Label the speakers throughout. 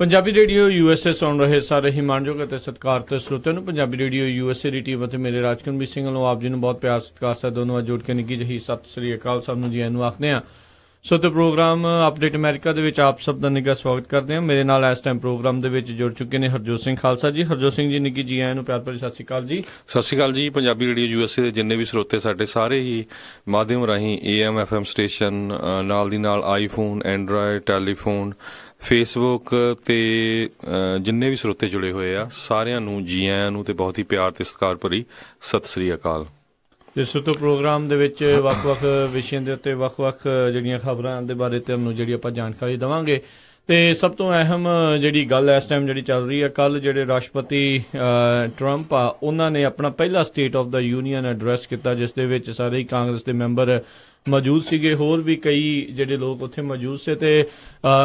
Speaker 1: Punjabi radio USA ਸੁਣ ਰਹੇ ਸਾਰੇ ਹੀ ਮਾਣਯੋਗ ਅਤੇ ਸਤਿਕਾਰਤ ਸਰੋਤਿਆਂ ਨੂੰ ਪੰਜਾਬੀ ਰੇਡੀਓ USA ਦੀ ਟੀਮ ਅਤੇ ਮੇਰੇ ਰਾਜਕੁਲਬੀਰ ਸਿੰਘ ਵੱਲੋਂ ਆਪ ਜੀ ਨੂੰ ਬਹੁਤ ਪਿਆਰ ਸਤਿਕਾਰ ਸਾ ਦੋਨੋਂ ਜੋੜ ਕੇ ਨਿੱਘੀ ਜਿਹੀ ਸਤਿ ਸ੍ਰੀ ਅਕਾਲ ਸਭ ਨੂੰ ਜੀ ਆਇਆਂ ਨੂੰ ਆਖਦੇ ਹਾਂ। ਸੋ ਤੇ ਪ੍ਰੋਗਰਾਮ ਅਪਡੇਟ ਅਮਰੀਕਾ ਦੇ ਵਿੱਚ ਆਪ ਸਭ ਦਾ ਨਿੱਘਾ ਸਵਾਗਤ ਕਰਦੇ ਹਾਂ। ਮੇਰੇ ਨਾਲ ਇਸ ਟਾਈਮ ਪ੍ਰੋਗਰਾਮ ਦੇ ਵਿੱਚ ਜੁੜ ਚੁੱਕੇ ਨੇ ਹਰਜੋਤ ਸਿੰਘ ਖਾਲਸਾ ਜੀ। ਹਰਜੋਤ ਸਿੰਘ ਜੀ ਨਿੱਘੀ ਜੀ ਆਇਆਂ ਨੂੰ ਪਿਆਰ ਭਰੀ ਸਤਿ ਸ੍ਰੀ ਅਕਾਲ ਜੀ।
Speaker 2: ਸਤਿ ਸ਼੍ਰੀ ਅਕਾਲ ਜੀ। ਪੰਜਾਬੀ ਰੇਡੀਓ USA ਦੇ ਜਿੰਨੇ ਵੀ ਸਰੋਤੇ ਸਾਡੇ ਸਾਰੇ ਹੀ ਮਾਧਿਅਮ ਰਾਹੀਂ AM FM ਸਟੇਸ਼ਨ ਨਾਲ ਦੀ ਨਾਲ ਆਈਫੋਨ, ਐਂਡਰਾਇਡ, ਟੈਲੀਫੋਨ, ਫੇਸਬੁੱਕ ਤੇ ਜਿੰਨੇ ਵੀ ਸਰੋਤੇ ਜੁੜੇ ਹੋਏ ਆ ਸਾਰਿਆਂ ਨੂੰ ਜੀ ਆਇਆਂ ਨੂੰ ਤੇ ਬਹੁਤ ਹੀ ਪਿਆਰ ਤੇ ਸਤਿਕਾਰ ਭਰੀ ਸਤਿ ਸ੍ਰੀ ਅਕਾਲ।
Speaker 1: ਇਸ ਤੋਂ ਪ੍ਰੋਗਰਾਮ ਦੇ ਵਿੱਚ ਵੱਖ-ਵੱਖ ਵਿਸ਼ਿਆਂ ਦੇ ਉੱਤੇ ਵੱਖ-ਵੱਖ ਜਿਹੜੀਆਂ ਖਬਰਾਂ ਦੇ ਬਾਰੇ ਤੁਹਾਨੂੰ ਜਿਹੜੀ ਆਪਾਂ ਜਾਣਕਾਰੀ ਦੇਵਾਂਗੇ। ਤੇ ਸਭ ਤੋਂ ਅਹਿਮ ਜਿਹੜੀ ਗੱਲ ਇਸ ਟਾਈਮ ਜਿਹੜੀ ਚੱਲ ਰਹੀ ਹੈ, ਕੱਲ੍ਹ ਜਿਹੜੇ ਰਾਸ਼ਟਰਪਤੀ ਟਰੰਪ ਆ ਉਹਨਾਂ ਨੇ ਆਪਣਾ ਪਹਿਲਾ ਸਟੇਟ ਆਫ ਦਾ ਯੂਨੀਅਨ ਐਡਰੈਸ ਕੀਤਾ, ਜਿਸ ਦੇ ਵਿੱਚ ਸਾਰੇ ਹੀ ਕਾਂਗਰਸ ਦੇ ਮੈਂਬਰ ਮੌਜੂਦ ਸੀਗੇ, ਹੋਰ ਵੀ ਕਈ ਜਿਹੜੇ ਲੋਕ ਉੱਥੇ ਮੌਜੂਦ ਸੀ ਤੇ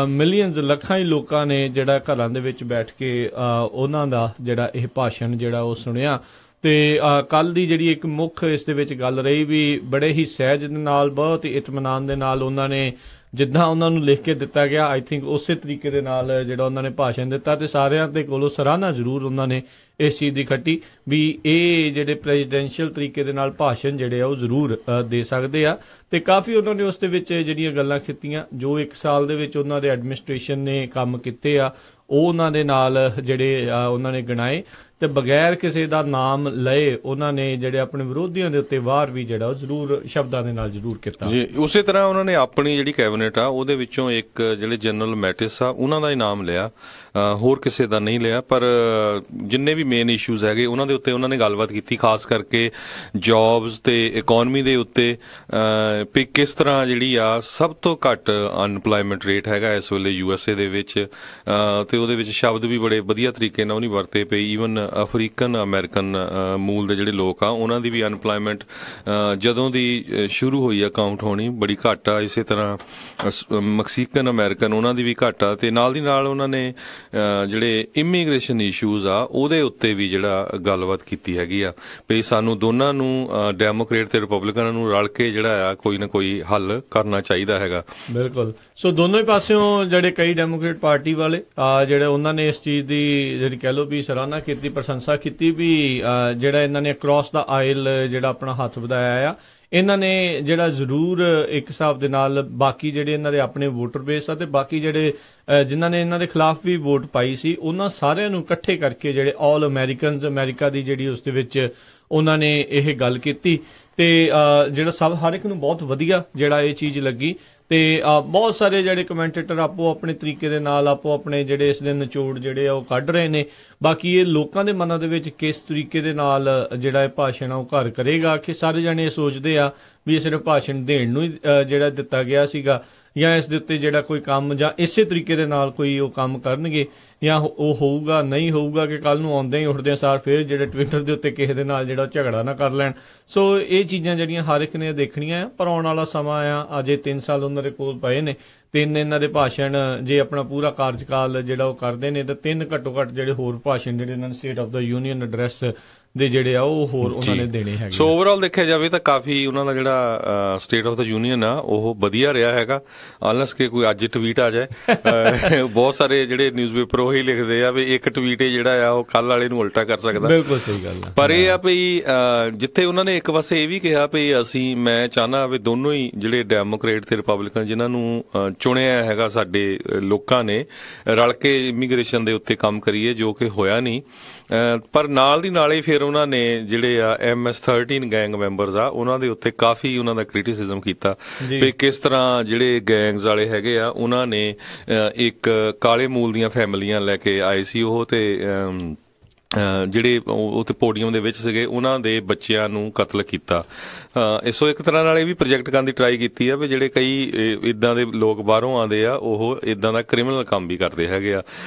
Speaker 1: ਮਿਲੀਅਨਸ ਲੱਖਾਂ ਹੀ ਲੋਕਾਂ ਨੇ ਜਿਹੜਾ ਘਰਾਂ ਦੇ ਵਿੱਚ ਬੈਠ ਕੇ ਉਹਨਾਂ ਦਾ ਜਿਹੜਾ ਇਹ ਭਾਸ਼ਣ ਜਿਹੜਾ ਉਹ ਸੁਣਿਆ। ਤੇ ਕੱਲ੍ਹ ਦੀ ਜਿਹੜੀ ਇੱਕ ਮੁੱਖ ਇਸ ਦੇ ਵਿੱਚ ਗੱਲ ਰਹੀ ਵੀ ਬੜੇ ਹੀ ਸਹਿਜ ਦੇ ਨਾਲ, ਬਹੁਤ ਹੀ ਇਤਮਾਨਾਨ ਦੇ ਨਾਲ ਉਹਨਾਂ ਨੇ ਜਿੱਦਾਂ ਉਹਨਾਂ ਨੂੰ ਲਿਖ ਕੇ ਦਿੱਤਾ ਗਿਆ, ਆਈ ਥਿੰਕ ਉਸੇ ਤਰੀਕੇ ਦੇ ਨਾਲ ਜਿਹੜਾ ਉਹਨਾਂ ਨੇ ਭਾਸ਼ਣ ਦਿੱਤਾ ਤੇ ਸਾਰਿਆਂ ਦੇ ਕੋਲੋਂ ਸਰਾਹਨਾ ਜ਼ਰੂਰ ਉਹਨਾਂ ਨੇ ਇਸ ਚੀਜ਼ ਦੀ ਖੱਟੀ ਵੀ ਇਹ ਜਿਹੜੇ ਪ੍ਰੈਜ਼ੀਡੈਂਸ਼ੀਅਲ ਤਰੀਕੇ ਦੇ ਨਾਲ ਭਾਸ਼ਣ ਜਿਹੜੇ ਆ ਉਹ ਜ਼ਰੂਰ ਦੇ ਸਕਦੇ ਆ। ਤੇ ਕਾਫੀ ਉਹਨਾਂ ਨੇ ਉਸ ਦੇ ਵਿੱਚ ਜਿਹੜੀਆਂ ਗੱਲਾਂ ਕੀਤੀਆਂ, ਜੋ 1 ਸਾਲ ਦੇ ਵਿੱਚ ਉਹਨਾਂ ਦੇ ਐਡਮਿਨਿਸਟ੍ਰੇਸ਼ਨ ਨੇ ਕੰਮ ਕੀਤੇ ਆ ਉਹ ਉਹਨਾਂ ਦੇ ਨਾਲ ਜਿਹੜੇ ਉਹਨਾਂ ਨੇ ਗਿਣਾਏ ਤੇ ਬਗੈਰ ਕਿਸੇ ਦਾ ਨਾਮ ਲਏ ਉਹਨਾਂ ਨੇ ਜਿਹੜੇ ਆਪਣੇ ਵਿਰੋਧੀਆਂ ਦੇ ਉੱਤੇ ਵਾਰ ਵੀ ਜਿਹੜਾ ਉਹ ਜ਼ਰੂਰ ਸ਼ਬਦਾਂ ਦੇ ਨਾਲ ਜ਼ਰੂਰ ਕੀਤਾ ਜੀ।
Speaker 2: ਉਸੇ ਤਰ੍ਹਾਂ ਉਹਨਾਂ ਨੇ ਆਪਣੀ ਜਿਹੜੀ ਕੈਬਨਿਟ ਆ ਉਹਦੇ ਵਿੱਚੋਂ ਇੱਕ ਜਿਹੜੇ ਜਨਰਲ ਮੈਟਿਸ ਆ ਉਹਨਾਂ ਦਾ ਹੀ ਨਾਮ ਲਿਆ, ਹੋਰ ਕਿਸੇ ਦਾ ਨਹੀਂ ਲਿਆ। ਪਰ ਜਿੰਨੇ ਵੀ ਮੇਨ ਇਸ਼ੂਜ਼ ਹੈਗੇ ਉਹਨਾਂ ਦੇ ਉੱਤੇ ਉਹਨਾਂ ਨੇ ਗੱਲਬਾਤ ਕੀਤੀ, ਖਾਸ ਕਰਕੇ ਜੌਬਸ ਤੇ ਇਕੋਨਮੀ ਦੇ ਉੱਤੇ ਵੀ ਕਿਸ ਤਰ੍ਹਾਂ ਜਿਹੜੀ ਆ ਸਭ ਤੋਂ ਘੱਟ ਅਨਪਲਾਇਮੈਂਟ ਰੇਟ ਹੈਗਾ ਇਸ ਵੇਲੇ USA ਦੇ ਵਿੱਚ। ਤੇ ਉਹਦੇ ਵਿੱਚ ਸ਼ਬਦ ਵੀ ਬੜੇ ਵਧੀਆ ਤਰੀਕੇ ਨਾਲ ਉਹਨੇ ਵਰਤੇ ਪਏ। ਈਵਨ ਅਫਰੀਕਨ ਅਮਰੀਕਨ ਮੂਲ ਦੇ ਜਿਹੜੇ ਲੋਕ ਆ ਉਹਨਾਂ ਦੀ ਵੀ ਅਨਪਲਾਇਮੈਂਟ ਜਦੋਂ ਦੀ ਸ਼ੁਰੂ ਹੋਈ ਆ ਕਾਊਂਟ ਹੋਣੀ ਬੜੀ ਘੱਟ ਆ। ਇਸੇ ਤਰ੍ਹਾਂ ਮੈਕਸੀਕਨ ਅਮਰੀਕਨ ਉਹਨਾਂ ਦੀ ਵੀ ਘੱਟ ਆ। ਤੇ ਨਾਲ ਦੀ ਨਾਲ ਉਹਨਾਂ ਨੇ ਜਿਹੜੇ ਇਮੀਗ੍ਰੇਸ਼ਨ ਇਸ਼ੂਜ਼ ਆ ਉਹਦੇ ਉੱਤੇ ਵੀ ਜਿਹੜਾ ਗੱਲਬਾਤ ਕੀਤੀ ਹੈਗੀ ਆ ਵੀ ਸਾਨੂੰ ਦੋਨਾਂ ਨੂੰ ਡੈਮੋਕ੍ਰੇਟ ਤੇ ਰਿਪਬਲਿਕਨ ਨੂੰ ਰਲ ਕੇ ਜਿਹੜਾ ਆ ਕੋਈ ਨਾ ਕੋਈ ਹੱਲ ਕਰਨਾ ਚਾਹੀਦਾ ਹੈਗਾ।
Speaker 1: ਬਿਲਕੁਲ। ਸੋ ਦੋਨੋਂ ਹੀ ਪਾਸਿਓਂ ਜਿਹੜੇ ਕਈ ਡੈਮੋਕ੍ਰੇਟ ਪਾਰਟੀ ਵਾਲੇ ਜਿਹੜੇ ਉਹਨਾਂ ਨੇ ਇਸ ਚੀਜ਼ ਦੀ ਜਿਹੜੀ ਕਹਿ ਲਓ ਵੀ ਸਰਾਹਨਾ ਕੀਤੀ, ਪ੍ਰਸ਼ੰਸਾ ਕੀਤੀ ਵੀ ਜਿਹੜਾ ਇਹਨਾਂ ਨੇ ਅਕ੍ਰੋਸ ਦਾ ਆਇਲ ਜਿਹੜਾ ਆਪਣਾ ਹੱਥ ਵਧਾਇਆ ਆ, ਇਹਨਾਂ ਨੇ ਜਿਹੜਾ ਜ਼ਰੂਰ ਇੱਕ ਹਿਸਾਬ ਦੇ ਨਾਲ ਬਾਕੀ ਜਿਹੜੇ ਇਹਨਾਂ ਦੇ ਆਪਣੇ ਵੋਟਰ ਬੇਸ ਆ ਤੇ ਬਾਕੀ ਜਿਹੜੇ ਜਿਨ੍ਹਾਂ ਨੇ ਇਹਨਾਂ ਦੇ ਖਿਲਾਫ ਵੀ ਵੋਟ ਪਾਈ ਸੀ ਉਹਨਾਂ ਸਾਰਿਆਂ ਨੂੰ ਇਕੱਠੇ ਕਰਕੇ ਜਿਹੜੇ ਆਲ ਅਮਰੀਕਨਸ ਅਮਰੀਕਾ ਦੀ ਜਿਹੜੀ ਉਸ ਦੇ ਵਿੱਚ ਉਹਨਾਂ ਨੇ ਇਹ ਗੱਲ ਕੀਤੀ ਤੇ ਜਿਹੜਾ ਸਭ ਹਰ ਇੱਕ ਨੂੰ ਬਹੁਤ ਵਧੀਆ ਜਿਹੜਾ ਇਹ ਚੀਜ਼ ਲੱਗੀ। ਤੇ ਬਹੁਤ ਸਾਰੇ ਜਿਹੜੇ ਕਮੈਂਟੇਟਰ ਆਪੋ ਆਪਣੇ ਤਰੀਕੇ ਦੇ ਨਾਲ ਆਪੋ ਆਪਣੇ ਜਿਹੜੇ ਇਸ ਦੇ ਨਿਚੋੜ ਜਿਹੜੇ ਆ ਉਹ ਕੱਢ ਰਹੇ ਨੇ। ਬਾਕੀ ਇਹ ਲੋਕਾਂ ਦੇ ਮਨਾਂ ਦੇ ਵਿੱਚ ਕਿਸ ਤਰੀਕੇ ਦੇ ਨਾਲ ਜਿਹੜਾ ਇਹ ਭਾਸ਼ਣ ਆ ਉਹ ਘਰ ਕਰੇਗਾ ਕਿ ਸਾਰੇ ਜਾਣੇ ਇਹ ਸੋਚਦੇ ਆ ਵੀ ਇਹ ਸਿਰਫ ਭਾਸ਼ਣ ਦੇਣ ਨੂੰ ਹੀ ਜਿਹੜਾ ਦਿੱਤਾ ਗਿਆ ਸੀਗਾ ਜਾਂ ਇਸ ਦੇ ਉੱਤੇ ਜਿਹੜਾ ਕੋਈ ਕੰਮ ਜਾਂ ਇਸੇ ਤਰੀਕੇ ਦੇ ਨਾਲ ਕੋਈ ਉਹ ਕੰਮ ਕਰਨਗੇ ਜਾਂ ਉਹ ਹੋਊਗਾ ਨਹੀਂ ਹੋਊਗਾ ਕਿ ਕੱਲ੍ਹ ਨੂੰ ਆਉਂਦੇ ਹੀ ਉੱਠਦੇ ਸਾਰ ਫਿਰ ਜਿਹੜੇ ਟਵਿੱਟਰ ਦੇ ਉੱਤੇ ਕਿਸੇ ਦੇ ਨਾਲ ਜਿਹੜਾ ਝਗੜਾ ਨਾ ਕਰ ਲੈਣ। ਸੋ ਇਹ ਚੀਜ਼ਾਂ ਜਿਹੜੀਆਂ ਹਰ ਇੱਕ ਨੇ ਦੇਖਣੀਆਂ ਆ। ਪਰ ਆਉਣ ਵਾਲਾ ਸਮਾਂ ਆ, ਅਜੇ 3 ਸਾਲ ਉਹਨਾਂ ਦੇ ਕੋਲ ਪਏ ਨੇ, 3 ਇਹਨਾਂ ਦੇ ਭਾਸ਼ਣ ਜੇ ਆਪਣਾ ਪੂਰਾ ਕਾਰਜਕਾਲ ਜਿਹੜਾ ਉਹ ਕਰਦੇ ਨੇ ਤਾਂ 3 ਘੱਟੋ ਘੱਟ ਜਿਹੜੇ ਹੋਰ ਭਾਸ਼ਣ ਜਿਹੜੇ ਇਹਨਾਂ ਨੇ ਸਟੇਟ ਆਫ ਦਾ ਯੂਨੀਅਨ ਐਡਰੈਸ ਦੇ ਜਿਹੜੇ ਆ ਉਹ ਹੋਰ ਉਹਨਾਂ ਨੇ ਦੇਣੇ ਹੈਗੇ।
Speaker 2: ਸੋ ਓਵਰਆਲ ਦੇਖਿਆ ਜਾਵੇ ਤਾਂ ਕਾਫੀ ਉਹਨਾਂ ਦਾ ਜਿਹੜਾ ਸਟੇਟ ਆਫ ਦਾ ਯੂਨੀਅਨ ਆ ਉਹ ਵਧੀਆ ਰਿਹਾ ਹੈਗਾ, ਅਨਲੈਸ ਕਿ ਕੋਈ ਅੱਜ ਟਵੀਟ ਆ ਜਾਏ। ਬਹੁਤ ਸਾਰੇ ਜਿਹੜੇ ਨਿਊਜ਼ਪੇਪਰ ਉਹੀ ਲਿਖਦੇ ਆ ਵੀ ਇੱਕ ਟਵੀਟ ਜਿਹੜਾ ਆ ਉਹ ਕੱਲ੍ਹ ਵਾਲੇ ਨੂੰ ਉਲਟਾ ਕਰ ਸਕਦਾ।
Speaker 1: ਬਿਲਕੁਲ ਸਹੀ ਗੱਲ ਆ।
Speaker 2: ਪਰ ਇਹ ਆ ਵੀ ਜਿੱਥੇ ਉਹਨਾਂ ਨੇ ਇੱਕ ਪਾਸੇ ਇਹ ਵੀ ਕਿਹਾ ਵੀ ਮੈਂ ਚਾਹੁੰਦਾ ਵੀ ਦੋਨੋਂ ਹੀ ਜਿਹੜੇ ਡੈਮੋਕ੍ਰੇਟ ਤੇ ਰਿਪਬਲਿਕਨ ਜਿਨ੍ਹਾਂ ਨੂੰ ਚੁਣਿਆ ਹੈਗਾ ਸਾਡੇ ਲੋਕਾਂ ਨੇ ਰਲ ਕੇ ਇਮੀਗ੍ਰੇਸ਼ਨ ਦੇ ਉੱਤੇ ਕੰਮ ਕਰੀਏ, ਜੋ ਕਿ ਹੋਇਆ ਨਹੀਂ। ਪਰ ਨਾਲ ਦੀ ਨਾਲ ਹੀ ਫਿਰ ਉਹਨਾਂ ਨੇ ਜਿਹੜੇ ਆ MS-13 ਗੈਂਗ ਮੈਂਬਰਸ ਆ ਉਹਨਾਂ ਦੇ ਉੱਤੇ ਕਾਫੀ ਉਹਨਾਂ ਦਾ ਕ੍ਰਿਟਿਸਿਜ਼ਮ ਕੀਤਾ ਵੀ ਕਿਸ ਤਰ੍ਹਾਂ ਜਿਹੜੇ ਗੈਂਗਸ ਵਾਲੇ ਹੈਗੇ ਆ ਉਹਨਾਂ ਨੇ ਇੱਕ ਕਾਲੇ ਮੂਲ ਦੀਆਂ ਫੈਮਲੀਆਂ ਲੈ ਕੇ ਆਏ ਸੀ ਉਹ ਤੇ ਜਿਹੜੇ ਉੱਥੇ ਪੋਡੀਅਮ ਦੇ ਵਿੱਚ ਸੀਗੇ ਉਹਨਾਂ ਦੇ ਬੱਚਿਆਂ ਨੂੰ ਕਤਲ ਕੀਤਾ। ਸੋ ਇੱਕ ਤਰ੍ਹਾਂ ਨਾਲ ਇਹ ਵੀ ਪ੍ਰੋਜੈਕਟ ਕਰਨ ਦੀ ਟਰਾਈ ਕੀਤੀ ਆ ਵੀ ਜਿਹੜੇ ਕਈ ਇੱਦਾਂ ਦੇ ਲੋਕ ਬਾਹਰੋਂ ਆਉਂਦੇ ਆ ਉਹ ਇੱਦਾਂ ਦਾ ਕ੍ਰਿਮੀਨਲ ਕੰਮ ਵੀ ਕਰਦੇ ਹੈਗੇ ਆ।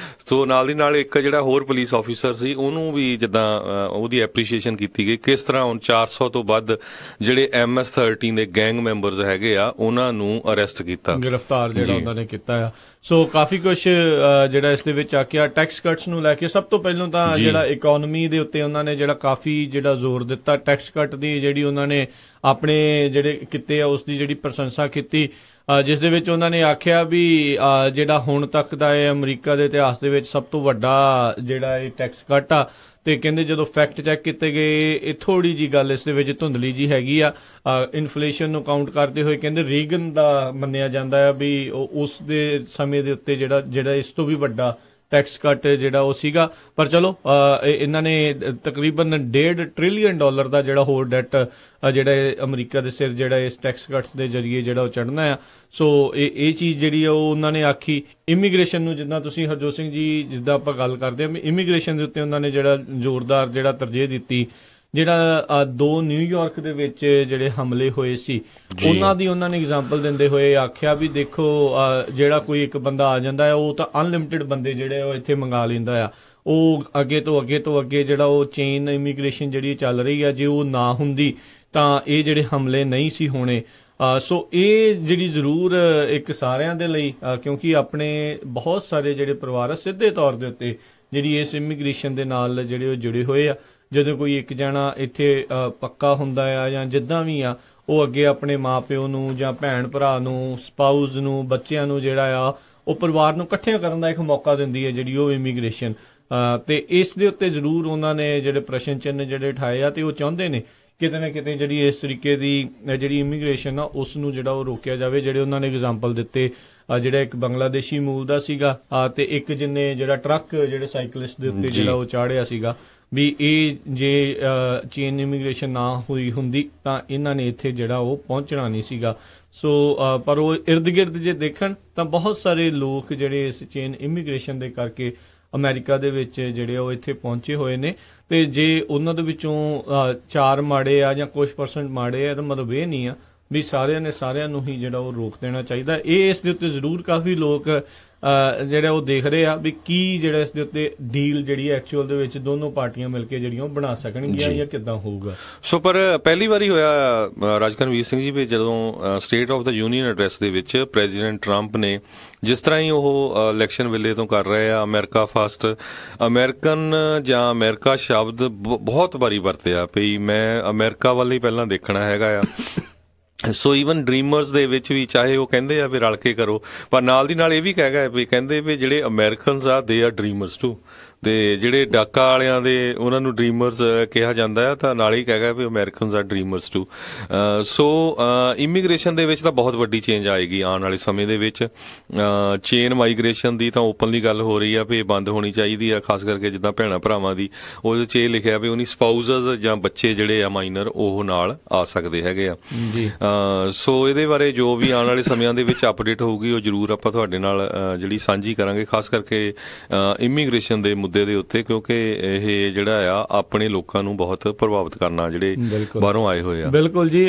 Speaker 2: ਸੋ ਨਾਲ ਦੀ ਨਾਲ ਇੱਕ ਜਿਹੜਾ ਹੋਰ ਪੁਲਿਸ ਆਫੀਸਰ ਸੀ ਉਹਨੂੰ ਵੀ ਜਿੱਦਾਂ ਉਹਦੀ ਐਪਰੀਸ਼ੀਏਸ਼ਨ ਕੀਤੀ ਗਈ, ਕਿਸ ਤਰ੍ਹਾਂ ਹੁਣ 400 ਤੋਂ ਵੱਧ ਜਿਹੜੇ MS-13 ਦੇ ਗੈਂਗ ਮੈਂਬਰਸ ਹੈਗੇ ਆ ਉਹਨਾਂ ਨੂੰ ਅਰੈਸਟ ਕੀਤਾ,
Speaker 1: ਗ੍ਰਿਫਤਾਰ ਜਿਹੜਾ ਉਹਨਾਂ ਨੇ ਕੀਤਾ ਆ। ਸੋ ਕਾਫੀ ਕੁਛ ਜਿਹੜਾ ਇਸ ਦੇ ਵਿੱਚ ਆ ਕੇ ਟੈਕਸ ਕੱਟਸ ਨੂੰ ਲੈ ਕੇ ਸਭ ਤੋਂ ਪਹਿਲਾਂ ਤਾਂ ਜਿਹੜਾ ਇਕੋਨਮੀ ਦੇ ਉੱਤੇ ਉਹਨਾਂ ਨੇ ਜਿਹੜਾ ਕਾਫੀ ਜਿਹੜਾ ਜ਼ੋਰ ਦਿੱਤਾ, ਟੈਕਸ ਕੱਟ ਦੀ ਜਿਹੜੀ ਉਹਨਾਂ ਨੇ ਆਪਣੇ ਜਿਹੜੇ ਕੀਤੇ ਆ ਉਸ ਦੀ ਜਿਹੜੀ ਪ੍ਰਸ਼ੰਸਾ ਕੀਤੀ। ਜਿਸ ਦੇ ਵਿੱਚ ਉਹਨਾਂ ਨੇ ਆਖਿਆ ਵੀ ਜਿਹੜਾ ਹੁਣ ਤੱਕ ਦਾ ਇਹ ਅਮਰੀਕਾ ਦੇ ਇਤਿਹਾਸ ਦੇ ਵਿੱਚ ਸਭ ਤੋਂ ਵੱਡਾ ਜਿਹੜਾ ਇਹ ਟੈਕਸ ਕੱਟ ਆ, ਤੇ ਕਹਿੰਦੇ ਜਦੋਂ ਫੈਕਟ ਚੈੱਕ ਕੀਤੇ ਗਏ ਇਹ ਥੋੜੀ ਜੀ ਗੱਲ ਇਸ ਦੇ ਵਿੱਚ ਧੁੰਦਲੀ ਜੀ ਹੈਗੀ ਆ। ਇਨਫਲੇਸ਼ਨ ਨੂੰ ਕਾਊਂਟ ਕਰਦੇ ਹੋਏ ਕਹਿੰਦੇ ਰੀਗਨ ਦਾ ਮੰਨਿਆ ਜਾਂਦਾ ਆ ਵੀ ਉਸ ਦੇ ਸਮੇਂ ਦੇ ਉੱਤੇ ਜਿਹੜਾ ਇਸ ਤੋਂ ਵੀ ਵੱਡਾ ਟੈਕਸ ਕੱਟ ਜਿਹੜਾ ਉਹ ਸੀਗਾ। ਪਰ ਚਲੋ ਇਹਨਾਂ ਨੇ ਤਕਰੀਬਨ $1.5 ਟ੍ਰਿਲੀਅਨ ਦਾ ਜਿਹੜਾ ਹੋਰ ਡੈਟ ਜਿਹੜਾ ਅਮਰੀਕਾ ਦੇ ਸਿਰ ਜਿਹੜਾ ਇਸ ਟੈਕਸ ਕੱਟਸ ਦੇ ਜ਼ਰੀਏ ਜਿਹੜਾ ਉਹ ਚੜ੍ਹਨਾ ਆ। ਸੋ ਇਹ ਚੀਜ਼ ਜਿਹੜੀ ਆ ਉਹ ਉਹਨਾਂ ਨੇ ਆਖੀ। ਇਮੀਗ੍ਰੇਸ਼ਨ ਨੂੰ ਜਿੱਦਾਂ ਤੁਸੀਂ ਹਰਜੋਤ ਸਿੰਘ ਜੀ ਜਿੱਦਾਂ ਆਪਾਂ ਗੱਲ ਕਰਦੇ ਹਾਂ ਇਮੀਗ੍ਰੇਸ਼ਨ ਦੇ ਉੱਤੇ ਉਹਨਾਂ ਨੇ ਜਿਹੜਾ ਜ਼ੋਰਦਾਰ ਜਿਹੜਾ ਤਰਜੀਹ ਦਿੱਤੀ। ਜਿਹੜਾ 2 ਨਿਊਯਾਰਕ ਦੇ ਵਿੱਚ ਜਿਹੜੇ ਹਮਲੇ ਹੋਏ ਸੀ ਉਹਨਾਂ ਦੀ ਉਹਨਾਂ ਨੇ ਐਗਜ਼ਾਮਪਲ ਦਿੰਦੇ ਹੋਏ ਆਖਿਆ ਵੀ ਦੇਖੋ ਜਿਹੜਾ ਕੋਈ ਇੱਕ ਬੰਦਾ ਆ ਜਾਂਦਾ ਹੈ ਉਹ ਤਾਂ ਅਨਲਿਮਿਟਿਡ ਬੰਦੇ ਜਿਹੜੇ ਉਹ ਇੱਥੇ ਮੰਗਾ ਲੈਂਦਾ ਆ। ਉਹ ਅੱਗੇ ਤੋਂ ਅੱਗੇ ਜਿਹੜਾ ਉਹ ਚੇਨ ਇਮੀਗ੍ਰੇਸ਼ਨ ਜਿਹੜੀ ਚੱਲ ਰਹੀ ਆ, ਜੇ ਉਹ ਨਾ ਹੁੰਦੀ ਤਾਂ ਇਹ ਜਿਹੜੇ ਹਮਲੇ ਨਹੀਂ ਸੀ ਹੋਣੇ। ਸੋ ਇਹ ਜਿਹੜੀ ਜ਼ਰੂਰ ਇੱਕ ਸਾਰਿਆਂ ਦੇ ਲਈ, ਕਿਉਂਕਿ ਆਪਣੇ ਬਹੁਤ ਸਾਰੇ ਜਿਹੜੇ ਪਰਿਵਾਰ ਸਿੱਧੇ ਤੌਰ ਦੇ ਉੱਤੇ ਜਿਹੜੀ ਇਸ ਇਮੀਗ੍ਰੇਸ਼ਨ ਦੇ ਨਾਲ ਜਿਹੜੇ ਉਹ ਜੁੜੇ ਹੋਏ ਆ। ਜਦੋਂ ਕੋਈ ਇੱਕ ਜਣਾ ਇੱਥੇ ਪੱਕਾ ਹੁੰਦਾ ਆ ਜਾਂ ਜਿੱਦਾਂ ਵੀ ਆ, ਉਹ ਅੱਗੇ ਆਪਣੇ ਮਾਂ-ਪਿਓ ਨੂੰ ਜਾਂ ਭੈਣ ਭਰਾ ਨੂੰ, ਸਪਾਊਸ ਨੂੰ, ਬੱਚਿਆਂ ਨੂੰ ਜਿਹੜਾ ਆ ਉਹ ਪਰਿਵਾਰ ਨੂੰ ਇਕੱਠਿਆਂ ਕਰਨ ਦਾ ਇੱਕ ਮੌਕਾ ਦਿੰਦੀ ਹੈ ਜਿਹੜੀ ਉਹ ਇਮੀਗ੍ਰੇਸ਼ਨ। ਤੇ ਇਸ ਦੇ ਉੱਤੇ ਜ਼ਰੂਰ ਉਹਨਾਂ ਨੇ ਜਿਹੜੇ ਪ੍ਰਸ਼ਨ ਚਿੰਨ੍ਹ ਜਿਹੜੇ ਉਠਾਏ ਆ, ਤੇ ਉਹ ਚਾਹੁੰਦੇ ਨੇ ਕਿਤੇ ਨਾ ਕਿਤੇ ਜਿਹੜੀ ਇਸ ਤਰੀਕੇ ਦੀ ਜਿਹੜੀ ਇਮੀਗ੍ਰੇਸ਼ਨ ਆ ਉਸ ਨੂੰ ਜਿਹੜਾ ਉਹ ਰੋਕਿਆ ਜਾਵੇ। ਜਿਹੜੇ ਉਹਨਾਂ ਨੇ ਐਗਜ਼ਾਮਪਲ ਦਿੱਤੇ, ਜਿਹੜਾ ਇੱਕ ਬੰਗਲਾਦੇਸ਼ੀ ਮੂਲ ਦਾ ਸੀਗਾ ਤੇ ਇੱਕ ਜਿਹਨੇ ਜਿਹੜਾ ਟਰੱਕ ਜਿਹੜੇ ਸਾਈਕਲਿਸਟ ਦੇ ਉੱਤੇ ਜਿਹੜਾ ਉਹ ਚਾੜਿਆ ਸੀਗਾ, ਵੀ ਇਹ ਜੇ ਚੇਨ ਇਮੀਗ੍ਰੇਸ਼ਨ ਨਾ ਹੋਈ ਹੁੰਦੀ ਤਾਂ ਇਹਨਾਂ ਨੇ ਇੱਥੇ ਜਿਹੜਾ ਉਹ ਪਹੁੰਚਣਾ ਨਹੀਂ ਸੀਗਾ। ਸੋ ਪਰ ਉਹ ਇਰਦ ਗਿਰਦ ਜੇ ਦੇਖਣ ਤਾਂ ਬਹੁਤ ਸਾਰੇ ਲੋਕ ਜਿਹੜੇ ਇਸ ਚੇਨ ਇਮੀਗ੍ਰੇਸ਼ਨ ਦੇ ਕਰਕੇ ਅਮਰੀਕਾ ਦੇ ਵਿੱਚ ਜਿਹੜੇ ਉਹ ਇੱਥੇ ਪਹੁੰਚੇ ਹੋਏ ਨੇ। ਤੇ ਜੇ ਉਹਨਾਂ ਦੇ ਵਿੱਚੋਂ 4 ਮਾੜੇ ਆ ਜਾਂ ਕੁਝ % ਮਾੜੇ ਆ ਤਾਂ ਮਤਲਬ ਇਹ ਨਹੀਂ ਆ ਵੀ ਸਾਰਿਆਂ ਨੂੰ ਹੀ ਜਿਹੜਾ ਉਹ ਰੋਕ ਦੇਣਾ ਚਾਹੀਦਾ। ਇਹ ਇਸ ਦੇ ਉੱਤੇ ਜ਼ਰੂਰ ਕਾਫੀ ਲੋਕ ਜਿਹੜੇ ਉਹ ਦੇਖ ਰਹੇ ਆ ਵੀ ਕੀ ਜਿਹੜਾ ਇਸ ਦੇ ਉੱਤੇ ਡੀਲ ਜਿਹੜੀ ਐਕਚੁਅਲ ਦੇ ਵਿੱਚ ਦੋਨੋਂ ਪਾਰਟੀਆਂ ਮਿਲ ਕੇ ਜਿਹੜੀਆਂ ਉਹ ਬਣਾ ਸਕਣਗੀਆਂ ਜਾਂ ਕਿੱਦਾਂ ਹੋਊਗਾ।
Speaker 2: ਸੋ ਪਰ ਪਹਿਲੀ ਵਾਰੀ ਹੋਇਆ ਰਾਜਕਰਨਵੀਰ ਸਿੰਘ ਜੀ ਵੀ ਜਦੋਂ ਸਟੇਟ ਆਫ ਦਾ ਯੂਨੀਅਨ ਐਡਰੈਸ ਦੇ ਵਿੱਚ ਪ੍ਰੈਜ਼ੀਡੈਂਟ ਟਰੰਪ ਨੇ ਜਿਸ ਤਰ੍ਹਾਂ ਹੀ ਉਹ ਇਲੈਕਸ਼ਨ ਵੇਲੇ ਤੋਂ ਕਰ ਰਹੇ ਆ ਅਮਰੀਕਾ ਫਸਟ, ਅਮਰੀਕਨ ਜਾਂ ਅਮਰੀਕਾ ਸ਼ਬਦ ਬਹੁਤ ਵਾਰੀ ਵਰਤਿਆ ਵੀ ਮੈਂ ਅਮਰੀਕਾ ਵੱਲ ਹੀ ਪਹਿਲਾਂ ਦੇਖਣਾ ਹੈਗਾ ਆ। ਸੋ ਈਵਨ ਡ੍ਰੀਮਰਸ ਦੇ ਵਿੱਚ ਵੀ ਚਾਹੇ ਉਹ ਕਹਿੰਦੇ ਆ ਵੀ ਰਲ ਕੇ ਕਰੋ, ਪਰ ਨਾਲ ਦੀ ਨਾਲ ਇਹ ਵੀ ਕਹਿ ਗਏ ਵੀ ਕਹਿੰਦੇ ਵੀ ਜਿਹੜੇ ਅਮਰੀਕਨਸ ਆ ਦੇ ਆਰ ਡ੍ਰੀਮਰਸ ਟੂ, ਤੇ ਜਿਹੜੇ ਡਾਕਾ ਵਾਲਿਆਂ ਦੇ ਉਹਨਾਂ ਨੂੰ ਡ੍ਰੀਮਰਸ ਕਿਹਾ ਜਾਂਦਾ ਆ, ਤਾਂ ਨਾਲ ਹੀ ਕਹਿ ਗਿਆ ਵੀ Americans are dreamers too. So immigration ਦੇ ਵਿੱਚ ਤਾਂ ਬਹੁਤ ਵੱਡੀ ਚੇਂਜ ਆਏਗੀ ਆਉਣ ਵਾਲੇ ਸਮੇਂ ਦੇ ਵਿੱਚ। ਚੇਨ ਮਾਈਗ੍ਰੇਸ਼ਨ ਦੀ ਤਾਂ ਓਪਨਲੀ ਗੱਲ ਹੋ ਰਹੀ ਆ ਵੀ ਇਹ ਬੰਦ ਹੋਣੀ ਚਾਹੀਦੀ ਆ, ਖਾਸ ਕਰਕੇ ਜਿੱਦਾਂ ਭੈਣਾਂ ਭਰਾਵਾਂ ਦੀ ਉਹਦੇ 'ਚ ਇਹ ਲਿਖਿਆ ਵੀ ਉਹਨੀ ਸਪਾਊਸਸ ਜਾਂ ਬੱਚੇ ਜਿਹੜੇ ਆ ਮਾਈਨਰ ਉਹ ਨਾਲ ਆ ਸਕਦੇ ਹੈਗੇ ਆ। ਸੋ ਇਹਦੇ ਬਾਰੇ ਜੋ ਵੀ ਆਉਣ ਵਾਲੇ ਸਮਿਆਂ ਦੇ ਵਿੱਚ ਅਪਡੇਟ ਹੋਊਗੀ ਉਹ ਜ਼ਰੂਰ ਆਪਾਂ ਤੁਹਾਡੇ ਨਾਲ ਜਿਹੜੀ ਸਾਂਝੀ ਕਰਾਂਗੇ, ਖਾਸ ਕਰਕੇ ਇਮੀਗ੍ਰੇਸ਼ਨ ਦੇ ਮੁੱਦੇ ਦੇ ਉੱਤੇ, ਕਿਉਂਕਿ ਇਹ ਜਿਹੜਾ ਆ ਆਪਣੇ ਲੋਕਾਂ ਨੂੰ ਬਹੁਤ ਪ੍ਰਭਾਵਿਤ ਕਰਨਾ ਜਿਹੜੇ ਬਾਹਰੋਂ ਆਏ ਹੋਏ ਆ।
Speaker 1: ਬਿਲਕੁਲ ਜੀ,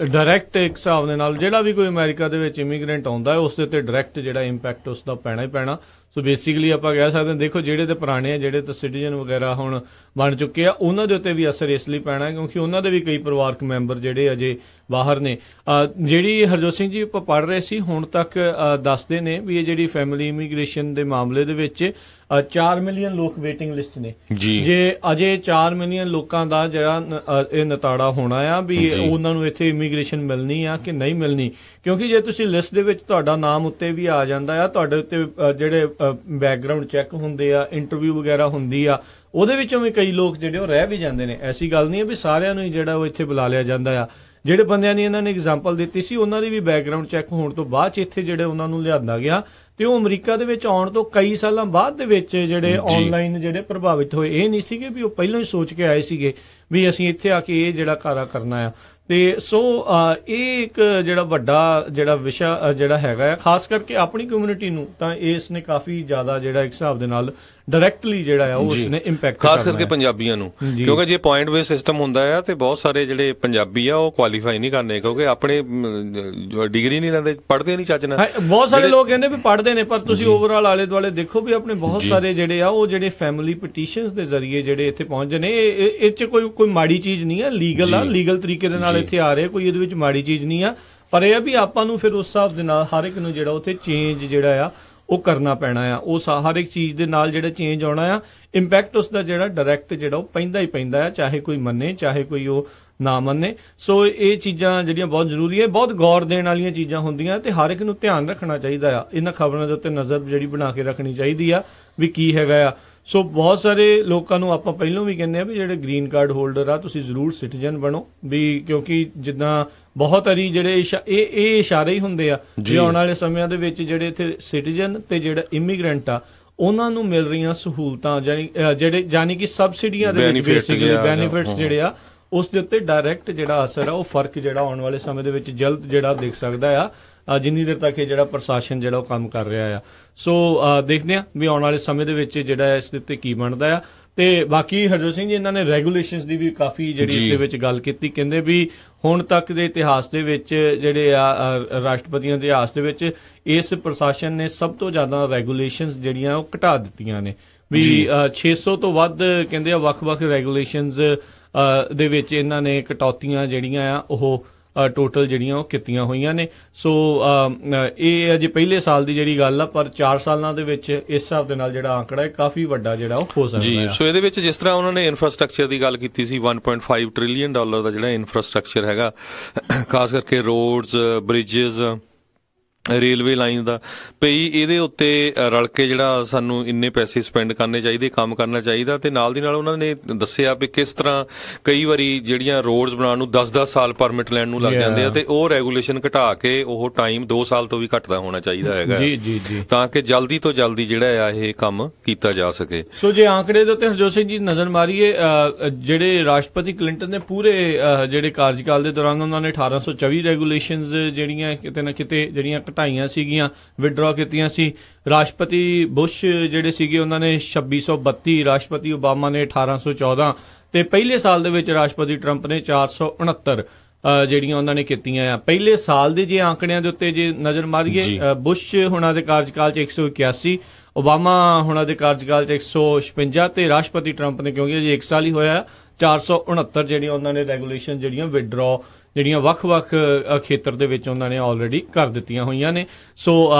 Speaker 1: ਡਾਇਰੈਕਟ ਇੱਕ ਹਿਸਾਬ ਦੇ ਨਾਲ ਜਿਹੜਾ ਵੀ ਕੋਈ ਅਮਰੀਕਾ ਦੇ ਵਿੱਚ ਇਮੀਗ੍ਰੈਂਟ ਆਉਂਦਾ ਹੈ ਉਸ ਦੇ ਉੱਤੇ ਡਾਇਰੈਕਟ ਜਿਹੜਾ ਇੰਪੈਕਟ ਉਸ ਦਾ ਪੈਣਾ ਹੀ ਪੈਣਾ। ਸੋ ਬੇਸਿਕਲੀ ਆਪਾਂ ਕਹਿ ਸਕਦੇ ਹਾਂ ਦੇਖੋ ਜਿਹੜੇ ਤੇ ਪੁਰਾਣੇ ਆ, ਜਿਹੜੇ ਤੇ ਸਿਟੀਜ਼ਨ ਵਗੈਰਾ ਹੁਣ ਬਣ ਚੁੱਕੇ ਆ, ਉਹਨਾਂ ਦੇ ਉੱਤੇ ਵੀ ਅਸਰ ਇਸ ਲਈ ਪੈਣਾ ਕਿਉਂਕਿ ਉਹਨਾਂ ਦੇ ਵੀ ਕਈ ਪਰਿਵਾਰਕ ਮੈਂਬਰ ਜਿਹੜੇ ਅਜੇ ਬਾਹਰ ਨੇ। ਜਿਹੜੀ ਹਰਜੋਤ ਸਿੰਘ ਜੀ ਆਪਾਂ ਪੜ੍ਹ ਰਹੇ ਸੀ ਹੁਣ ਤੱਕ ਦੱਸਦੇ ਨੇ ਵੀ ਇਹ ਜਿਹੜੀ ਫੈਮਿਲੀ ਇਮੀਗ੍ਰੇਸ਼ਨ ਦੇ ਮਾਮਲੇ ਦੇ ਵਿੱਚ 4 ਮਿਲੀਅਨ ਲੋਕ ਵੇਟਿੰਗ ਲਿਸਟ ਨੇ। ਜੇ ਅਜੇ 4 ਮਿਲੀਅਨ ਲੋਕਾਂ ਦਾ ਜਿਹੜਾ ਇਹ ਨਿਤਾੜਾ ਹੋਣਾ ਆ ਵੀ ਉਹਨਾਂ ਨੂੰ ਇੱਥੇ ਇਮੀਗ੍ਰੇਸ਼ਨ ਮਿਲਣੀ ਆ ਕਿ ਨਹੀਂ ਮਿਲਣੀ, ਕਿਉਂਕਿ ਜੇ ਤੁਸੀਂ ਲਿਸਟ ਦੇ ਵਿੱਚ ਤੁਹਾਡਾ ਨਾਮ ਉੱਤੇ ਵੀ ਆ ਜਾਂਦਾ ਆ, ਤੁਹਾਡੇ ਉੱਤੇ ਜਿਹੜੇ ਬੈਕਗਰਾਊਂਡ ਚੈੱਕ ਹੁੰਦੇ ਆ, ਇੰਟਰਵਿਊ ਵਗੈਰਾ ਹੁੰਦੀ ਆ, ਉਹਦੇ ਵਿੱਚੋਂ ਵੀ ਕਈ ਲੋਕ ਜਿਹੜੇ ਉਹ ਰਹਿ ਵੀ ਜਾਂਦੇ ਨੇ। ਐਸੀ ਗੱਲ ਨਹੀਂ ਹੈ ਵੀ ਸਾਰਿਆਂ ਨੂੰ ਹੀ ਜਿਹੜਾ ਉਹ ਇੱਥੇ ਬੁਲਾ ਲਿਆ ਜਾਂਦਾ ਆ। ਜਿਹੜੇ ਬੰਦਿਆਂ ਦੀ ਇਹਨਾਂ ਨੇ ਐਗਜ਼ਾਮਪਲ ਦਿੱਤੀ ਸੀ ਉਹਨਾਂ ਦੀ ਵੀ ਬੈਕਗਰਾਊਂਡ ਚੈੱਕ ਹੋਣ ਤੋਂ ਬਾਅਦ 'ਚ ਇੱਥੇ ਜਿਹੜੇ ਉਹਨਾਂ ਨੂੰ ਲਿਆਂਦਾ ਗਿਆ ਤੇ ਉਹ ਅਮਰੀਕਾ ਦੇ ਵਿੱਚ ਆਉਣ ਤੋਂ ਕਈ ਸਾਲਾਂ ਬਾਅਦ ਦੇ ਵਿੱਚ ਜਿਹੜੇ ਆਨਲਾਈਨ ਜਿਹੜੇ ਪ੍ਰਭਾਵਿਤ ਹੋਏ, ਇਹ ਨਹੀਂ ਸੀਗੇ ਵੀ ਉਹ ਪਹਿਲਾਂ ਹੀ ਸੋਚ ਕੇ ਆਏ ਸੀਗੇ ਵੀ ਅਸੀਂ ਇੱਥੇ ਆ ਕੇ ਇਹ ਜਿਹੜਾ ਕਾਰਾ ਕਰਨਾ ਆ। ਤੇ ਸੋ ਇਹ ਇੱਕ ਜਿਹੜਾ ਵੱਡਾ ਜਿਹੜਾ ਵਿਸ਼ਾ ਜਿਹੜਾ ਹੈਗਾ ਆ, ਖਾਸ ਕਰਕੇ ਆਪਣੀ ਕਮਿਊਨਿਟੀ ਨੂੰ ਤਾਂ ਇਸ ਨੇ ਕਾਫੀ ਜ਼ਿਆਦਾ ਜਿਹੜਾ ਇੱਕ ਹਿਸਾਬ ਦੇ ਨਾਲ ਡਾਇਰੈਕਟਲੀ ਜਿਹੜਾ ਆ ਉਹ ਉਸਨੇ ਇੰਪੈਕਟ
Speaker 2: ਖਾਸ ਕਰਕੇ ਪੰਜਾਬੀਆਂ ਨੂੰ, ਕਿਉਂਕਿ ਜੇ ਪੁਆਇੰਟ ਬੇਸ ਸਿਸਟਮ ਹੁੰਦਾ ਆ ਤੇ ਬਹੁਤ ਸਾਰੇ ਜਿਹੜੇ ਪੰਜਾਬੀ ਆ ਉਹ ਕੁਆਲੀਫਾਈ ਨਹੀਂ ਕਰਨੇ ਕਿਉਂਕਿ ਆਪਣੇ ਡਿਗਰੀ ਨਹੀਂ ਲੈਂਦੇ, ਪੜ੍ਹਦੇ ਨਹੀਂ ਚੱਜ ਨਾਲ। ਬਹੁਤ
Speaker 1: ਸਾਰੇ ਲੋਕ ਕਹਿੰਦੇ ਵੀ ਪੜ੍ਹਦੇ ਨੇ, ਪਰ ਤੁਸੀਂ ਓਵਰਆਲ ਆਲੇ ਦੁਆਲੇ ਦੇਖੋ ਵੀ ਆਪਣੇ ਬਹੁਤ ਸਾਰੇ ਜਿਹੜੇ ਆ ਉਹ ਜਿਹੜੇ ਫੈਮਿਲੀ ਪਟੀਸ਼ਨਸ ਦੇ ਜ਼ਰੀਏ ਜਿਹੜੇ ਇੱਥੇ ਪਹੁੰਚਦੇ ਨੇ। ਇਹ 'ਚ ਕੋਈ ਮਾੜੀ ਚੀਜ਼ ਨਹੀਂ ਆ, ਲੀਗਲ ਆ, ਲੀਗਲ ਤਰੀਕੇ ਦੇ ਨਾਲ ਇੱਥੇ ਆ ਰਹੇ, ਕੋਈ ਇਹਦੇ ਵਿੱਚ ਮਾੜੀ ਚੀਜ਼ ਨਹੀਂ ਆ। ਪਰ ਇਹ ਆ ਵੀ ਆਪਾਂ ਨੂੰ ਫਿਰ ਉਸ ਹਿਸਾਬ ਦੇ ਨਾਲ ਹਰ ਇੱਕ ਨੂੰ ਜਿਹੜਾ ਉੱਥੇ ਚੇਂਜ ਜਿਹੜਾ ਆ ਉਹ ਕਰਨਾ ਪੈਣਾ ਆ। ਉਹ ਹਰ ਇੱਕ ਚੀਜ਼ ਦੇ ਨਾਲ ਜਿਹੜਾ ਚੇਂਜ ਆਉਣਾ ਆ, ਇੰਪੈਕਟ ਉਸ ਦਾ ਜਿਹੜਾ ਡਾਇਰੈਕਟ ਜਿਹੜਾ ਉਹ ਪੈਂਦਾ ਹੀ ਪੈਂਦਾ ਆ, ਚਾਹੇ ਕੋਈ ਮੰਨੇ ਚਾਹੇ ਕੋਈ ਉਹ ਨਾ ਮੰਨੇ। ਸੋ ਇਹ ਚੀਜ਼ਾਂ ਜਿਹੜੀਆਂ ਬਹੁਤ ਜ਼ਰੂਰੀ ਹੈ, ਬਹੁਤ ਗੌਰ ਦੇਣ ਵਾਲੀਆਂ ਚੀਜ਼ਾਂ ਹੁੰਦੀਆਂ ਤੇ ਹਰ ਇੱਕ ਨੂੰ ਧਿਆਨ ਰੱਖਣਾ ਚਾਹੀਦਾ ਆ, ਇਹਨਾਂ ਖਬਰਾਂ ਦੇ ਉੱਤੇ ਨਜ਼ਰ ਜਿਹੜੀ ਬਣਾ ਕੇ ਰੱਖਣੀ ਚਾਹੀਦੀ ਆ ਵੀ ਕੀ ਹੈਗਾ ਆ। ਸੋ ਬਹੁਤ ਸਾਰੇ ਲੋਕਾਂ ਨੂੰ ਆਪਾਂ ਪਹਿਲਾਂ ਵੀ ਕਹਿੰਦੇ ਆ ਵੀ ਜਿਹੜੇ ਗ੍ਰੀਨ ਕਾਰਡ ਹੋਲਡਰ ਆ ਤੁਸੀਂ ਜ਼ਰੂਰ ਸਿਟੀਜ਼ਨ ਬਣੋ ਵੀ, ਕਿਉਂਕਿ ਜਿੱਦਾਂ ਬਹੁਤ ਵਾਰੀ ਜਿਹੜੇ ਇਹ ਇਸ਼ਾਰੇ ਹੀ ਹੁੰਦੇ ਆ ਜੇ ਆਉਣ ਵਾਲੇ ਸਮਿਆਂ ਦੇ ਵਿੱਚ ਜਿਹੜੇ ਇੱਥੇ ਸਿਟੀਜ਼ਨ ਤੇ ਜਿਹੜਾ ਇਮੀਗ੍ਰੈਂਟ ਆ ਉਹਨਾਂ ਨੂੰ ਮਿਲ ਰਹੀਆਂ ਸਹੂਲਤਾਂ ਜਾਨੀ ਕਿ ਸਬਸਿਡੀਆਂ ਦੇ ਵਿੱਚ ਬੇਸਿਕਲੀ ਬੈਨੀਫਿਟਸ ਜਿਹੜੇ ਆ ਉਸ ਦੇ ਉੱਤੇ ਡਾਇਰੈਕਟ ਜਿਹੜਾ ਅਸਰ ਆ ਉਹ ਫਰਕ ਜਿਹੜਾ ਆਉਣ ਵਾਲੇ ਸਮੇਂ ਦੇ ਵਿੱਚ ਜਲਦ ਜਿਹੜਾ ਦਿਖ ਸਕਦਾ ਆ, ਜਿੰਨੀ ਦੇਰ ਤੱਕ ਇਹ ਜਿਹੜਾ ਪ੍ਰਸ਼ਾਸਨ ਜਿਹੜਾ ਉਹ ਕੰਮ ਕਰ ਰਿਹਾ ਆ। ਸੋ ਦੇਖਦੇ ਆ ਵੀ ਆਉਣ ਵਾਲੇ ਸਮੇਂ ਦੇ ਵਿੱਚ ਜਿਹੜਾ ਇਸ ਦੇ ਉੱਤੇ ਕੀ ਬਣਦਾ ਆ। ਤੇ ਬਾਕੀ ਹਰਜੋਤ ਸਿੰਘ ਜੀ ਇਹਨਾਂ ਨੇ ਰੈਗੂਲੇਸ਼ਨਸ ਦੀ ਵੀ ਕਾਫੀ ਜਿਹੜੀ ਇਸ ਦੇ ਵਿੱਚ ਗੱਲ ਕੀਤੀ, ਕਹਿੰਦੇ ਵੀ ਹੁਣ ਤੱਕ ਦੇ ਇਤਿਹਾਸ ਦੇ ਵਿੱਚ ਜਿਹੜੇ ਆ ਰਾਸ਼ਟਰਪਤੀਆਂ ਦੇ ਇਤਿਹਾਸ ਦੇ ਵਿੱਚ ਇਸ ਪ੍ਰਸ਼ਾਸਨ ਨੇ ਸਭ ਤੋਂ ਜ਼ਿਆਦਾ ਰੈਗੂਲੇਸ਼ਨਸ ਜਿਹੜੀਆਂ ਉਹ ਘਟਾ ਦਿੱਤੀਆਂ ਨੇ ਵੀ 600 ਤੋਂ ਵੱਧ ਕਹਿੰਦੇ ਆ ਵੱਖ-ਵੱਖ ਰੈਗੂਲੇਸ਼ਨਸ ਦੇ ਵਿੱਚ ਇਹਨਾਂ ਨੇ ਕਟੌਤੀਆਂ ਜਿਹੜੀਆਂ ਆ ਉਹ ਟੋਟਲ ਜਿਹੜੀਆਂ ਉਹ ਕੀਤੀਆਂ ਹੋਈਆਂ ਨੇ। ਸੋ ਇਹ ਅਜੇ ਪਹਿਲੇ ਸਾਲ ਦੀ ਜਿਹੜੀ ਗੱਲ ਆ, ਪਰ 4 ਸਾਲਾਂ ਦੇ ਵਿੱਚ ਇਸ ਹਿਸਾਬ ਦੇ ਨਾਲ ਜਿਹੜਾ ਆંકੜਾ ਹੈ ਕਾਫੀ ਵੱਡਾ ਜਿਹੜਾ ਉਹ ਹੋ ਸਕਦਾ ਹੈ।
Speaker 2: ਸੋ ਇਹਦੇ ਵਿੱਚ ਜਿਸ ਤਰ੍ਹਾਂ ਉਹਨਾਂ ਨੇ ਇਨਫਰਾਸਟ੍ਰਕਚਰ ਦੀ ਗੱਲ ਕੀਤੀ ਸੀ, $1.5 ਟ੍ਰਿਲੀਅਨ ਦਾ ਜਿਹੜਾ ਇਨਫਰਾਸਟ੍ਰਕਚਰ ਹੈਗਾ, ਖਾਸ ਕਰਕੇ ਰੋਡਸ, ਬ੍ਰਿਜਸ, ਰੇਲਵੇ ਲਾਈਨ ਦਾ ਪਈ, ਇਹਦੇ ਉੱਤੇ ਰਲ ਕੇ ਜਿਹੜਾ ਸਾਨੂੰ ਇੰਨੇ ਪੈਸੇ ਸਪੈਂਡ ਕਰਨੇ ਚਾਹੀਦੇ, ਕੰਮ ਕਰਨਾ ਚਾਹੀਦਾ। ਤੇ ਨਾਲ ਦੀ ਨਾਲ ਉਹਨਾਂ ਨੇ ਦੱਸਿਆ ਵੀ ਕਿਸ ਤਰ੍ਹਾਂ ਕਈ ਵਾਰੀ ਜਿਹੜੀਆਂ ਰੋਡਸ ਬਣਾਉਣ ਨੂੰ 10-10 ਸਾਲ ਪਰਮਿਟ ਲੈਣ ਨੂੰ ਲੱਗ ਜਾਂਦੇ ਆ, ਤੇ ਉਹ ਰੈਗੂਲੇਸ਼ਨ ਘਟਾ ਕੇ ਉਹ ਟਾਈਮ 2 ਸਾਲ ਤੋਂ ਵੀ ਘੱਟਦਾ ਹੋਣਾ ਚਾਹੀਦਾ ਹੈਗਾ ਤਾਂ ਕਿ ਜਲਦੀ ਤੋਂ ਜਲਦੀ ਜਿਹੜਾ ਆ ਇਹ ਕੰਮ ਕੀਤਾ ਜਾ ਸਕੇ।
Speaker 1: ਸੋ ਜੇ ਆંકੜੇ ਦੇ ਉੱਤੇ ਹਰਜੋਤ ਸਿੰਘ ਜੀ ਨਜ਼ਰ ਮਾਰੀਏ, ਜਿਹੜੇ ਰਾਸ਼ਟਰਪਤੀ ਕਲਿੰਟਨ ਦੇ ਪੂਰੇ ਜਿਹੜੇ ਕਾਰਜਕਾਲ ਦੇ ਦੌਰਾਨ ਉਹਨਾਂ ਨੇ 1824 ਰੈਗੂਲੇਸ਼ਨਸ ਜਿਹੜੀਆਂ ਕਿਤੇ ਨਾ ਕਿਤੇ ਜਿਹੜੀਆਂ ਘਟਾਈਆਂ ਸੀਗੀਆਂ, ਵਿਡਰਾ ਕੀਤੀਆਂ ਸੀ। ਰਾਸ਼ਟਰਪਤੀ ਬੁਸ਼ ਜਿਹੜੇ ਸੀਗੇ ਉਹਨਾਂ ਨੇ 2632, ਰਾਸ਼ਟਰਪਤੀ ਓਬਾਮਾ ਨੇ 1814 ਤੇ ਪਹਿਲੇ ਸਾਲ ਦੇ ਵਿੱਚ ਰਾਸ਼ਟਰਪਤੀ ਟਰੰਪ ਨੇ 469 ਜਿਹੜੀਆਂ ਉਹਨਾਂ ਨੇ ਕੀਤੀਆਂ ਆ। ਪਹਿਲੇ ਸਾਲ ਦੇ ਜੇ ਆંકੜਿਆਂ ਦੇ ਉੱਤੇ ਜੇ ਨਜ਼ਰ ਮਾਰੀਏ, ਬੁਸ਼ ਹੁਣਾਂ ਦੇ ਕਾਰਜਕਾਲ 'ਚ 181, ਓਬਾਮਾ ਹੁਣਾਂ ਦੇ ਕਾਰਜਕਾਲ 'ਚ 156 ਤੇ ਰਾਸ਼ਟਰਪਤੀ ਟਰੰਪ ਨੇ, ਕਿਉਂਕਿ ਅਜੇ 1 ਸਾਲ ਹੀ ਹੋਇਆ, 469 ਜਿਹੜੀਆਂ ਉਹਨਾਂ ਨੇ ਰੈਗੂਲੇਸ਼ਨ ਜਿਹੜੀਆਂ ਵਿਡਰਾ ਜਿਹੜੀਆਂ ਵੱਖ-ਵੱਖ ਖੇਤਰ ਦੇ ਵਿੱਚ ਉਹਨਾਂ ਨੇ ਆਲਰੇਡੀ ਕਰ ਦਿੱਤੀਆਂ ਹੋਈਆਂ ਨੇ। ਸੋ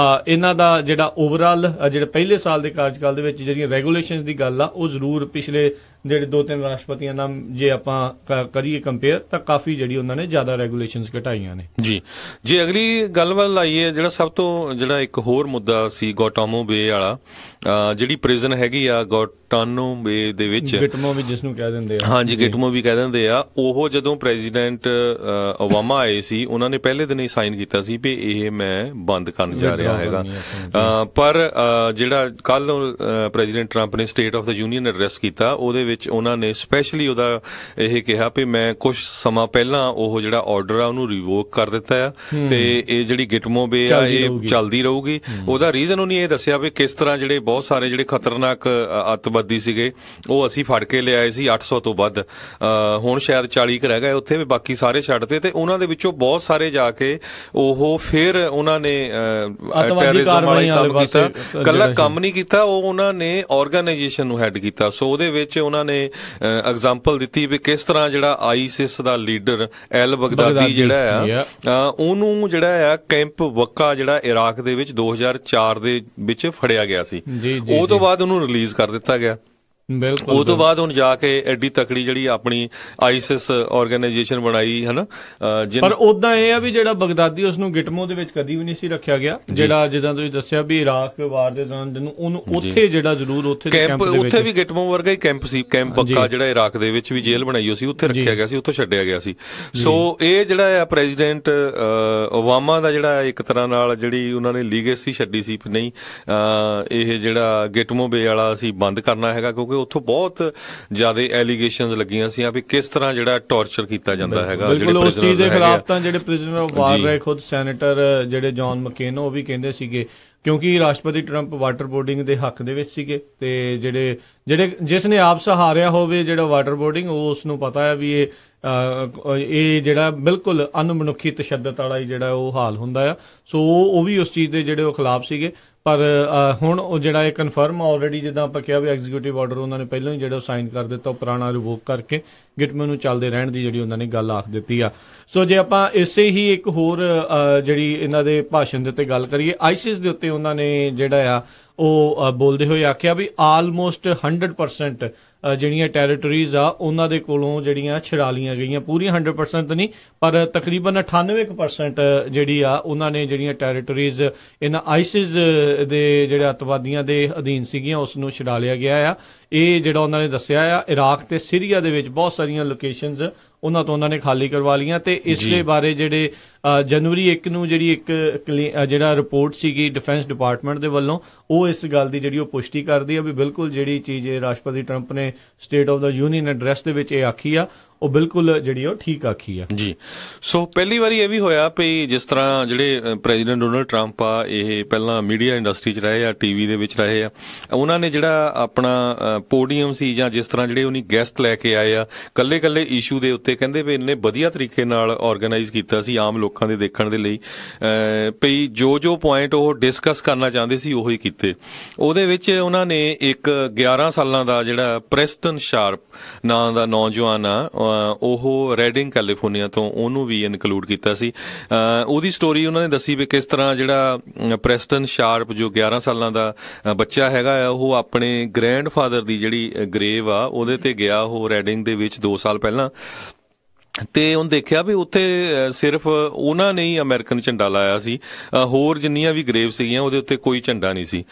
Speaker 1: ਇਹਨਾਂ ਦਾ ਜਿਹੜਾ ਓਵਰਆਲ ਜਿਹੜੇ ਪਹਿਲੇ ਸਾਲ ਦੇ ਕਾਰਜਕਾਲ ਦੇ ਵਿੱਚ ਜਿਹੜੀਆਂ ਰੈਗੂਲੇਸ਼ਨਸ ਦੀ ਗੱਲ ਆ ਉਹ ਜ਼ਰੂਰ ਪਿਛਲੇ ਜਿਹੜੇ 2-3 ਰਾਸ਼ਟਰਪਤੀਆਂ ਨਾਲ ਜੇ ਆਪਾਂ ਕਰੀਏ ਕੰਪੇਅਰ ਤਾਂ ਕਾਫੀ ਜਿਹੜੀ ਉਹਨਾਂ ਨੇ ਜ਼ਿਆਦਾ ਰੈਗੂਲੇਸ਼ਨਸ ਘਟਾਈਆਂ ਨੇ।
Speaker 2: ਜੀ ਜੇ ਅਗਲੀ ਗੱਲ ਵੱਲ ਆਈਏ, ਜਿਹੜਾ ਸਭ ਤੋਂ ਜਿਹੜਾ ਇੱਕ ਹੋਰ ਮੁੱਦਾ ਸੀ ਗੋਟਾਮੋ ਬੇ ਵਾਲਾ, ਜਿਹੜੀ ਪ੍ਰਿਜ਼ਨ ਹੈਗੀ ਆ ਗੋਟਾਨੋ ਬੇ ਦੇ ਵਿੱਚ,
Speaker 1: ਗਿਟਮੋ ਵੀ ਜਿਸ ਨੂੰ ਕਹਿ ਦਿੰਦੇ ਆ,
Speaker 2: ਹਾਂਜੀ ਗਿਟਮੋ ਵੀ ਕਹਿ ਦਿੰਦੇ ਆ, ਉਹ ਜਦੋਂ ਪ੍ਰੈਜ਼ੀਡੈਂਟ ਓਬਾਮਾ ਆਏ ਸੀ ਉਹਨਾਂ ਨੇ ਪਹਿਲੇ ਦਿਨ ਹੀ ਸਾਈਨ ਕੀਤਾ ਸੀ ਵੀ ਇਹ ਮੈਂ ਬੰਦ ਕਰਨ ਜਾ ਰਿਹਾ ਹੈਗਾ। ਪਰ ਜਿਹੜਾ ਕੱਲ ਪ੍ਰੈਜ਼ੀਡੈਂਟ ਟਰੰਪ ਨੇ ਸਟੇਟ ਆਫ ਦਾ ਯੂਨੀਅਨ ਐਡਰੈਸ ਕੀਤਾ, ਉਹਦੇ ਵਿੱਚ ਉਹਨਾਂ ਨੇ ਸਪੈਸ਼ਲੀ ਉਹਦਾ ਇਹ ਕਿਹਾ ਵੀ ਮੈਂ ਕੁਝ ਸਮਾਂ ਪਹਿਲਾਂ ਉਹ ਜਿਹੜਾ ਆਰਡਰ ਆ ਉਹਨੂੰ ਰਿਵੋਕ ਕਰ ਦਿੱਤਾ ਆ ਤੇ ਇਹ ਜਿਹੜੀ ਗਿਟਮੋ ਬੇ ਆ ਇਹ ਚੱਲਦੀ ਰਹੂਗੀ। ਉਹਦਾ ਰੀਜ਼ਨ ਉਹਨੇ ਇਹ ਦੱਸਿਆ ਵੀ ਕਿਸ ਤਰ੍ਹਾਂ ਜਿਹੜੇ ਬਹੁਤ ਸਾਰੇ ਜਿਹੜੇ ਖਤਰਨਾਕ ਅੱਤਵਾਦੀ ਸੀਗੇ ਉਹ ਅਸੀਂ ਫੜ ਕੇ ਲਿਆਏ ਸੀ 800 ਤੋਂ ਵੱਧ, ਹੁਣ ਸ਼ਾਇਦ 40 ਕੁ ਰਹਿ ਗਏ ਉੱਥੇ, ਵੀ ਬਾਕੀ ਸਾਰੇ ਛੱਡਤੇ ਤੇ ਉਹਨਾਂ ਦੇ ਵਿੱਚੋਂ ਬਹੁਤ ਸਾਰੇ ਜਾ ਕੇ ਉਹ ਫਿਰ ਉਹਨਾਂ ਨੇ ਟੈਰਰਿਜ਼ਮ ਵਾਲਾ ਕੰਮ ਕੀਤਾ, ਇਕੱਲਾ ਕੰਮ ਨਹੀਂ ਕੀਤਾ, ਉਹ ਉਹਨਾਂ ਨੇ ਆਰਗੇਨਾਈਜੇਸ਼ਨ ਨੂੰ ਹੈਡ ਕੀਤਾ। ਸੋ ਉਹਦੇ ਵਿੱਚ ਉਹਨਾਂ ਨੇ ਐਗਜ਼ਾਮਪਲ ਦਿੱਤੀ ਵੀ ਕਿਸ ਤਰ੍ਹਾਂ ਜਿਹੜਾ ਆਈਸਿਸ ਦਾ ਲੀਡਰ ਐਲ ਬਗਦਾਦੀ ਜਿਹੜਾ ਆ ਉਹਨੂੰ ਜਿਹੜਾ ਆ ਕੈਂਪ ਵੱਕਾ ਜਿਹੜਾ ਇਰਾਕ ਦੇ ਵਿੱਚ 2004 ਦੇ ਵਿੱਚ ਫੜਿਆ ਗਿਆ ਸੀ, ਉਹ ਤੋਂ ਬਾਅਦ ਉਹਨੂੰ ਰਿਲੀਜ਼ ਕਰ ਦਿੱਤਾ ਗਿਆ। ਉਹ ਤੋਂ ਬਾਅਦ ਹੁਣ ਜਾ ਕੇ ਐਡੀ ਤਕੜੀ ਜਿਹੜੀ ਆਪਣੀ ਆਈਸਿਸ ਆਰਗੇਨਾਈਜੇਸ਼ਨ ਬਣਾਈ ਹੈ ਨਾ।
Speaker 1: ਪਰ ਉਦਾਂ ਇਹ ਆ ਵੀ ਜਿਹੜਾ ਬਗਦਾਦੀ ਉਸਨੂੰ ਗਿਟਮੋ ਦੇ ਵਿੱਚ ਕਦੀ ਵੀ ਨਹੀਂ ਸੀ ਰੱਖਿਆ ਗਿਆ, ਜਿਹੜਾ ਜਿੱਦਾਂ ਤੁਸੀਂ ਦੱਸਿਆ ਵੀ ਇਰਾਕ ਵਾਰ ਦੇ ਦੌਰਾਨ ਜਿਹਨੂੰ ਉਹਨੂੰ ਉੱਥੇ ਜਿਹੜਾ ਜ਼ਰੂਰ ਉੱਥੇ
Speaker 2: ਕੈਂਪ ਉੱਥੇ ਵੀ ਗਿਟਮੋ ਵਰਗਾ ਹੀ ਕੈਂਪ ਸੀ, ਕੈਂਪ ਬੱਕਾ ਜਿਹੜਾ ਇਰਾਕ ਦੇ ਵਿੱਚ ਵੀ ਜੇਲ੍ਹ ਬਣਾਈ ਹੋਈ ਸੀ, ਉੱਥੇ ਰੱਖਿਆ ਗਿਆ ਸੀ, ਉੱਥੋਂ ਛੱਡਿਆ ਗਿਆ ਸੀ। ਸੋ ਇਹ ਜਿਹੜਾ ਆ ਪ੍ਰੈਜ਼ੀਡੈਂਟ ਓਬਾਮਾ ਦਾ ਜਿਹੜਾ ਇੱਕ ਤਰ੍ਹਾਂ ਨਾਲ ਜਿਹੜੀ ਉਹਨਾਂ ਨੇ ਲੀਗੇਸੀ ਛੱਡੀ ਸੀ ਨਹੀਂ ਇਹ ਜਿਹੜਾ ਗਿਟਮੋ ਬੇ ਵਾਲਾ ਅਸੀਂ ਬੰਦ ਕਰਨਾ ਹੈਗਾ, ਕਿਉਂਕਿ ਉੱਥੋਂ ਬਹੁਤ ਜ਼ਿਆਦਾ ਐਲੀਗੇਸ਼ਨਸ ਲੱਗੀਆਂ ਸੀ ਵੀ ਕਿਸ ਤਰ੍ਹਾਂ ਜਿਹੜਾ ਟੌਰਚਰ ਕੀਤਾ ਜਾਂਦਾ ਹੈਗਾ।
Speaker 1: ਬਿਲਕੁਲ ਉਸ ਚੀਜ਼ ਦੇ ਖਿਲਾਫ ਤਾਂ ਜਿਹੜੇ ਪ੍ਰਿਜ਼ਨਰ ਆਫ ਵਾਰ ਰਹੇ ਖੁਦ ਸੈਨੇਟਰ ਜਿਹੜੇ ਜੌਨ ਮਕੇਨ ਉਹ ਵੀ ਕਹਿੰਦੇ ਸੀਗੇ, ਕਿਉਂਕਿ ਰਾਸ਼ਟਰਪਤੀ ਟਰੰਪ ਵਾਟਰ ਬੋਰਡਿੰਗ ਦੇ ਹੱਕ ਦੇ ਵਿੱਚ ਸੀਗੇ ਤੇ ਜਿਹੜੇ ਜਿਸ ਨੇ ਆਪ ਸਹਾਰਿਆ ਹੋਵੇ ਜਿਹੜਾ ਵਾਟਰ ਬੋਰਡਿੰਗ, ਉਹ ਉਸ ਨੂੰ ਪਤਾ ਹੈ ਵੀ ਇਹ ਜਿਹੜਾ ਬਿਲਕੁਲ ਅਣਮਨੁੱਖੀ ਤਸ਼ੱਦਦ ਵਾਲਾ ਜਿਹੜਾ ਉਹ ਹਾਲ ਹੁੰਦਾ ਆ। ਸੋ ਉਹ ਵੀ ਉਸ ਚੀਜ਼ ਦੇ ਜਿਹੜੇ ਉਹ ਖਿਲਾਫ ਸੀਗੇ। ਪਰ ਹੁਣ ਉਹ ਜਿਹੜਾ ਇਹ ਕਨਫਰਮ ਆਲਰੇਡੀ ਜਿੱਦਾਂ ਆਪਾਂ ਕਿਹਾ ਵੀ ਐਗਜ਼ੀਕਿਊਟਿਵ ਆਰਡਰ ਉਹਨਾਂ ਨੇ ਪਹਿਲਾਂ ਹੀ ਜਿਹੜਾ ਸਾਈਨ ਕਰ ਦਿੱਤਾ, ਉਹ ਪੁਰਾਣਾ ਰਿਵੋਕ ਕਰਕੇ ਗਿਟਮੋ ਨੂੰ ਚੱਲਦੇ ਰਹਿਣ ਦੀ ਜਿਹੜੀ ਉਹਨਾਂ ਨੇ ਗੱਲ ਆਖ ਦਿੱਤੀ ਆ। ਸੋ ਜੇ ਆਪਾਂ ਇਸੇ ਹੀ ਇੱਕ ਹੋਰ ਜਿਹੜੀ ਇਹਨਾਂ ਦੇ ਭਾਸ਼ਣ ਦੇ ਉੱਤੇ ਗੱਲ ਕਰੀਏ, ਆਈਸਿਸ ਦੇ ਉੱਤੇ ਉਹਨਾਂ ਨੇ ਜਿਹੜਾ ਆ ਉਹ ਬੋਲਦੇ ਹੋਏ ਆਖਿਆ ਵੀ ਆਲਮੋਸਟ 100% ਜਿਹੜੀਆਂ ਟੈਰੀਟਰੀਜ਼ ਆ ਉਹਨਾਂ ਦੇ ਕੋਲੋਂ ਜਿਹੜੀਆਂ ਛਡਾ ਲਈਆਂ ਗਈਆਂ, ਪੂਰੀਆਂ 100% ਨਹੀਂ ਪਰ ਤਕਰੀਬਨ 98% ਜਿਹੜੀ ਆ ਉਹਨਾਂ ਨੇ ਜਿਹੜੀਆਂ ਟੈਰੀਟਰੀਜ਼ ਇਹਨਾਂ ਆਈਸਿਸ ਦੇ ਜਿਹੜੇ ਅੱਤਵਾਦੀਆਂ ਦੇ ਅਧੀਨ ਸੀਗੀਆਂ ਉਸ ਨੂੰ ਛਡਾ ਲਿਆ ਗਿਆ ਆ। ਇਹ ਜਿਹੜਾ ਉਹਨਾਂ ਨੇ ਦੱਸਿਆ ਆ, ਇਰਾਕ ਤੇ ਸੀਰੀਆ ਦੇ ਵਿੱਚ ਬਹੁਤ ਸਾਰੀਆਂ ਲੋਕੇਸ਼ਨਜ਼ ਉਹਨਾਂ ਤੋਂ ਉਹਨਾਂ ਨੇ ਖਾਲੀ ਕਰਵਾ ਲਈਆਂ ਤੇ ਇਸ ਦੇ ਬਾਰੇ ਜਿਹੜੇ ਜਨਵਰੀ 1 ਨੂੰ ਜਿਹੜੀ ਇੱਕ ਜਿਹੜਾ ਰਿਪੋਰਟ ਸੀਗੀ ਡਿਫੈਂਸ ਡਿਪਾਰਟਮੈਂਟ ਦੇ ਵੱਲੋਂ, ਉਹ ਇਸ ਗੱਲ ਦੀ ਜਿਹੜੀ ਉਹ ਪੁਸ਼ਟੀ ਕਰਦੀ ਆ ਵੀ ਬਿਲਕੁਲ ਜਿਹੜੀ ਚੀਜ਼ ਰਾਸ਼ਟਰਪਤੀ ਟਰੰਪ ਨੇ ਸਟੇਟ ਆਫ ਦਾ ਯੂਨੀਅਨ ਐਡਰੈਸ ਦੇ ਵਿੱਚ ਇਹ ਆਖੀ ਆ ਉਹ ਬਿਲਕੁਲ ਜਿਹੜੀ ਉਹ ਠੀਕ ਆਖੀ ਆ
Speaker 2: ਜੀ। ਸੋ ਪਹਿਲੀ ਵਾਰੀ ਇਹ ਵੀ ਹੋਇਆ ਵੀ ਜਿਸ ਤਰ੍ਹਾਂ ਜਿਹੜੇ ਪ੍ਰੈਜ਼ੀਡੈਂਟ ਡੋਨਲਡ ਟਰੰਪ ਆ, ਇਹ ਪਹਿਲਾਂ ਮੀਡੀਆ ਇੰਡਸਟਰੀ 'ਚ ਰਹੇ ਆ, ਟੀਵੀ ਦੇ ਵਿੱਚ ਰਹੇ ਆ, ਉਹਨਾਂ ਨੇ ਜਿਹੜਾ ਆਪਣਾ ਪੋਡੀਅਮ ਸੀ ਜਾਂ ਜਿਸ ਤਰ੍ਹਾਂ ਜਿਹੜੇ ਉਹਨੇ ਗੈਸਟ ਲੈ ਕੇ ਆਏ ਆ, ਕੱਲੇ ਇਸ਼ੂ ਦੇ ਉੱਤੇ ਕਹਿੰਦੇ ਵੀ ਇੰਨੇ ਵਧੀਆ ਤਰੀਕੇ ਨਾਲ ਆਰਗੇਨਾਈਜ਼ ਕੀਤਾ ਸੀ ਆਮ ਲੋਕਾਂ ਦੇ ਦੇਖਣ ਦੇ ਲਈ ਵੀ ਜੋ ਪੁਆਇੰਟ ਉਹ ਡਿਸਕਸ ਕਰਨਾ ਚਾਹੁੰਦੇ ਸੀ ਉਹੀ ਕੀਤੇ। ਉਹਦੇ ਵਿੱਚ ਉਹਨਾਂ ਨੇ ਇੱਕ 11 ਸਾਲਾਂ ਦਾ ਜਿਹੜਾ ਪ੍ਰੈਸਟਨ ਸ਼ਾਰਪ ਨਾਂ ਦਾ ਨੌਜਵਾਨ ਆ, ਉਹ ਰੈਡਿੰਗ ਕੈਲੀਫੋਰਨੀਆ ਤੋਂ, ਉਹਨੂੰ ਵੀ ਇਨਕਲੂਡ ਕੀਤਾ ਸੀ। ਉਹਦੀ ਸਟੋਰੀ ਉਹਨਾਂ ਨੇ ਦੱਸੀ ਵੀ ਕਿਸ ਤਰ੍ਹਾਂ ਜਿਹੜਾ ਪ੍ਰੈਸਟਨ ਸ਼ਾਰਪ ਜੋ 11 ਸਾਲਾਂ ਦਾ ਬੱਚਾ ਹੈਗਾ ਆ, ਉਹ ਆਪਣੇ ਗ੍ਰੈਂਡਫਾਦਰ ਦੀ ਜਿਹੜੀ ਗਰੇਵ ਆ ਉਹਦੇ ਤੇ ਗਿਆ ਉਹ ਰੈਡਿੰਗ ਦੇ ਵਿੱਚ 2 ਸਾਲ ਪਹਿਲਾਂ, ਤੇ ਉਹਨੇ ਦੇਖਿਆ ਵੀ ਉੱਥੇ ਸਿਰਫ ਉਹਨਾਂ ਨੇ ਹੀ ਅਮਰੀਕਨ ਝੰਡਾ ਲਾਇਆ ਸੀ, ਹੋਰ ਜਿੰਨੀਆਂ ਵੀ ਗਰੇਵ ਸੀਗੀਆਂ ਉਹਦੇ ਉੱਤੇ ਕੋਈ ਝੰਡਾ ਨਹੀਂ ਸੀ,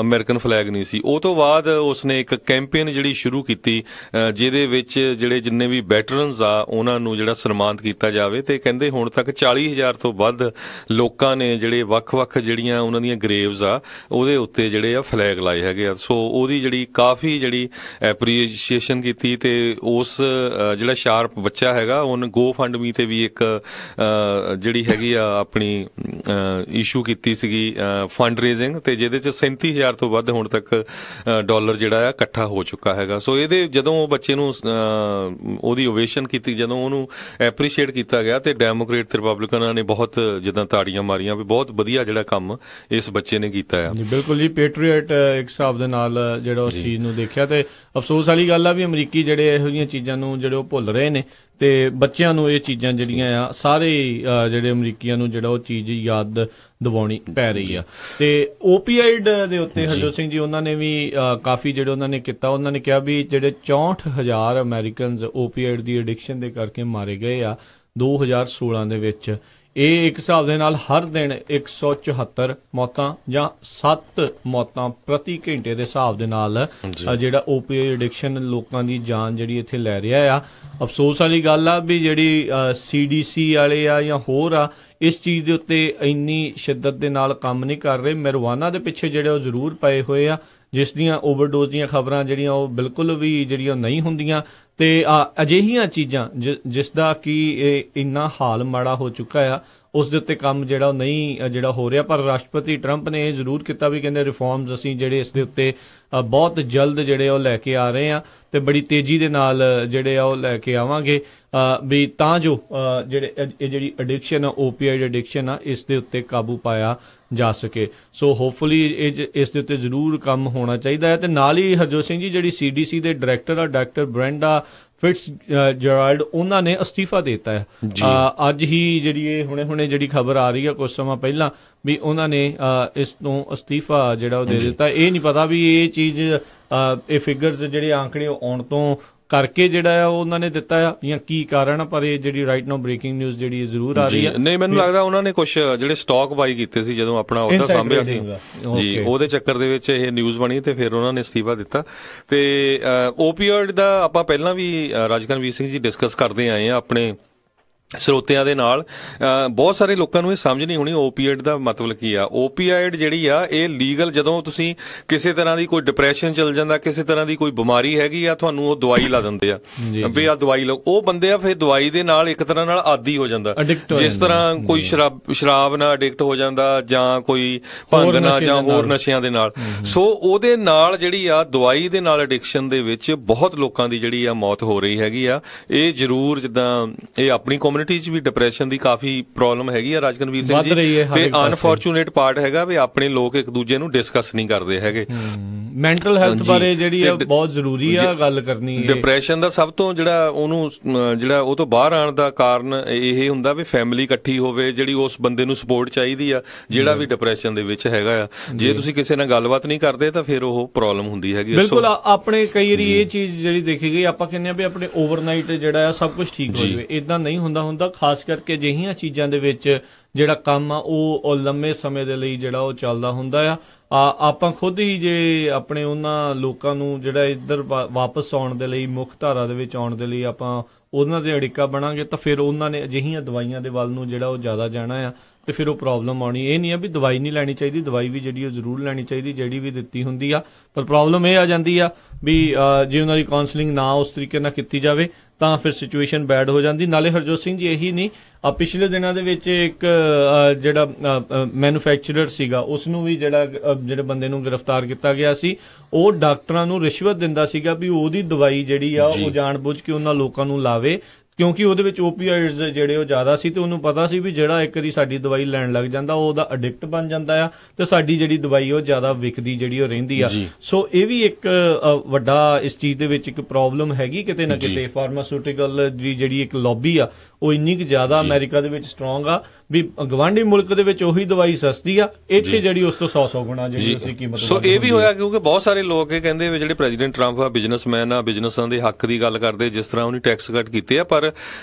Speaker 2: ਅਮਰੀਕਨ ਫਲੈਗ ਨਹੀਂ ਸੀ। ਉਹ ਤੋਂ ਬਾਅਦ ਉਸਨੇ ਇੱਕ ਕੈਂਪੇਨ ਜਿਹੜੀ ਸ਼ੁਰੂ ਕੀਤੀ ਜਿਹਦੇ ਵਿੱਚ ਜਿਹੜੇ ਜਿੰਨੇ ਵੀ ਵੈਟਰਨਸ ਆ ਉਹਨਾਂ ਨੂੰ ਜਿਹੜਾ ਸਨਮਾਨਿਤ ਕੀਤਾ ਜਾਵੇ, ਤੇ ਕਹਿੰਦੇ ਹੁਣ ਤੱਕ 40,000 ਤੋਂ ਵੱਧ ਲੋਕਾਂ ਨੇ ਜਿਹੜੇ ਵੱਖ-ਵੱਖ ਜਿਹੜੀਆਂ ਉਹਨਾਂ ਦੀਆਂ ਗਰੇਵਸ ਆ ਉਹਦੇ ਉੱਤੇ ਜਿਹੜੇ ਆ ਫਲੈਗ ਲਾਏ ਹੈਗੇ ਆ। ਸੋ ਉਹਦੀ ਜਿਹੜੀ ਕਾਫੀ ਜਿਹੜੀ ਐਪਰੀਸ਼ੀਏਸ਼ਨ ਕੀਤੀ, ਤੇ ਉਸ ਜਿਹੜਾ ਸ਼ਾਰਪ ਬੱਚਾ ਹੈਗਾ ਉਹਨ ਗੋ ਫੰਡ ਮੀ ਤੇ ਵੀ ਇੱਕ ਜਿਹੜੀ ਹੈਗੀ ਆ ਆਪਣੀ ਇਸ਼ੂ ਕੀਤੀ ਸੀਗੀ ਫੰਡ ਰੇਜ਼ਿੰਗ, ਤੇ ਜਿਹਦੇ ਚ 37,000 ਤੋਂ ਵੱਧ ਹੁਣ ਤੱਕ ਡਾਲਰ ਜਿਹੜਾ ਆ ਇਕੱਠਾ ਹੋ ਚੁੱਕਾ ਹੈਗਾ। ਸੋ ਇਹਦੇ ਜਦੋਂ ਉਹ ਬੱਚੇ ਨੂੰ ਉਹਦੀ ਓਵੇਸ਼ਨ ਕੀਤੀ, ਜਦੋਂ ਉਹਨੂੰ ਐਪਰੀਸ਼ੀਏਟ ਕੀਤਾ ਗਿਆ, ਤੇ ਡੈਮੋਕ੍ਰੇਟ ਤੇ ਰਿਪਬਲਿਕਨਾਂ ਨੇ ਬਹੁਤ ਜਿੱਦਾਂ ਤਾੜੀਆਂ ਮਾਰੀਆਂ ਵੀ ਬਹੁਤ ਵਧੀਆ ਜਿਹੜਾ ਕੰਮ ਇਸ ਬੱਚੇ ਨੇ ਕੀਤਾ ਆ।
Speaker 1: ਬਿਲਕੁਲ ਜੀ, ਪੈਟਰੀਅਟ ਇੱਕ ਹਿਸਾਬ ਦੇ ਨਾਲ ਜਿਹੜਾ ਉਸ ਚੀਜ਼ ਨੂੰ ਦੇਖਿਆ, ਤੇ ਅਫਸੋਸ ਵਾਲੀ ਗੱਲ ਆ ਵੀ ਅਮਰੀਕੀ ਜਿਹੜੇ ਇਹੋ ਜਿਹੀਆਂ ਚੀਜ਼ਾਂ ਨੂੰ ਜਿਹੜੇ ਉਹ ਭੁੱਲ ਰਹੇ ਨੇ, ਤੇ ਬੱਚਿਆਂ ਨੂੰ ਇਹ ਚੀਜ਼ਾਂ ਜਿਹੜੀਆਂ ਆ ਸਾਰੇ ਜਿਹੜੇ ਅਮਰੀਕੀਆਂ ਨੂੰ ਜਿਹੜਾ ਉਹ ਚੀਜ਼ ਯਾਦ ਦਿਵਾਉਣੀ ਪੈ ਰਹੀ ਆ। ਤੇ ਓਪੀਆਈਡ ਦੇ ਉੱਤੇ ਹਰਜੋਤ ਸਿੰਘ ਜੀ ਉਹਨਾਂ ਨੇ ਵੀ ਕਾਫੀ ਜਿਹੜੇ ਉਹਨਾਂ ਨੇ ਕੀਤਾ, ਉਹਨਾਂ ਨੇ ਕਿਹਾ ਵੀ ਜਿਹੜੇ 64,000 ਅਮਰੀਕਨਜ਼ ਓਪੀਆਈਡ ਦੀ ਐਡਿਕਸ਼ਨ ਦੇ ਕਰਕੇ ਮਾਰੇ ਗਏ ਆ 2016 ਦੇ ਵਿੱਚ। ਇਹ ਇੱਕ ਹਿਸਾਬ ਦੇ ਨਾਲ ਹਰ ਦਿਨ 174 ਮੌਤਾਂ ਜਾਂ 7 ਮੌਤਾਂ ਪ੍ਰਤੀ ਘੰਟੇ ਦੇ ਹਿਸਾਬ ਦੇ ਨਾਲ ਜਿਹੜਾ ਓਪੀਆਈਡ ਐਡਿਕਸ਼ਨ ਲੋਕਾਂ ਦੀ ਜਾਨ ਜਿਹੜੀ ਇੱਥੇ ਲੈ ਰਿਹਾ ਆ। ਅਫਸੋਸ ਵਾਲੀ ਗੱਲ ਆ ਵੀ ਜਿਹੜੀ CDC ਵਾਲੇ ਆ ਜਾਂ ਹੋਰ ਆ ਇਸ ਚੀਜ਼ ਦੇ ਉੱਤੇ ਇੰਨੀ ਸ਼ਿੱਦਤ ਦੇ ਨਾਲ ਕੰਮ ਨਹੀਂ ਕਰ ਰਹੇ। ਮੈਰੀਜੁਆਨਾ ਦੇ ਪਿੱਛੇ ਜਿਹੜੇ ਉਹ ਜ਼ਰੂਰ ਪਏ ਹੋਏ ਆ, ਜਿਸ ਦੀਆਂ ਓਵਰਡੋਜ਼ ਦੀਆਂ ਖਬਰਾਂ ਜਿਹੜੀਆਂ ਉਹ ਬਿਲਕੁਲ ਵੀ ਜਿਹੜੀਆਂ ਨਹੀਂ ਹੁੰਦੀਆਂ, ਤੇ ਅਜਿਹੀਆਂ ਚੀਜ਼ਾਂ ਜਿਸ ਦਾ ਕਿ ਇਹ ਇੰਨਾ ਹਾਲ ਮਾੜਾ ਹੋ ਚੁੱਕਾ ਆ ਉਸ ਦੇ ਉੱਤੇ ਕੰਮ ਜਿਹੜਾ ਉਹ ਨਹੀਂ ਜਿਹੜਾ ਹੋ ਰਿਹਾ। ਪਰ ਰਾਸ਼ਟਰਪਤੀ ਟਰੰਪ ਨੇ ਇਹ ਜ਼ਰੂਰ ਕੀਤਾ ਵੀ ਕਹਿੰਦੇ ਰਿਫਾਰਮਸ ਅਸੀਂ ਜਿਹੜੇ ਇਸ ਦੇ ਉੱਤੇ ਬਹੁਤ ਜਲਦ ਜਿਹੜੇ ਉਹ ਲੈ ਕੇ ਆ ਰਹੇ ਆ, ਤੇ ਬੜੀ ਤੇਜ਼ੀ ਦੇ ਨਾਲ ਜਿਹੜੇ ਆ ਉਹ ਲੈ ਕੇ ਆਵਾਂਗੇ ਵੀ ਤਾਂ ਜੋ ਜਿਹੜੀ ਐਡਿਕਸ਼ਨ ਆ ਓਪੀਆਈਡ ਐਡਿਕਸ਼ਨ ਆ ਇਸ ਦੇ ਉੱਤੇ ਕਾਬੂ ਪਾਇਆ ਜਾ ਸਕੇ। ਸੋ ਹੋਪਫੁਲੀ ਇਸ ਦੇ ਉੱਤੇ ਜ਼ਰੂਰ ਕੰਮ ਹੋਣਾ ਚਾਹੀਦਾ ਹੈ। ਤੇ ਨਾਲ ਹੀ ਹਰਜੋਤ ਸਿੰਘ ਜੀ ਜਿਹੜੀ CDC ਦੇ ਡਾਇਰੈਕਟਰ ਆ ਡਾਕਟਰ ਬ੍ਰੈਂਡਾ ਫਿਟਜ਼ਜੈਰਾਲਡ, ਉਹਨਾਂ ਨੇ ਅਸਤੀਫਾ ਦੇ ਦਿੱਤਾ ਹੈ ਅੱਜ ਹੀ। ਜਿਹੜੀ ਇਹ ਹੁਣੇ ਜਿਹੜੀ ਖਬਰ ਆ ਰਹੀ ਹੈ ਕੁਝ ਸਮਾਂ ਪਹਿਲਾਂ ਵੀ ਉਹਨਾਂ ਨੇ ਇਸ ਤੋਂ ਅਸਤੀਫਾ ਜਿਹੜਾ ਉਹ ਦੇ ਦਿੱਤਾ। ਇਹ ਨਹੀਂ ਪਤਾ ਵੀ ਇਹ ਚੀਜ਼ ਇਹ ਫਿਗਰਸ ਜਿਹੜੇ ਆંકੜੇ ਆਉਣ ਤੋਂ ਕਰਕੇ ਜਿਹੜਾ ਆ ਉਹਨਾਂ ਨੇ ਦਿੱਤਾ ਆ ਜਾਂ ਕੀ ਕਾਰਨ ਆ, ਪਰ ਇਹ ਜਿਹੜੀ ਰਾਈਟ ਨਾਓ ਬ੍ਰੇਕਿੰਗ ਨਿਊਜ਼ ਜਿਹੜੀ ਜ਼ਰੂਰ ਆ ਰਹੀ ਹੈ।
Speaker 2: ਨਹੀਂ, ਮੈਨੂੰ ਲੱਗਦਾ ਉਹਨਾਂ ਨੇ ਕੁਝ ਜਿਹੜੇ ਸਟਾਕ ਬਾਈ ਕੀਤੇ ਸੀ ਜਦੋਂ ਆਪਣਾ ਅਹੁਦਾ ਸੰਭਿਆ ਸੀ ਜੀ, ਉਹਦੇ ਚੱਕਰ ਦੇ ਵਿੱਚ ਇਹ ਨਿਊਜ਼ ਬਣੀ ਤੇ ਫਿਰ ਉਹਨਾਂ ਨੇ ਅਸਤੀਫਾ ਦਿੱਤਾ। ਤੇ ਓਪੀਆਇਡ ਦਾ ਆਪਾਂ ਪਹਿਲਾਂ ਵੀ ਰਾਜਕਰਨਵੀਰ ਸਿੰਘ ਜੀ ਡਿਸਕਸ ਕਰਦੇ ਆਏ ਆ ਆਪਣੇ ਸਰੋਤਿਆਂ ਦੇ ਨਾਲ। ਬਹੁਤ ਸਾਰੇ ਲੋਕਾਂ ਨੂੰ ਇਹ ਸਮਝ ਨਹੀਂ ਹੋਣੀ ਓਪੀਆਇਡ ਦਾ ਮਤਲਬ ਕੀ ਆ। ਓਪੀਆਇਡ ਜਿਹੜੀ ਆ ਇਹ ਲੀਗਲ, ਜਦੋਂ ਤੁਸੀਂ ਕਿਸੇ ਤਰ੍ਹਾਂ ਦੀ ਕੋਈ ਡਿਪਰੈਸ਼ਨ ਚੱਲ ਜਾਂਦਾ, ਕਿਸੇ ਤਰ੍ਹਾਂ ਦੀ ਕੋਈ ਬਿਮਾਰੀ ਹੈਗੀ ਆ, ਤੁਹਾਨੂੰ ਉਹ ਦਵਾਈ ਲਾ ਦਿੰਦੇ ਆ ਵੀ ਆ ਦਵਾਈ ਲਓ। ਉਹ ਬੰਦੇ ਆ ਫਿਰ ਦਵਾਈ ਦੇ ਨਾਲ ਇੱਕ ਤਰ੍ਹਾਂ ਨਾਲ ਆਦੀ ਹੋ ਜਾਂਦਾ, ਜਿਸ ਤਰ੍ਹਾਂ ਕੋਈ ਸ਼ਰਾਬ ਨਾਲ ਅਡਿਕਟ ਹੋ ਜਾਂਦਾ ਜਾਂ ਕੋਈ ਭੰਗ ਨਾਲ ਜਾਂ ਹੋਰ ਨਸ਼ਿਆਂ ਦੇ ਨਾਲ। ਸੋ ਉਹਦੇ ਨਾਲ ਜਿਹੜੀ ਆ ਦਵਾਈ ਦੇ ਨਾਲ ਐਡਿਕਸ਼ਨ ਦੇ ਵਿੱਚ ਬਹੁਤ ਲੋਕਾਂ ਦੀ ਜਿਹੜੀ ਆ ਮੌਤ ਹੋ ਰਹੀ ਹੈਗੀ ਆ। ਇਹ ਜ਼ਰੂਰ ਜਿੱਦਾਂ ਇਹ ਆਪਣੀ ਚ ਵੀ ਡਿਪਰੈਸ਼ਨ ਦੀ ਕਾਫੀ ਪ੍ਰੋਬਲਮ ਹੈਗੀ ਆ ਰਾਜਕਰਨਵੀਰ ਸਿੰਘ ਜੀ, ਤੇ ਅਨਫੋਰਚੂਨੇਟ ਪਾਰਟ ਹੈਗਾ ਵੀ ਆਪਣੇ ਲੋਕ ਇੱਕ ਦੂਜੇ ਨੂੰ ਡਿਸਕਸ ਨਹੀਂ ਕਰਦੇ ਹੈਗੇ।
Speaker 1: ਮੈਂਟਲ ਹੈਲਥ ਬਾਰੇ ਜਿਹੜੀ ਆ ਬਹੁਤ ਜ਼ਰੂਰੀ ਆ ਗੱਲ ਕਰਨੀ।
Speaker 2: ਡਿਪਰੈਸ਼ਨ ਦਾ ਸਭ ਤੋਂ ਜਿਹੜਾ ਉਹਨੂੰ ਜਿਹੜਾ ਉਹ ਤੋਂ ਬਾਹਰ ਆਉਣ ਦਾ ਕਾਰਨ ਇਹ ਹੁੰਦਾ ਵੀ ਫੈਮਿਲੀ ਇਕੱਠੀ ਹੋਵੇ, ਜਿਹੜੀ ਉਸ ਬੰਦੇ ਨੂੰ ਸਪੋਰਟ ਚਾਹੀਦੀ ਆ ਜਿਹੜਾ ਵੀ ਡਿਪਰੈਸ਼ਨ ਦੇ ਵਿੱਚ ਹੈਗਾ ਆ। ਜੇ ਤੁਸੀਂ ਕਿਸੇ ਨਾਲ ਗੱਲਬਾਤ ਨਹੀਂ ਕਰਦੇ ਤਾਂ ਫਿਰ ਉਹ ਪ੍ਰੋਬਲਮ ਹੁੰਦੀ ਹੈਗੀ।
Speaker 1: ਬਿਲਕੁਲ, ਆਪਣੇ ਕਈ ਵਾਰੀ ਇਹ ਚੀਜ਼ ਜਿਹੜੀ ਦੇਖੀ ਗਈ, ਆਪਾਂ ਕਹਿੰਦੇ ਆ ਵੀ ਆਪਣੇ ਓਵਰਨਾਈਟ ਜਿਹੜਾ ਆ ਸਭ ਕੁਝ ਠੀਕ ਹੋ ਜਾਵੇ, ਇਦਾਂ ਨਹੀਂ ਹੁੰਦਾ। ਖਾਸ ਕਰਕੇ ਅਜਿਹੀਆਂ ਚੀਜ਼ਾਂ ਦੇ ਵਿੱਚ ਜਿਹੜਾ ਕੰਮ ਆ ਉਹ ਲੰਮੇ ਸਮੇਂ ਦੇ ਲਈ ਜਿਹੜਾ ਉਹ ਚੱਲਦਾ ਹੁੰਦਾ ਆ। ਆਪਾਂ ਖੁਦ ਹੀ ਜੇ ਆਪਣੇ ਉਹਨਾਂ ਲੋਕਾਂ ਨੂੰ ਜਿਹੜਾ ਇੱਧਰ ਵਾਪਸ ਆਉਣ ਦੇ ਲਈ, ਮੁੱਖ ਧਾਰਾ ਦੇ ਵਿੱਚ ਆਉਣ ਦੇ ਲਈ ਆਪਾਂ ਉਹਨਾਂ ਦੇ ਅੜਿੱਕਾ ਬਣਾਂਗੇ ਤਾਂ ਫਿਰ ਉਹਨਾਂ ਨੇ ਅਜਿਹੀਆਂ ਦਵਾਈਆਂ ਦੇ ਵੱਲ ਨੂੰ ਜਿਹੜਾ ਉਹ ਜ਼ਿਆਦਾ ਜਾਣਾ ਆ ਤੇ ਫਿਰ ਉਹ ਪ੍ਰੋਬਲਮ ਆਉਣੀ। ਇਹ ਨਹੀਂ ਆ ਵੀ ਦਵਾਈ ਨਹੀਂ ਲੈਣੀ ਚਾਹੀਦੀ, ਦਵਾਈ ਵੀ ਜਿਹੜੀ ਉਹ ਜ਼ਰੂਰ ਲੈਣੀ ਚਾਹੀਦੀ ਜਿਹੜੀ ਵੀ ਦਿੱਤੀ ਹੁੰਦੀ ਆ, ਪਰ ਪ੍ਰੋਬਲਮ ਇਹ ਆ ਜਾਂਦੀ ਆ ਵੀ ਜੇ ਉਹਨਾਂ ਦੀ ਕਾਉਂਸਲਿੰਗ ਨਾ ਉਸ ਤਰੀਕੇ ਨਾਲ ਕੀਤੀ ਜਾਵੇ ਤਾਂ ਫਿਰ ਸਿਚੁਏਸ਼ਨ ਬੈਡ ਹੋ ਜਾਂਦੀ। ਨਾਲੇ ਹਰਜੋਤ ਸਿੰਘ ਜੀ ਇਹੀ ਨਹੀਂ, ਪਿਛਲੇ ਦਿਨਾਂ ਦੇ ਵਿੱਚ ਇੱਕ ਜਿਹੜਾ ਮੈਨੂਫੈਕਚਰਰ ਸੀਗਾ ਉਸ ਨੂੰ ਵੀ ਜਿਹੜੇ ਬੰਦੇ ਨੂੰ ਗ੍ਰਿਫਤਾਰ ਕੀਤਾ ਗਿਆ ਸੀ, ਉਹ ਡਾਕਟਰਾਂ ਨੂੰ ਰਿਸ਼ਵਤ ਦਿੰਦਾ ਸੀਗਾ ਵੀ ਉਹਦੀ ਦਵਾਈ ਜਿਹੜੀ ਆ ਉਹ ਜਾਣ-ਬੁੱਝ ਕੇ ਉਹਨਾਂ ਲੋਕਾਂ ਨੂੰ ਲਾਵੇ, ਕਿਉਂਕਿ ਉਹਦੇ ਵਿੱਚ ਓਪੀਆਇਡਸ ਜਿਹੜੇ ਉਹ ਜ਼ਿਆਦਾ ਸੀ ਤੇ ਉਹਨੂੰ ਪਤਾ ਸੀ ਵੀ ਜਿਹੜਾ ਇੱਕ ਵਾਰੀ ਸਾਡੀ ਦਵਾਈ ਲੈਣ ਲੱਗ ਜਾਂਦਾ ਉਹ ਉਹਦਾ ਐਡਿਕਟ ਬਣ ਜਾਂਦਾ ਆ ਤੇ ਸਾਡੀ ਜਿਹੜੀ ਦਵਾਈ ਉਹ ਜ਼ਿਆਦਾ ਵਿਕਦੀ ਜਿਹੜੀ ਉਹ ਰਹਿੰਦੀ ਆ। ਸੋ ਇਹ ਵੀ ਇੱਕ ਵੱਡਾ ਇਸ ਚੀਜ਼ ਦੇ ਵਿੱਚ ਇੱਕ ਪ੍ਰੋਬਲਮ ਹੈਗੀ ਕਿਤੇ ਨਾ ਕਿਤੇ। ਫਾਰਮਾਸਿਊਟੀਕਲ ਦੀ ਜਿਹੜੀ ਇੱਕ ਲੌਬੀ ਆ ਉਹ ਇੰਨੀ ਕੁ ਜ਼ਿਆਦਾ ਅਮਰੀਕਾ ਦੇ ਵਿੱਚ ਸਟਰੋਂਗ ਆ ਵੀ ਗਵਾਂਢੀ ਮੁਲਕ ਦੇ ਵਿੱਚ ਉਹੀ ਦਵਾਈ ਸਸਤੀ ਆ, ਇੱਥੇ ਜਿਹੜੀ ਉਸ ਤੋਂ 100 ਗੁਣਾ ਜਿਹੜੀ ਉਸਦੀ ਕੀਮਤ।
Speaker 2: ਸੋ ਇਹ ਵੀ ਹੋਇਆ ਕਿਉਂਕਿ ਬਹੁਤ ਸਾਰੇ ਲੋਕ ਇਹ ਕਹਿੰਦੇ ਵੀ ਜਿਹੜੇ ਪ੍ਰੈਜ਼ੀਡੈਂਟ ਟਰੰਪ ਆ ਬਿਜ਼ਨਸਮੈਨ ਆ, ਬਿਜ਼ਨਸਾਂ ਦੇ ਹੱਕ ਦੀ ਗੱਲ ਕਰਦੇ, ਜਿਸ ਤਰ੍ਹਾਂ ਉਹਨੇ ਟੈਕਸ ਕੱਟ ਕੀਤੇ ਆ, ਪਰ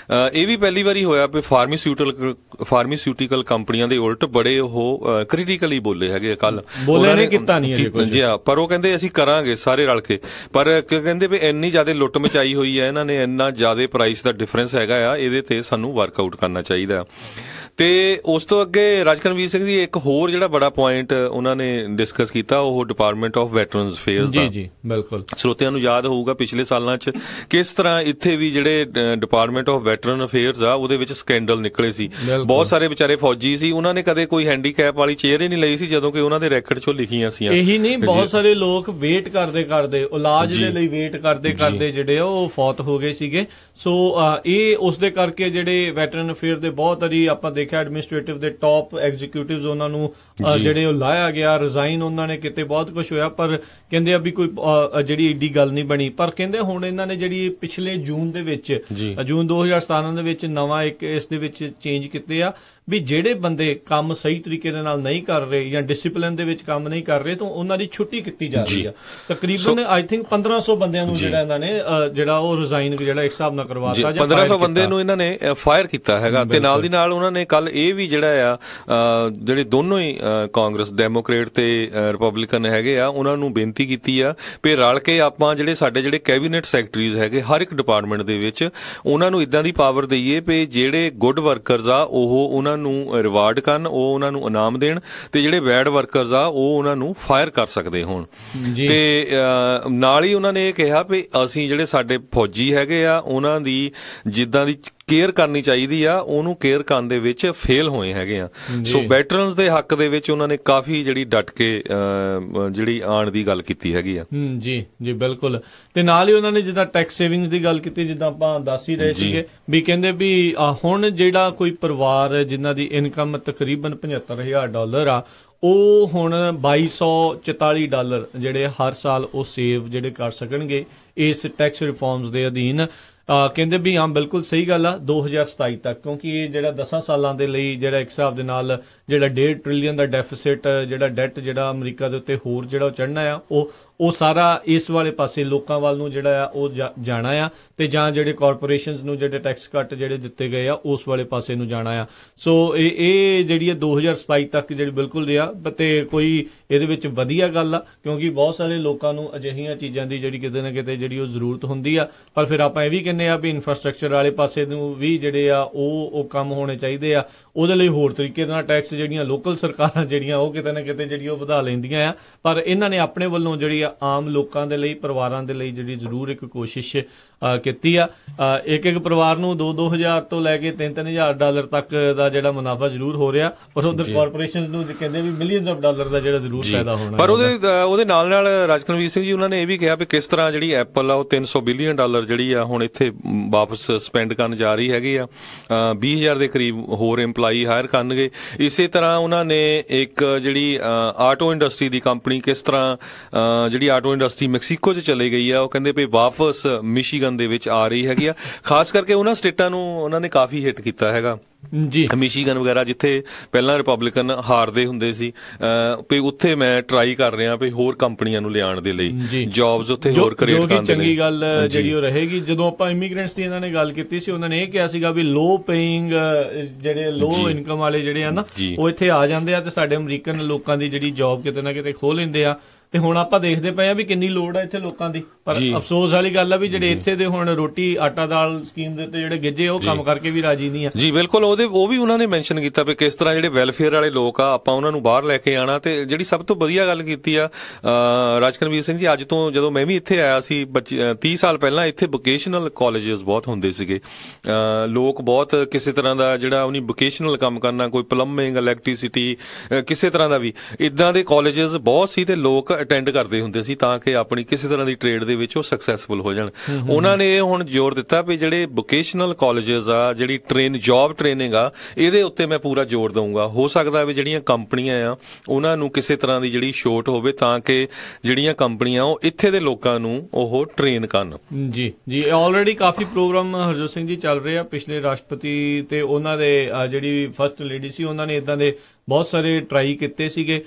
Speaker 2: ਇਹ ਵੀ ਪਹਿਲੀ ਵਾਰੀ ਹੋਇਆ ਵੀ ਫਾਰਮਾਸਿਊਟੀਕਲ ਕੰਪਨੀਆਂ ਦੇ ਉਲਟ ਬੜੇ ਉਹ ਕ੍ਰਿਟੀਕਲੀ ਬੋਲੇ ਹੈਗੇ। ਕੱਲ
Speaker 1: ਬੋਲੇ ਨੇ ਕੀਤਾ ਨਹੀਂ ਕੁਝ,
Speaker 2: ਪਰ ਉਹ ਕਹਿੰਦੇ ਅਸੀਂ ਕਰਾਂਗੇ ਸਾਰੇ ਰਲ ਕੇ, ਪਰ ਕਹਿੰਦੇ ਵੀ ਇੰਨੀ ਜ਼ਿਆਦਾ ਲੁੱਟ ਮਚਾਈ ਹੋਈ ਹੈ ਇਹਨਾਂ ਨੇ, ਇੰਨਾ ਜ਼ਿਆਦਾ ਪ੍ਰਾਈਸ ਦਾ ਡਿਫਰੈਂਸ ਹੈਗਾ ਆ, ਇਹਦੇ ਤੇ ਸਾਨੂੰ ਵਰਕਆਊਟ ਕਰਨਾ ਚਾਹੀਦਾ। ਤੇ ਉਸ ਤੋਂ ਅੱਗੇ ਰਾਜਕਰਨਵੀਰ ਸਿੰਘ ਜੀ ਇੱਕ ਹੋਰ ਜਿਹੜਾ ਬੜਾ ਪੁਆਇੰਟ ਉਹਨਾਂ ਨੇ ਡਿਸਕਸ ਕੀਤਾ ਉਹ ਡਿਪਾਰਟਮੈਂਟ ਆਫ ਵੈਟਰਨਸ ਅਫੇਅਰਸ ਦਾ।
Speaker 1: ਜੀ ਬਿਲਕੁਲ,
Speaker 2: ਸਰੋਤਿਆਂ ਨੂੰ ਯਾਦ ਹੋਊਗਾ ਪਿਛਲੇ ਸਾਲਾਂ 'ਚ ਕਿਸ ਤਰ੍ਹਾਂ ਇੱਥੇ ਵੀ ਜਿਹੜੇ ਡਿਪਾਰਟਮੈਂਟ ਆਫ ਵੈਟਰਨ ਅਫੇਅਰਸ ਆ ਉਹਦੇ ਵਿੱਚ ਸਕੈਂਡਲ ਨਿਕਲੇ ਸੀ। ਬਹੁਤ ਸਾਰੇ ਵਿਚਾਰੇ ਫੌਜੀ ਸੀ, ਉਹਨਾਂ ਨੇ ਕਦੇ ਕੋਈ ਹੈਂਡੀਕੈਪ ਵਾਲੀ ਚੇਅਰ ਹੀ ਨਹੀਂ ਲਈ ਸੀ ਜਦੋਂ ਕਿ ਉਹਨਾਂ ਦੇ ਰੈਕਟ 'ਚੋਂ ਲਿਖੀਆਂ ਸੀ। ਇਹੀ
Speaker 1: ਨਹੀਂ, ਬਹੁਤ ਸਾਰੇ ਲੋਕ ਵੇਟ ਕਰਦੇ ਇਲਾਜ ਦੇ ਲਈ ਵੇਟ ਕਰਦੇ ਜਿਹੜੇ ਉਹ ਫੌਤ ਹੋ ਗਏ ਸੀਗੇ। ਸੋ ਇਹ ਉਸ ਦੇ ਕਰਕੇ ਜਿਹੜੇ ਵੈਟਰਨ ਅਫੇਅਰ ਦੇ ਬਹੁਤ ਵਾਰੀ ਆਪਾਂ ਐਡਮਿਨਿਸਟ੍ਰੇਟਿਵ ਦੇ ਟੌਪ ਐਗਜ਼ੀਕਿਊਟਿਵਸ ਉਹਨਾਂ ਨੂੰ ਜਿਹੜੇ ਉਹ ਲਾਇਆ ਗਿਆ, ਰਿਜ਼ਾਈਨ ਉਹਨਾਂ ਨੇ ਕੀਤੇ, ਬਹੁਤ ਕੁਝ ਹੋਇਆ, ਪਰ ਕਹਿੰਦੇ ਆ ਵੀ ਕੋਈ ਜਿਹੜੀ ਏਡੀ ਗੱਲ ਨਹੀਂ ਬਣੀ। ਪਰ ਕਹਿੰਦੇ ਹੁਣ ਇਹਨਾਂ ਨੇ ਜਿਹੜੀ ਪਿਛਲੇ ਜੂਨ 2017 ਦੇ ਵਿੱਚ ਨਵਾਂ ਇੱਕ ਇਸ ਦੇ ਵਿੱਚ ਚੇਂਜ ਕੀਤੇ ਆ ਵੀ ਜਿਹੜੇ ਬੰਦੇ ਕੰਮ ਸਹੀ ਤਰੀਕੇ ਦੇ ਨਾਲ ਨਹੀਂ ਕਰ ਰਹੇ ਜਾਂ ਡਿਸਿਪਲਿਨ ਦੇ ਵਿੱਚ ਕੰਮ ਨਹੀਂ ਕਰ ਰਹੇ ਤਾਂ ਉਹਨਾਂ ਦੀ ਛੁੱਟੀ ਕੀਤੀ ਜਾ ਰਹੀ ਆ। ਤਕਰੀਬਨ ਆਈ ਥਿੰਕ 1500 ਬੰਦਿਆਂ ਨੂੰ ਜਿਹੜਾ ਇਹਨਾਂ ਨੇ ਜਿਹੜਾ ਉਹ ਰਿਜ਼ਾਈਨ ਜਿਹੜਾ ਇੱਕ ਹਿਸਾਬ ਨਾਲ ਕਰਵਾਤਾ,
Speaker 2: 1500 ਬੰਦੇ ਨੂੰ ਇਹਨਾਂ ਨੇ ਫਾਇਰ ਕੀਤਾ ਹੈਗਾ। ਤੇ ਨਾਲ ਦੀ ਨਾਲ ਉਹਨਾਂ ਨੇ ਕੱਲ ਇਹ ਵੀ ਜਿਹੜਾ ਆ ਜਿਹੜੇ ਦੋਨੋਂ ਹੀ ਕਾਂਗਰਸ ਡੈਮੋਕ੍ਰੇਟ ਤੇ ਰਿਪਬਲਿਕਨ ਹੈਗੇ ਆ ਉਹਨਾਂ ਨੂੰ ਬੇਨਤੀ ਕੀਤੀ ਆ ਵੀ ਰਲ ਕੇ ਆਪਾਂ ਜਿਹੜੇ ਕੈਬਨਿਟ ਸੈਕਟਰੀਜ਼ ਹੈਗੇ ਹਰ ਇੱਕ ਡਿਪਾਰਟਮੈਂਟ ਦੇ ਵਿੱਚ ਉਹਨਾਂ ਨੂੰ ਇਦਾਂ ਦੀ ਪਾਵਰ ਦਈਏ ਵੀ ਜਿਹੜੇ ਗੁੱਡ ਵਰਕਰਸ ਆ ਉਹ ਉਹਨਾਂ ਨੂੰ ਰਿਵਾਰਡ ਕਰਨ, ਉਹ ਉਹਨਾਂ ਨੂੰ ਇਨਾਮ ਦੇਣ, ਤੇ ਜਿਹੜੇ ਬੈਡ ਵਰਕਰਸ ਆ ਉਹ ਉਹਨਾਂ ਨੂੰ ਫਾਇਰ ਕਰ ਸਕਦੇ ਹੋਣ। ਤੇ ਨਾਲ ਹੀ ਉਹਨਾਂ ਨੇ ਇਹ ਕਿਹਾ ਵੀ ਅਸੀਂ ਜਿਹੜੇ ਸਾਡੇ ਫੌਜੀ ਹੈਗੇ ਆ ਉਹਨਾਂ ਦੀ ਜਿੱਦਾਂ ਦੀ ਕੇਅਰ ਕਰਨੀ ਚਾਹੀਦੀ ਆ ਉਹਨੂੰ ਕੇਅਰ ਕਰਨ ਦੇ ਵਿੱਚ ਫੇਲ ਹੋਏ ਹੈਗੇ ਆ। ਸੋ ਵੈਟਰਨਸ ਦੇ ਹੱਕ ਦੇ ਵਿੱਚ ਉਹਨਾਂ ਨੇ ਕਾਫੀ ਜਿਹੜੀ ਡਟ ਕੇ ਜਿਹੜੀ ਆਉਣ ਦੀ ਗੱਲ ਕੀਤੀ ਹੈਗੀ ਆ।
Speaker 1: ਜੀ ਬਿਲਕੁਲ। ਤੇ ਨਾਲ ਹੀ ਉਹਨਾਂ ਨੇ ਜਿੱਦਾਂ ਟੈਕਸ ਸੇਵਿੰਗਸ ਦੀ ਗੱਲ ਕੀਤੀ, ਜਿੱਦਾਂ ਆਪਾਂ ਦੱਸ ਹੀ ਰਹੇ ਸੀਗੇ ਵੀ ਕਹਿੰਦੇ ਵੀ ਹੁਣ ਜਿਹੜਾ ਕੋਈ ਪਰਿਵਾਰ ਜਿਨ੍ਹਾਂ ਦੀ ਇਨਕਮ ਤਕਰੀਬਨ $75,000 ਆ ਉਹ ਹੁਣ $2244 ਜਿਹੜੇ ਹਰ ਸਾਲ ਉਹ ਸੇਵ ਜਿਹੜੇ ਕਰ ਸਕਣਗੇ ਇਸ ਟੈਕਸ ਰਿਫਾਰਮਸ ਦੇ ਅਧੀਨ। ਕਹਿੰਦੇ ਵੀ ਹਾਂ ਬਿਲਕੁਲ ਸਹੀ ਗੱਲ ਆ 2027 ਤੱਕ, ਕਿਉਂਕਿ ਇਹ ਜਿਹੜਾ 10 ਸਾਲਾਂ ਦੇ ਲਈ ਜਿਹੜਾ ਇੱਕ ਹਿਸਾਬ ਦੇ ਨਾਲ ਜਿਹੜਾ $1.5 ਟ੍ਰਿਲੀਅਨ ਦਾ ਡੈਫਿਸਿਟ ਜਿਹੜਾ ਡੈਟ ਜਿਹੜਾ ਅਮਰੀਕਾ ਦੇ ਉੱਤੇ ਹੋਰ ਜਿਹੜਾ ਉਹ ਚੜ੍ਹਨਾ ਆ ਉਹ ਸਾਰਾ ਇਸ ਵਾਲੇ ਪਾਸੇ ਲੋਕਾਂ ਵੱਲ ਨੂੰ ਜਿਹੜਾ ਆ ਉਹ ਜਾਣਾ ਆ ਤੇ ਜਾਂ ਜਿਹੜੇ ਕਾਰਪੋਰੇਸ਼ਨਸ ਨੂੰ ਜਿਹੜੇ ਟੈਕਸ ਕੱਟ ਜਿਹੜੇ ਦਿੱਤੇ ਗਏ ਆ ਉਸ ਵਾਲੇ ਪਾਸੇ ਨੂੰ ਜਾਣਾ ਆ। ਸੋ ਇਹ ਜਿਹੜੀ 2027 ਤੱਕ ਜਿਹੜੀ ਬਿਲਕੁਲ ਰਿਹਾ ਤੇ ਕੋਈ ਇਹਦੇ ਵਿੱਚ ਵਧੀਆ ਗੱਲ ਆ ਕਿਉਂਕਿ ਬਹੁਤ ਸਾਰੇ ਲੋਕਾਂ ਨੂੰ ਅਜਿਹੀਆਂ ਚੀਜ਼ਾਂ ਦੀ ਜਿਹੜੀ ਕਿਤੇ ਨਾ ਕਿਤੇ ਜਿਹੜੀ ਉਹ ਜ਼ਰੂਰਤ ਹੁੰਦੀ ਆ। ਪਰ ਫਿਰ ਆਪਾਂ ਇਹ ਵੀ ਕਹਿੰਦੇ ਆ ਵੀ ਇਨਫਰਾਸਟ੍ਰਕਚਰ ਵਾਲੇ ਪਾਸੇ ਨੂੰ ਵੀ ਜਿਹੜੇ ਆ ਉਹ ਕੰਮ ਹੋਣੇ ਚਾਹੀਦੇ ਆ। ਉਹਦੇ ਲਈ ਹੋਰ ਤਰੀਕੇ ਨਾਲ ਟੈਕਸ ਜਿਹੜੀਆਂ ਲੋਕਲ ਸਰਕਾਰਾਂ ਜਿਹੜੀਆਂ ਉਹ ਕਿਤੇ ਨਾ ਕਿਤੇ ਜਿਹੜੀ ਉਹ ਵਧਾ ਲੈਂਦੀਆਂ ਆ, ਪਰ ਇਹਨਾਂ ਨੇ ਆਪਣੇ ਵੱਲੋਂ ਜਿਹੜੀ ਆਮ ਲੋਕਾਂ ਦੇ ਲਈ ਪਰਿਵਾਰਾਂ ਦੇ ਲਈ ਜਿਹੜੀ ਜ਼ਰੂਰ ਇੱਕ ਕੋਸ਼ਿਸ਼ ਕੀਤੀ ਆ। ਇੱਕ ਪਰਿਵਾਰ ਨੂੰ $2,000 ਤੋਂ ਲੈ ਕੇ $3,000 ਤੱਕ ਦਾ ਜਿਹੜਾ ਮੁਨਾਫਾ ਜ਼ਰੂਰ ਹੋ ਰਿਹਾ, ਪਰ ਉਧਰ ਕਾਰਪੋਰੇਸ਼ਨਸ ਨੂੰ ਕਹਿੰਦੇ ਵੀ ਮਿਲੀਅਨਸ ਆਫ ਡਾਲਰ ਦਾ ਜਿਹੜਾ ਜ਼ਰੂਰ ਫਾਇਦਾ ਹੋਣਾ।
Speaker 2: ਪਰ ਉਹਦੇ ਨਾਲ ਰਾਜਕਨਵੀਰ ਸਿੰਘ ਜੀ ਉਹਨਾਂ ਨੇ ਇਹ ਵੀ ਕਿਹਾ ਵੀ ਕਿਸ ਤਰ੍ਹਾਂ ਜਿਹੜੀ ਐਪਲ ਆ ਉਹ $300 ਬਿਲੀਅਨ ਜਿਹੜੀ ਆ ਹੁਣ ਇੱਥੇ ਵਾਪਸ ਸਪੈਂਡ ਕਰਨ ਜਾ ਰਹੀ ਹੈਗੀ ਆ, 20,000 ਦੇ ਕਰੀਬ ਹੋਰ EMPLOYE ਹਾਇਰ ਕਰਨਗੇ। ਇਸੇ ਤਰ੍ਹਾਂ ਉਹਨਾਂ ਨੇ ਇੱਕ ਜਿਹੜੀ ਆਟੋ ਇੰਡਸਟਰੀ ਦੀ ਕੰਪਨੀ ਕਿਸ ਤਰ੍ਹਾਂ ਜਿਹੜੀ ਆਟੋ ਇੰਡਸਟਰੀ ਮੈਕਸੀਕੋ 'ਚ ਚਲੀ ਗਈ ਆ, ਉਹ ਕਹਿੰਦੇ ਵੀ ਵਾਪਸ ਮਿਸ਼ੀਗਨ ਦੇ ਵਿੱਚ ਆ ਰਹੀ ਹੈਗੀ ਆ। ਖਾਸ ਕਰਕੇ ਉਹਨਾਂ ਸਟੇਟਾਂ ਨੂੰ ਉਹਨਾਂ ਨੇ ਕਾਫੀ ਹਿੱਟ ਕੀਤਾ ਹੈਗਾ ਜੀ, ਮਿਸ਼ੀਗਨ ਵਗੈਰਾ ਜਿੱਥੇ ਪਹਿਲਾਂ ਰਿਪਬਲਿਕਨ ਹਾਰਦੇ ਹੁੰਦੇ ਸੀ, ਵੀ ਉੱਥੇ ਮੈਂ ਟਰਾਈ ਕਰ ਰਿਹਾ ਵੀ ਹੋਰ ਕੰਪਨੀਆਂ ਨੂੰ ਲਿਆਉਣ ਦੇ ਲਈ ਜੌਬਸ ਉੱਥੇ ਹੋਰ ਕ੍ਰੀਏਟ ਕਰਨ ਦੇ ਲਈ। ਚੰਗੀ
Speaker 1: ਗੱਲ ਜਿਹੜੀ ਉਹ ਰਹੇਗੀ। ਜਦੋਂ ਆਪਾਂ ਇਮੀਗ੍ਰੈਂਟਸ ਦੀ ਇਹਨਾਂ ਨੇ ਗੱਲ ਕੀਤੀ ਸੀ, ਉਹਨਾਂ ਨੇ ਇਹ ਕਿਹਾ ਸੀਗਾ ਵੀ ਲੋ ਪੇਇੰਗ ਜਿਹੜੇ ਲੋ ਇਨਕਮ ਵਾਲੇ ਜਿਹੜੇ ਆ ਨਾ, ਉਹ ਇੱਥੇ ਆ ਜਾਂਦੇ ਆ ਤੇ ਸਾਡੇ ਅਮਰੀਕਨ ਲੋਕਾਂ ਦੀ ਜਿਹੜੀ ਜੌਬ ਕਿਤੇ ਨਾ ਕਿਤੇ ਖੋਹ ਲੈਂਦੇ ਆ। ਤੇ ਹੁਣ ਆਪਾਂ ਦੇਖਦੇ ਪਏ ਆ ਵੀ ਕਿੰਨੀ ਲੋੜ ਆ ਇੱਥੇ ਲੋਕਾਂ ਦੀ, ਪਰ ਅਫਸੋਸ ਵਾਲੀ ਗੱਲ ਆ ਵੀ ਜਿਹੜੇ ਇੱਥੇ ਦੇ ਹੁਣ ਰੋਟੀ ਆਟਾ ਦਾਲ ਸਕੀਮ ਦੇ ਉੱਤੇ ਜਿਹੜੇ ਗਿੱਜੇ ਉਹ ਕੰਮ ਕਰਕੇ ਵੀ ਰਾਜੀ ਨਹੀਂ ਆ। ਜੀ
Speaker 2: ਬਿਲਕੁਲ, ਉਹ ਵੀ ਉਹਨਾਂ ਨੇ ਮੈਂਸ਼ਨ ਕੀਤਾ ਵੀ ਕਿਸ ਤਰ੍ਹਾਂ ਜਿਹੜੇ ਵੈਲਫੇਅਰ ਵਾਲੇ ਲੋਕ ਆ ਆਪਾਂ ਉਹਨਾਂ ਨੂੰ ਬਾਹਰ ਲੈ ਕੇ ਆਉਣਾ। ਤੇ ਜਿਹੜੀ ਸਭ ਤੋਂ ਵਧੀਆ ਗੱਲ ਕੀਤੀ ਆ ਰਾਜਕਨਵੀਰ ਸਿੰਘ ਜੀ, ਅੱਜ ਤੋਂ ਜਦੋਂ ਮੈਂ ਵੀ ਇੱਥੇ ਆਇਆ ਸੀ 30 ਸਾਲ ਪਹਿਲਾਂ, ਇੱਥੇ ਵੋਕੇਸ਼ਨਲ ਕਾਲਜਸ ਬਹੁਤ ਹੁੰਦੇ ਸੀਗੇ। ਲੋਕ ਬਹੁਤ ਕਿਸੇ ਤਰ੍ਹਾਂ ਦਾ ਜਿਹੜਾ ਉਹਨੀ ਵੋਕੇਸ਼ਨਲ ਕੰਮ ਕਰਨਾ, ਕੋਈ ਪਲੰਬਿੰਗ, ਇਲੈਕਟ੍ਰੀਸਿਟੀ, ਕਿਸੇ ਤਰ੍ਹਾਂ ਦਾ ਵੀ ਇਦਾਂ ਦੇ ਕਾਲਜਸ ਬਹੁਤ ਸੀ ਤੇ ਲੋਕ ਅਟੈਂਡ ਕਰਦੇ ਹੁੰਦੇ ਸੀ ਤਾਂ ਕਿ ਆਪਣੀ ਕਿਸੇ ਤਰ੍ਹਾਂ ਦੀ ਟ੍ਰੇਡ ਦੇ ਵਿੱਚ ਉਹ ਸਕਸੈਸਫੁਲ ਹੋ ਜਾਣ। ਉਹਨਾਂ ਨੇ ਇਹ ਹੁਣ ਜ਼ੋਰ ਦਿੱਤਾ ਵੀ ਜਿਹੜੇ ਵੋਕੇਸ਼ਨਲ ਕਾਲਜਸ ਆ, ਜਿਹੜੀ ਜੌਬ ਟ੍ਰੇਨਿੰਗ ਆ, ਇਹਦੇ ਉੱਤੇ ਮੈਂ ਪੂਰਾ ਜ਼ੋਰ ਦਊਂਗਾ। ਹੋ ਸਕਦਾ ਵੀ ਜਿਹੜੀਆਂ ਕੰਪਨੀਆਂ ਆ ਉਹਨਾਂ ਨੂੰ ਕਿਸੇ ਤਰ੍ਹਾਂ ਦੀ ਜਿਹੜੀ ਛੋਟ ਹੋਵੇ ਤਾਂ ਕਿ ਜਿਹੜੀਆਂ ਕੰਪਨੀਆਂ ਉਹ ਇੱਥੇ ਦੇ ਲੋਕਾਂ ਨੂੰ ਉਹ ਟ੍ਰੇਨ ਕਰਨ। ਜੀ
Speaker 1: ਆਲਰੇਡੀ ਕਾਫੀ ਪ੍ਰੋਗਰਾਮ ਹਰਜੋਤ ਸਿੰਘ ਜੀ ਚੱਲ ਰਹੇ ਆ। ਪਿਛਲੇ ਰਾਸ਼ਟਰਪਤੀ ਤੇ ਉਹਨਾਂ ਦੇ ਜਿਹੜੀ ਫਸਟ ਲੇਡੀ ਸੀ, ਉਹਨਾਂ ਨੇ ਇਦਾਂ ਦੇ ਬਹੁਤ ਸਾਰੇ ਟਰਾਈ ਕੀਤੇ ਸੀਗੇ,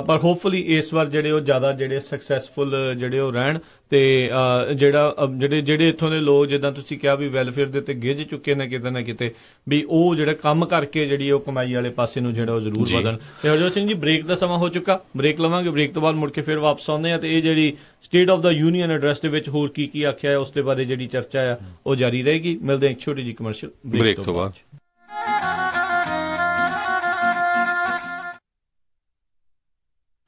Speaker 1: ਪਰ ਹੋਪਫੁਲੀ ਇਸ ਵਾਰ ਜਿਹੜੇ ਉਹ ਜ਼ਿਆਦਾ ਜਿਹੜੇ ਸਕਸੈਸਫੁਲ ਜਿਹੜੇ ਉਹ ਰਹਿਣ ਤੇ ਜਿਹੜੇ ਇੱਥੋਂ ਦੇ ਲੋਕ, ਜਿੱਦਾਂ ਤੁਸੀਂ ਕਿਹਾ ਵੀ ਵੈਲਫੇਅਰ ਦੇ ਉੱਤੇ ਗਿੱਝ ਚੁੱਕੇ ਨੇ ਕਿਤੇ ਨਾ ਕਿਤੇ, ਵੀ ਉਹ ਜਿਹੜਾ ਕੰਮ ਕਰਕੇ ਜਿਹੜੀ ਉਹ ਕਮਾਈ ਵਾਲੇ ਪਾਸੇ ਨੂੰ ਜਿਹੜਾ ਉਹ ਜ਼ਰੂਰ ਵਧਣ। ਤੇ ਹਰਜੋਤ ਸਿੰਘ ਜੀ, ਬ੍ਰੇਕ ਦਾ ਸਮਾਂ ਹੋ ਚੁੱਕਾ, ਬ੍ਰੇਕ ਲਵਾਂਗੇ। ਬ੍ਰੇਕ ਤੋਂ ਬਾਅਦ ਮੁੜ ਕੇ ਫਿਰ ਵਾਪਸ ਆਉਂਦੇ ਆ ਤੇ ਇਹ ਜਿਹੜੀ ਸਟੇਟ ਆਫ ਦਾ ਯੂਨੀਅਨ ਐਡਰੈਸ ਦੇ ਵਿੱਚ ਹੋਰ ਕੀ ਆਖਿਆ ਹੈ ਉਸ ਦੇ ਬਾਰੇ ਜਿਹੜੀ ਚਰਚਾ ਆ ਉਹ ਜਾਰੀ ਰਹੇਗੀ। ਮਿਲਦੇ ਇੱਕ ਛੋਟੀ ਜਿਹੀ ਕਮਰਸ਼ੀਅਲ ਬ੍ਰੇਕ ਤੋਂ ਬਾਅਦ।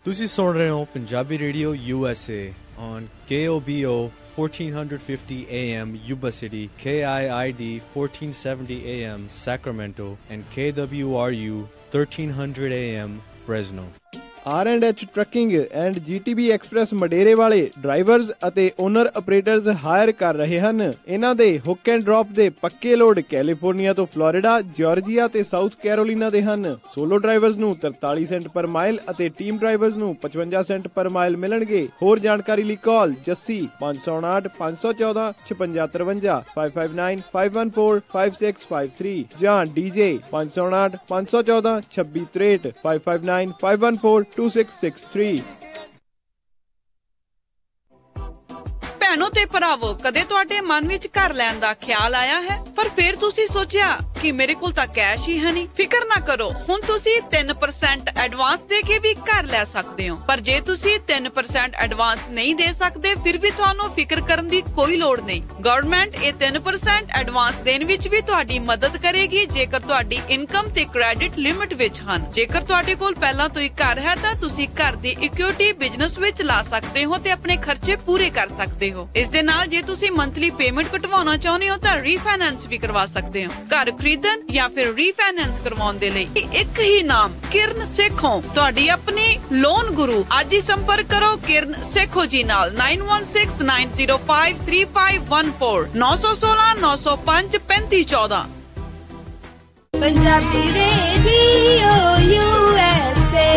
Speaker 3: ਤੁਸੀਂ ਸੁਣ ਰਹੇ ਹੋ Punjabi radio USA on KOBO 1450 AM Yuba City, KIID 1470 AM Sacramento, and KWRU 1300 AM Fresno.
Speaker 4: R&H trucking and GTB express Madera ਵਾਲੇ ਡਰਾਈਵਰਜ਼ ਅਤੇ ਓਨਰ ਆਪਰੇਟਰਜ਼ ਹਾਇਰ ਕਰ ਰਹੇ ਹਨ। ਇਹਨਾਂ ਦੇ ਹੁੱਕ ਐਂਡ ਡ੍ਰੌਪ ਦੇ ਪੱਕੇ ਲੋਡ ਕੈਲੀਫੋਰਨੀਆ ਤੋਂ ਫਲੋਰੀਡਾ, ਜਾਰਜੀਆ ਤੇ ਸਾਊਥ ਕੈਰੋਲੀਨਾ ਦੇ ਹਨ। ਸੋਲੋ ਡਰਾਈਵਰਜ਼ ਨੂੰ 43 ਸੈਂਟ ਪਰ ਮਾਈਲ ਅਤੇ ਟੀਮ ਡਰਾਈਵਰਜ਼ ਨੂੰ 55 ਸੈਂਟ ਪਰ ਮਾਈਲ ਮਿਲਣਗੇ। ਹੋਰ ਜਾਣਕਾਰੀ ਲਈ ਕਾਲ ਜੱਸੀ 559 514 5653 559 514 5653 ਜਾਂ DJ 559 514 2663 559 514 2663।
Speaker 5: ਭੈਣੋ ਤੇ ਭਰਾਵੋ, ਕਦੇ ਤੁਹਾਡੇ ਮਨ ਵਿੱਚ ਘਰ ਲੈਣ ਦਾ ਖਿਆਲ ਆਇਆ ਹੈ, ਪਰ ਫਿਰ ਤੁਸੀਂ ਸੋਚਿਆ ਕਿ ਮੇਰੇ ਕੋਲ ਤਾਂ ਕੈਸ਼ ਹੀ ਹੈ ਨਹੀਂ? ਫਿਕਰ ਨਾ ਕਰੋ, ਹੁਣ ਤੁਸੀਂ 3% ਐਡਵਾਂਸ ਦੇ ਕੇ ਵੀ ਘਰ ਲੈ ਸਕਦੇ ਹੋ। ਪਰ ਜੇ ਤੁਸੀਂ 3% ਐਡਵਾਂਸ ਨਹੀਂ ਦੇ ਸਕਦੇ, ਫਿਰ ਵੀ ਤੁਹਾਨੂੰ ਫਿਕਰ ਕਰਨ ਦੀ ਕੋਈ ਲੋੜ ਨਹੀਂ। ਗਵਰਨਮੈਂਟ ਇਹ 3% ਐਡਵਾਂਸ ਦੇਣ ਵਿੱਚ ਵੀ ਤੁਹਾਡੀ ਮਦਦ ਕਰੇਗੀ ਜੇਕਰ ਤੁਹਾਡੀ ਇਨਕਮ ਤੇ ਕ੍ਰੈਡਿਟ ਲਿਮਿਟ ਵਿੱਚ ਹਨ। ਜੇਕਰ ਤੁਹਾਡੇ ਕੋਲ ਪਹਿਲਾਂ ਤੋਂ ਹੀ ਘਰ ਹੈ ਤਾਂ ਤੁਸੀਂ ਘਰ ਦੀ ਇਕੁਇਟੀ ਬਿਜ਼ਨਸ ਵਿੱਚ ਲਾ ਸਕਦੇ ਹੋ ਤੇ ਆਪਣੇ ਖਰਚੇ ਪੂਰੇ ਕਰ ਸਕਦੇ ਹੋ। ਇਸ ਦੇ ਨਾਲ ਜੇ ਤੁਸੀਂ ਮੰਥਲੀ ਪੇਮੈਂਟ ਘਟਵਾਉਣਾ ਚਾਹੁੰਦੇ ਹੋ ਤਾਂ ਰੀਫਾਈਨੈਂਸ ਵੀ ਕਰਵਾ ਸਕਦੇ ਹੋ। ਘਰ ਖਰੀਦਣ ਜਾਂ ਫਿਰ ਰੀਫਾਈਨੈਂਸ ਕਰਵਾਉਣ ਦੇ ਲਈ ਇੱਕ ਹੀ ਨਾਮ, ਕਿਰਨ ਸੇਖੋਂ, ਤੁਹਾਡੀ ਆਪਣੀ ਲੋਨ ਗੁਰੂ। ਅੱਜ ਹੀ ਸੰਪਰਕ ਕਰੋ ਕਿਰਨ ਸੇਖੋਂ ਜੀ ਨਾਲ 9169053514 916 905 3514।
Speaker 6: Punjabi radio USA।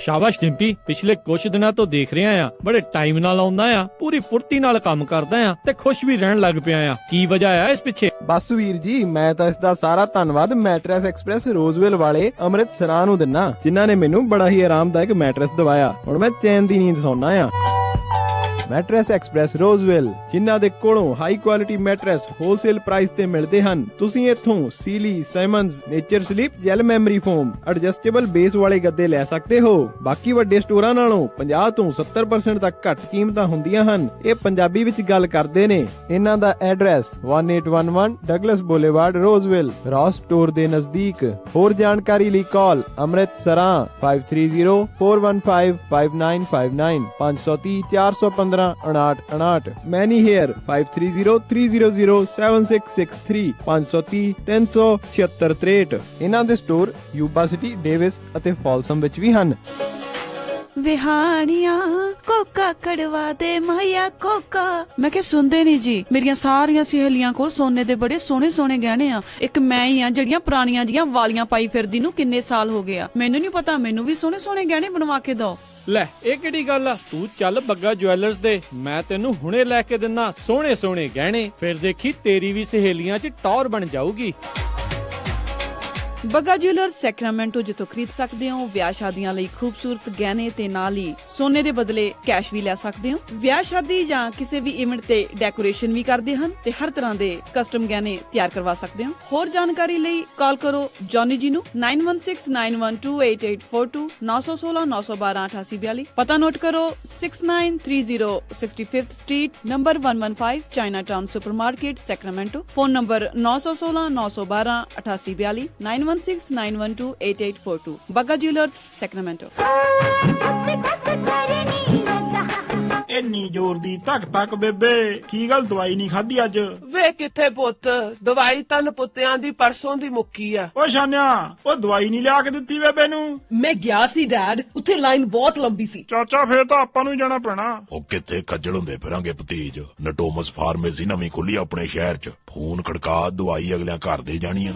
Speaker 1: ਸ਼ਾਬਾਸ਼ ਡਿੰਪੀ, ਪਿਛਲੇ ਕੁਝ ਦਿਨਾਂ ਤੋਂ ਦੇਖ ਰਿਹਾ ਆ ਬੜੇ ਟਾਈਮ ਨਾਲ ਆਉਂਦਾ ਆ, ਪੂਰੀ ਫੁਰਤੀ ਨਾਲ ਕੰਮ ਕਰਦਾ ਆ ਤੇ ਖੁਸ਼ ਵੀ ਰਹਿਣ ਲੱਗ ਪਿਆ ਆ। ਕੀ ਵਜ੍ਹਾ ਆ ਇਸ ਪਿੱਛੇ?
Speaker 4: ਬਸ ਵੀਰ ਜੀ, ਮੈਂ ਤਾਂ ਇਸ ਦਾ ਸਾਰਾ ਧੰਨਵਾਦ ਮੈਟਰੈਸ ਐਕਸਪ੍ਰੈਸ ਰੋਜ਼ਵਿਲ ਵਾਲੇ ਅੰਮ੍ਰਿਤਸਰਾਂ ਨੂੰ ਦਿੰਨਾ, ਜਿਨ੍ਹਾਂ ਨੇ ਮੈਨੂੰ ਬੜਾ ਹੀ ਆਰਾਮਦਾਇਕ ਮੈਟਰੈਸ ਦਵਾਇਆ। ਹੁਣ ਮੈਂ ਚੈਨ ਦੀ ਨੀਂਦ ਸੌਣਾ ਆ। ਮੈਟਰੈਸ ਐਕਸਪ੍ਰੈਸ ਰੋਜ਼ਵਿਲ, ਜਿਨ੍ਹਾਂ ਦੇ ਕੋਲੋਂ high quality mattress wholesale price ਤੇ ਮਿਲਦੇ ਹਨ। ਤੁਸੀਂ ਇੱਥੋਂ Sealy, Simmons, nature sleep, gel memory foam, adjustable base ਵਾਲੇ ਗੱਦੇ ਲੈ ਸਕਦੇ ਹੋ। ਬਾਕੀ ਵੱਡੇ ਸਟੋਰਾਂ ਨਾਲੋਂ 50 ਤੋਂ 70% ਤੱਕ ਘੱਟ ਕੀਮਤਾਂ ਹੁੰਦੀਆਂ ਹਨ। ਇਹ ਪੰਜਾਬੀ ਵਿੱਚ ਗੱਲ ਕਰਦੇ ਨੇ। ਇਹਨਾਂ ਦਾ ਐਡਰੈਸ 1811 ਡਗਲਸ ਬੁਲੇਵਾਰਡ, ਰੋਜ਼ਵਿਲ, ਰॉस ਸਟੋਰ ਦੇ ਨਜ਼ਦੀਕ। ਹੋਰ ਜਾਣਕਾਰੀ ਲਈ ਕਾਲ ਅੰਮ੍ਰਿਤ ਸਰਾਂ 5304155959 530 415 5959। ਮੈਨੀ ਹੇਅਰ 5303007663 530 37663। ਇਹਨਾਂ ਦੇ ਸਟੋਰ ਯੂਬਾ ਸਿਟੀ, ਡੇਵਿਸ ਅਤੇ ਫਾਲਸਮ ਵਿੱਚ ਵੀ ਹਨ।
Speaker 5: ਵਿਹਾਣੀਆਂ ਕੋਕਾ ਕੜਵਾ ਦੇ ਮਾਇਆ ਕੋਕਾ। ਮੈਂ ਕਿਹਾ ਸੁਣਦੇ ਨਹੀਂ ਜੀ, ਮੇਰੀਆਂ ਸਾਰੀਆਂ ਸਹੇਲੀਆਂ ਕੋਲ ਸੋਨੇ ਦੇ ਬੜੇ ਸੋਹਣੇ ਸੋਹਣੇ ਗਹਿਣੇ ਆ। ਇੱਕ ਮੈਂ ਹੀ ਆ ਜਿਹੜੀਆਂ ਪੁਰਾਣੀਆਂ ਜੀਆਂ ਵਾਲੀਆਂ ਪਾਈ ਫਿਰਦੀ ਨੂੰ ਕਿੰਨੇ ਸਾਲ ਹੋ ਗਏ ਆ। ਮੈਨੂੰ ਨਹੀਂ ਪਤਾ, ਮੈਨੂੰ ਵੀ ਸੋਹਣੇ ਸੋਹਣੇ ਗਹਿਣੇ ਬਣਵਾ ਕੇ ਦਿਓ।
Speaker 7: ਲੈ ਇਹ ਕਿਹੜੀ ਗੱਲ ਆ, ਤੂੰ ਚੱਲ ਬੱਗਾ ਜੁਐਲਰਸ ਦੇ, ਮੈਂ ਤੈਨੂੰ ਹੁਣੇ ਲੈ ਕੇ ਦਿੰਨਾ ਸੋਹਣੇ ਸੋਹਣੇ ਗਹਿਣੇ। ਫਿਰ ਦੇਖੀ ਤੇਰੀ ਵੀ ਸਹੇਲੀਆਂ 'ਚ ਟੌਰ ਬਣ ਜਾਊਗੀ।
Speaker 5: ਬੱਗਾ ਜੁਐਲਰਸ ਸੈਕਰਾਮੈਂਟੋ, ਜਿੱਥੋਂ ਖਰੀਦ ਸਕਦੇ ਹੋ ਵਿਆਹ ਸ਼ਾਦੀਆਂ ਲਈ ਖੂਬਸੂਰਤ ਗਹਿਣੇ ਤੇ ਨਾਲ ਹੀ ਸੋਨੇ ਦੇ ਬਦਲੇ ਕੈਸ਼ ਵੀ ਲੈ ਸਕਦੇ ਹੋ। ਵਿਆਹ ਸ਼ਾਦੀ ਜਾਂ ਕਿਸੇ ਵੀ ਇਵੈਂਟ ਤੇ ਡੈਕੋਰੇਸ਼ਨ ਵੀ ਕਰਦੇ ਹਨ ਤੇ ਹਰ ਤਰ੍ਹਾਂ ਦੇ ਕਸਟਮ ਗਹਿਣੇ ਤਿਆਰ ਕਰਵਾ ਸਕਦੇ ਹੋ। ਹੋਰ ਜਾਣਕਾਰੀ ਲਈ ਕਾਲ ਕਰੋ ਜੌਨੀ ਜੀ ਨੂੰ 9169128842 916 912 8842। ਪਤਾ ਨੋਟ ਕਰੋ 6930 65th street, number 115, Chinatown supermarket, Sacramento. Phone number 916 912 8842 9169128842। Bagga jewellers, Sacramento.
Speaker 8: ਇੰਨੀ ਜ਼ੋਰ ਦੀ ਧੱਕ ਧੱਕ ਬੇਬੇ, ਕੀ ਗੱਲ ਦਵਾਈ ਨਹੀਂ ਖਾਧੀ ਅੱਜ?
Speaker 9: ਵੇ ਕਿੱਥੇ ਪੁੱਤ, ਦਵਾਈ ਤਾਂ ਪੁੱਤਿਆਂ ਦੀ ਪਰਸੋਂ ਦੀ ਮੁੱਕੀ ਆ।
Speaker 8: ਓ ਸ਼ਾਨਿਆ, ਉਹ ਦਵਾਈ ਨਹੀਂ ਲਿਆ ਕੇ ਦਿੱਤੀ ਬੇਬੇ ਨੂੰ?
Speaker 9: ਮੈਂ ਗਿਆ ਸੀ ਡੈਡ, ਉੱਥੇ ਲਾਈਨ ਬਹੁਤ ਲੰਬੀ ਸੀ।
Speaker 8: ਚਾਚਾ ਫੇਰ ਤਾਂ ਆਪਾਂ ਨੂੰ ਹੀ ਜਾਣਾ ਪੈਣਾ।
Speaker 10: ਉਹ ਕਿੱਥੇ ਖੱਜਲ ਹੁੰਦੇ ਫਿਰਾਂਗੇ ਭਤੀਜ। ਨਟੋਮਸ ਫਾਰਮੇਸੀ ਨਵੀਂ ਖੁੱਲੀ ਆਪਣੇ ਸ਼ਹਿਰ 'ਚ। ਫੋਨ ਖੜਕਾ, ਦਵਾਈ ਅਗਲਿਆਂ ਘਰ ਦੇ ਜਾਣੀ ਆ।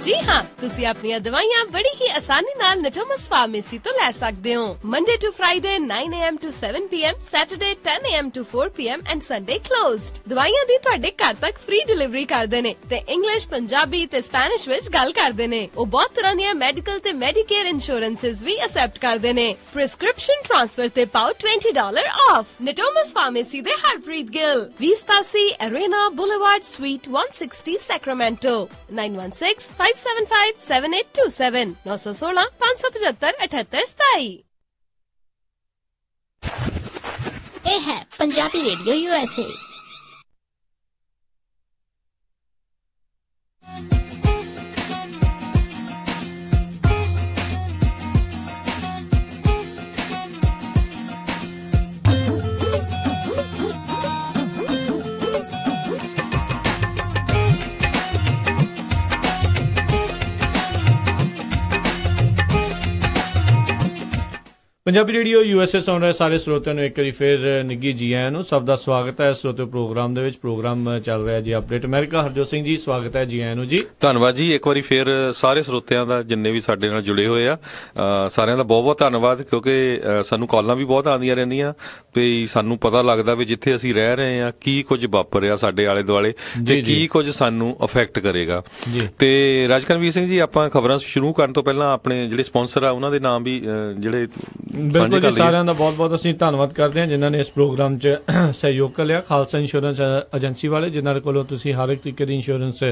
Speaker 6: ਜੀ ਹਾਂ, ਤੁਸੀਂ ਆਪਣੀਆਂ ਦਵਾਈਆਂ ਬੜੀ ਹੀ ਆਸਾਨੀ ਨਾਲ ਨਟੋਮਸ ਫਾਰਮੇਸੀ ਤੋਂ ਲੈ ਸਕਦੇ ਹੋ। Monday to Friday 9 AM to 7 PM, Saturday 10 AM to 4 PM and Sunday closed. ਦਵਾਈਆਂ ਦੀ ਤੁਹਾਡੇ ਘਰ ਤੱਕ ਫ੍ਰੀ ਡਿਲੀਵਰੀ ਕਰਦੇ ਨੇ ਤੇ ਇੰਗਲਿਸ਼, ਪੰਜਾਬੀ ਤੇ ਸਪੈਨਿਸ਼ ਵਿੱਚ ਗੱਲ ਕਰਦੇ ਨੇ। ਉਹ ਬਹੁਤ ਤਰ੍ਹਾਂ ਦੀਆਂ ਮੈਡੀਕਲ ਤੇ ਮੈਡੀਕੇਅਰ ਇੰਸ਼ੋਰੈਂਸਸ ਵੀ ਅਸੈਪਟ ਕਰਦੇ ਨੇ। ਪ੍ਰਿਸਕ੍ਰਿਪਸ਼ਨ ਟ੍ਰਾਂਸਫਰ ਤੇ ਪਾਓ $20 ਆਫ। ਨਟੋਮਸ ਫਾਰਮੇਸੀ ਦੇ Harpreet Gill, 2087 Arena boulevard, sweet 160, Sacramento. 9165757827 916 575 7827। ਇਹ ਹੈ Punjabi radio USA।
Speaker 1: Punjabi radio USA ਸੁਣ ਰਹੇ ਸਾਰੇ ਸਰੋਤਿਆਂ ਨੂੰ ਇੱਕ ਵਾਰੀ ਫਿਰ ਨਿੱਘੀ ਜੀ ਆਇਆਂ ਨੂੰ। ਸਭ ਦਾ ਸਵਾਗਤ ਹੈ ਸਰੋਤਿਓ ਪ੍ਰੋਗਰਾਮ ਦੇ ਵਿੱਚ। ਪ੍ਰੋਗਰਾਮ ਚੱਲ ਰਿਹਾ ਜੀ ਅਪਡੇਟ ਅਮਰੀਕਾ। ਹਰਜੋਤ ਸਿੰਘ ਜੀ, ਸਵਾਗਤ ਹੈ ਜੀ ਆਇਆਂ ਨੂੰ ਜੀ।
Speaker 2: ਧੰਨਵਾਦ ਜੀ ਇੱਕ ਵਾਰੀ ਫਿਰ ਸਾਰੇ ਸਰੋਤਿਆਂ ਦਾ, ਜਿੰਨੇ ਵੀ ਸਾਡੇ ਨਾਲ ਜੁੜੇ ਹੋਏ ਆ ਸਾਰਿਆਂ ਦਾ ਬਹੁਤ ਬਹੁਤ ਧੰਨਵਾਦ। ਕਿਉਂਕਿ ਸਾਨੂੰ ਕਾਲਾਂ ਵੀ ਬਹੁਤ ਆਉਂਦੀਆਂ ਰਹਿੰਦੀਆਂ ਵੀ ਸਾਨੂੰ ਪਤਾ ਲੱਗਦਾ ਵੀ ਜਿੱਥੇ ਅਸੀਂ ਰਹਿ ਰਹੇ ਆ ਕੀ ਕੁਝ ਵਾਪਰ ਰਿਹਾ ਸਾਡੇ ਆਲੇ ਦੁਆਲੇ ਤੇ ਕੀ ਕੁਝ ਸਾਨੂੰ ਅਫੈਕਟ ਕਰੇਗਾ। ਤੇ ਰਾਜਕਰਨਵੀਰ ਸਿੰਘ ਜੀ, ਆਪਾਂ ਖਬਰਾਂ ਸ਼ੁਰੂ ਕਰਨ ਤੋਂ ਪਹਿਲਾਂ ਆਪਣੇ ਜਿਹੜੇ ਸਪਾਂਸਰ ਆ ਉਹਨਾਂ ਦੇ ਨਾਮ ਵੀ ਜਿਹੜੇ
Speaker 1: ਬਿਲਕੁਲ ਜੀ, ਸਾਰਿਆਂ ਦਾ ਬਹੁਤ ਬਹੁਤ ਅਸੀਂ ਧੰਨਵਾਦ ਕਰਦੇ ਹਾਂ ਜਿਨ੍ਹਾਂ ਨੇ ਇਸ ਪ੍ਰੋਗਰਾਮ 'ਚ ਸਹਿਯੋਗ ਕਰ ਲਿਆ। ਖਾਲਸਾ ਇੰਸ਼ੋਰੈਂਸ ਏਜੰਸੀ ਵਾਲੇ, ਜਿਨ੍ਹਾਂ ਦੇ ਕੋਲੋਂ ਤੁਸੀਂ ਹਰ ਇੱਕ ਤਰੀਕੇ ਦੀ ਇੰਸ਼ੋਰੈਂਸ